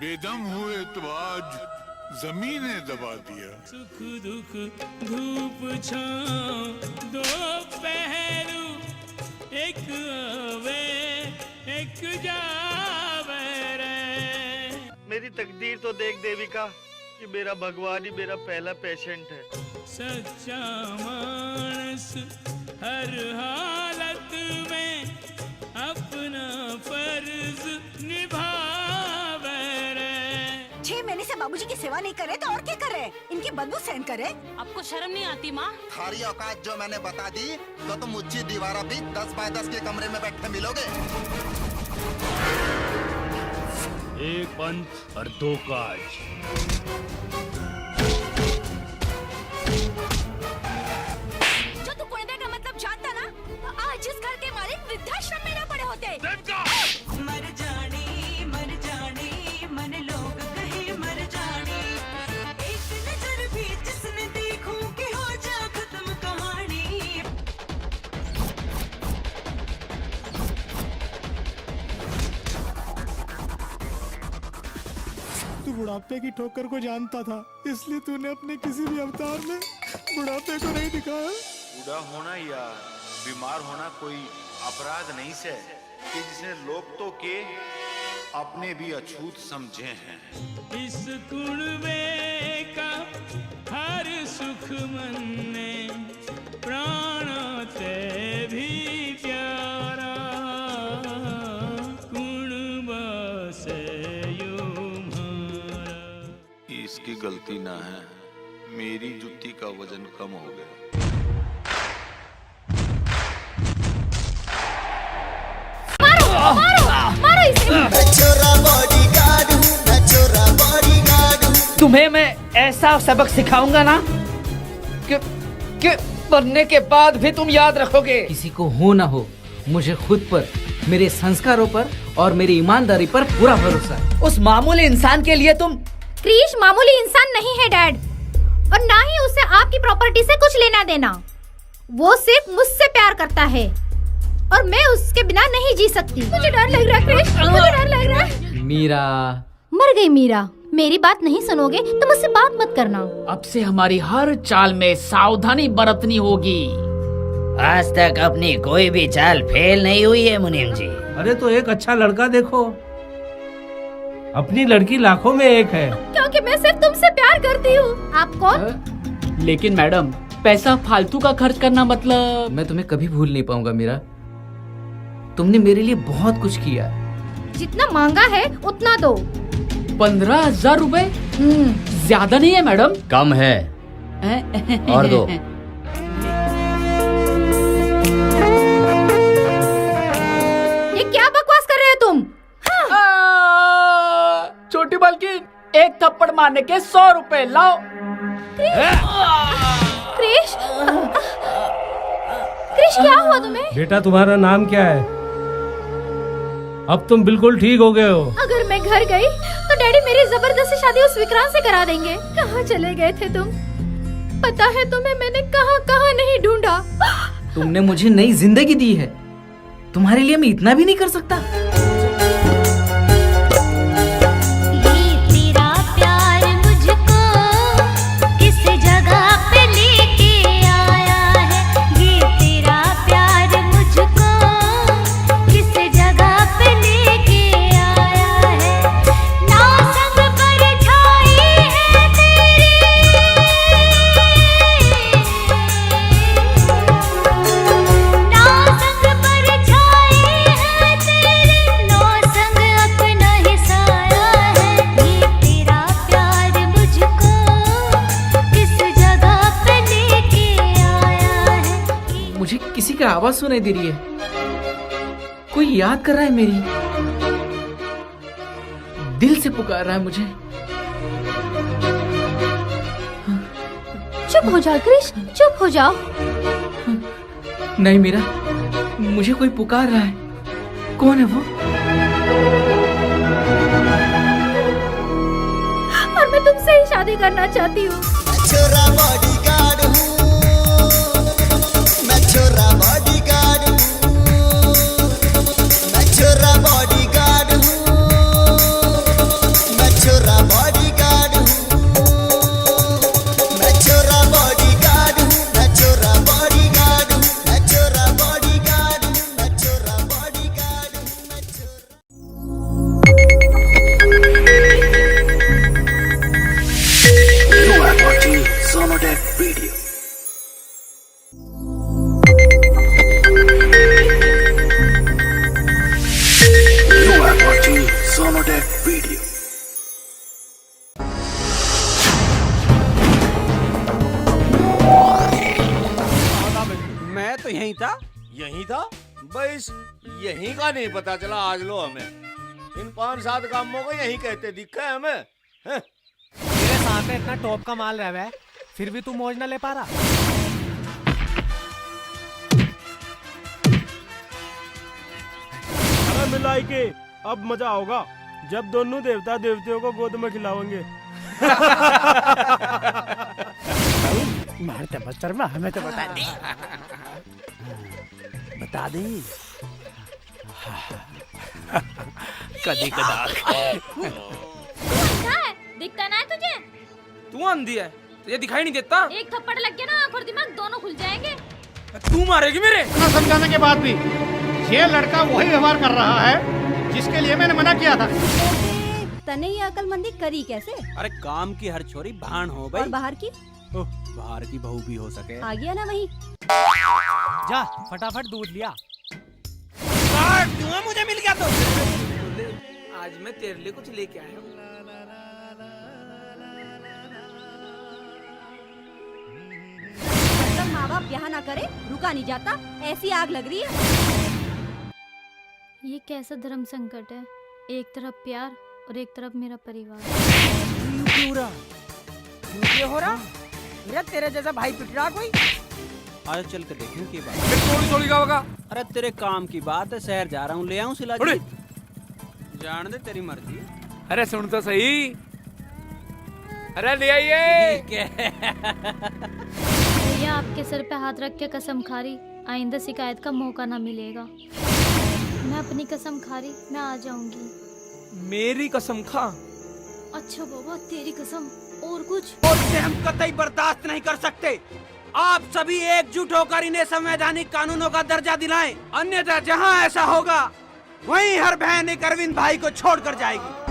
Speaker 28: बेदम हुए तो आज जमीने दबा दिया।
Speaker 30: सुख दुख धूप छांव दो पहलू, एक आवे एक जावे रे।
Speaker 29: मेरी तकदीर तो देख देविका कि मेरा भगवान ही मेरा पहला पेशेंट है।
Speaker 30: सच्चा मानस हर हालत में अपना फर्ज निभावे रे।
Speaker 27: 6 महीने से बाबूजी की सेवा नहीं करे तो और क्या करे? इनकी बदबू सहन करे।
Speaker 12: आपको शर्म नहीं आती माँ?
Speaker 14: थारी औकात जो मैंने बता दी तो तुम ऊंची दीवारों भी 10 बाय 10 के कमरे में बैठे मिलोगे।
Speaker 20: एक पंच और 2 काज।
Speaker 27: जो तू कुणबे का मतलब जानता ना तो आज इस घर के मालिक वृद्धाश्रम में ना पड़े होते।
Speaker 12: मर जाने मन लोग कहे मर जाने। एक नजर भी जिसने देखूं कि हो जा खत्म कहानी।
Speaker 25: तू बुढ़ापे की ठोकर को जानता था, इसलिए तूने अपने किसी भी अवतार में बुढ़ापे को नहीं दिखाया।
Speaker 26: बूढ़ा होना या बीमार होना कोई अपराध नहीं से कि जिसने लोग तो के अपने भी अछूत समझे हैं।
Speaker 30: इस कुणबे का हर सुख मन में प्राणों ते भी प्यारा। कुणबा से
Speaker 26: इसकी गलती ना है, मेरी जुत्ती का वजन कम हो गया।
Speaker 11: मारो इसे।
Speaker 18: तुम्हें मैं ऐसा सबक सिखाऊंगा ना कि पढ़ने के बाद भी तुम याद रखोगे।
Speaker 1: किसी को हो ना हो, मुझे खुद पर, मेरे संस्कारों पर और मेरी ईमानदारी पर पूरा भरोसा है।
Speaker 18: उस मामूली इंसान के लिए तुम।
Speaker 11: क्रिश मामूली इंसान नहीं है डैड, और ना ही उसे आपकी प्रॉपर्टी से कुछ लेना देना। वो सिर्फ मुझसे प्यार करता है और मैं उसके बिना नहीं जी सकती। मुझे डर लग रहा है क्रिश, मुझे डर लग रहा है।
Speaker 1: मीरा
Speaker 11: मर गई मीरा। मेरी बात नहीं सुनोगे तो मुझसे बात मत करना।
Speaker 18: अब से हमारी हर चाल में सावधानी बरतनी होगी।
Speaker 2: आज तक अपनी कोई भी चाल फेल नहीं हुई है मुनीम जी।
Speaker 20: अरे तो एक अच्छा लड़का देखो, अपनी लड़की लाखों में एक है।
Speaker 11: क्योंकि मैं सिर्फ तुमसे प्यार करती हूँ। आप कौन?
Speaker 18: लेकिन मैडम, पैसा फालतू का खर्च करना मतलब।
Speaker 1: मैं तुम्हें कभी भूल नहीं पाऊंगा मीरा। तुमने मेरे लिए बहुत कुछ किया।
Speaker 11: जितना मांगा है उतना दो।
Speaker 18: 15,000 रुपए ज्यादा नहीं है मैडम?
Speaker 2: कम है, और दो।
Speaker 11: ये क्या बकवास कर रहे हो तुम?
Speaker 18: छोटी मालकिन, एक थप्पड़ मारने के 100 रुपए लाओ।
Speaker 11: क्रिश, क्रिश क्या हुआ तुम्हें?
Speaker 20: बेटा तुम्हारा नाम क्या है? अब तुम बिल्कुल ठीक हो गए हो।
Speaker 11: अगर मैं घर गई तो डैडी मेरी जबरदस्ती शादी उस विक्रांत से करा देंगे। कहाँ चले गए थे तुम? पता है तुम्हें मैंने कहाँ कहाँ नहीं ढूंढा।
Speaker 1: तुमने मुझे नई जिंदगी दी है, तुम्हारे लिए मैं इतना भी नहीं कर सकता।
Speaker 3: आवाज सुनाई दे रही है। कोई याद कर रहा है मेरी, दिल से पुकार रहा है मुझे।
Speaker 11: चुप हो जाओ क्रिश, चुप हो जाओ।
Speaker 3: नहीं मीरा, मुझे कोई पुकार रहा है। कौन है वो?
Speaker 11: और मैं तुमसे ही शादी करना चाहती हूँ।
Speaker 4: छोरा बॉडीगार्ड हूँ, मैं छोरा बॉडीगार्ड हूँ, मैं छोरा बॉडीगार्ड हूँ, मैं छोरा बॉडीगार्ड हूँ, मैं छोरा बॉडीगार्ड हूँ, मैं छोरा बॉडीगार्ड हूँ, मैं छोरा बॉडीगार्ड हूँ, मैं छोरा बॉडीगार्ड हूँ, मैं छोरा।
Speaker 5: You are watching Sonotech Video. You are watching Sonotech Video.
Speaker 1: मैं तो यहीं था।
Speaker 14: यहीं था? बस यहीं का नहीं पता चला आज लो हमें। इन 5-7 कामों को यहीं कहते दिखा है हमें। हैं?
Speaker 6: मेरे साथ में इतना टॉप का माल रहा है, फिर भी तू मौज ना ले पा रहा।
Speaker 20: अरे मिलाई के अब मजा होगा जब दोनों देवता देवतियों को गोद में खिलाओगे।
Speaker 6: मारते बस्तर में हमें तो बता दी,
Speaker 20: बता दी।
Speaker 6: कदी कदा।
Speaker 11: दिखता ना है तुझे?
Speaker 18: तू अंधी है, तुझे दिखाई नहीं देता?
Speaker 11: एक थप्पड़ लग गया ना, आंख और दिमाग दोनों खुल जाएंगे।
Speaker 18: तू मारेगी मेरे?
Speaker 6: इतना समझाने के बाद भी ये लड़का वही व्यवहार कर रहा है जिसके लिए मैंने मना किया था।
Speaker 27: तने ये अकलमंदी करी कैसे?
Speaker 1: अरे काम की हर छोरी भान हो गई।
Speaker 27: और बाहर की?
Speaker 1: बाहर की बहू भी हो सके।
Speaker 27: आ गया ना वही।
Speaker 6: जा फटाफट दूध लिया।
Speaker 18: धुआं मुझे मिल गया तो आज मैं तेरे लिए कुछ लेके आया हूँ।
Speaker 27: माँ बाप यहाँ ना करे रुका नहीं जाता, ऐसी आग लग रही है।
Speaker 11: ये कैसा धर्म संकट है? एक तरफ प्यार और एक तरफ मेरा परिवार।
Speaker 18: क्यों ये हो रहा? मेरा तेरे जैसा भाई पिट रहा कोई?
Speaker 1: आज चल के देखें की बात।
Speaker 18: थोड़ी का होगा।
Speaker 1: अरे तेरे काम की बात है, शहर जा रहा हूँ, ले आऊँ सिलाजी। जान दे तेरी मर्जी।
Speaker 18: अरे सुन तो सही। अरे ले आइए।
Speaker 11: भैया आपके सर पे हाथ रख के कसम खा रही, आइंदा शिकायत का मौका ना मिलेगा। मैं अपनी कसम खा रही, मैं आ जाऊंगी।
Speaker 18: मेरी कसम खा।
Speaker 11: अच्छा बाबा तेरी कसम। और कुछ?
Speaker 1: और से हम कतई बर्दाश्त नहीं कर सकते। आप सभी एकजुट होकर इन्हें संवैधानिक कानूनों का दर्जा दिलाएं, अन्यथा जहां ऐसा होगा वहीं हर बहन एक अरविंद भाई को छोड़कर जाएगी।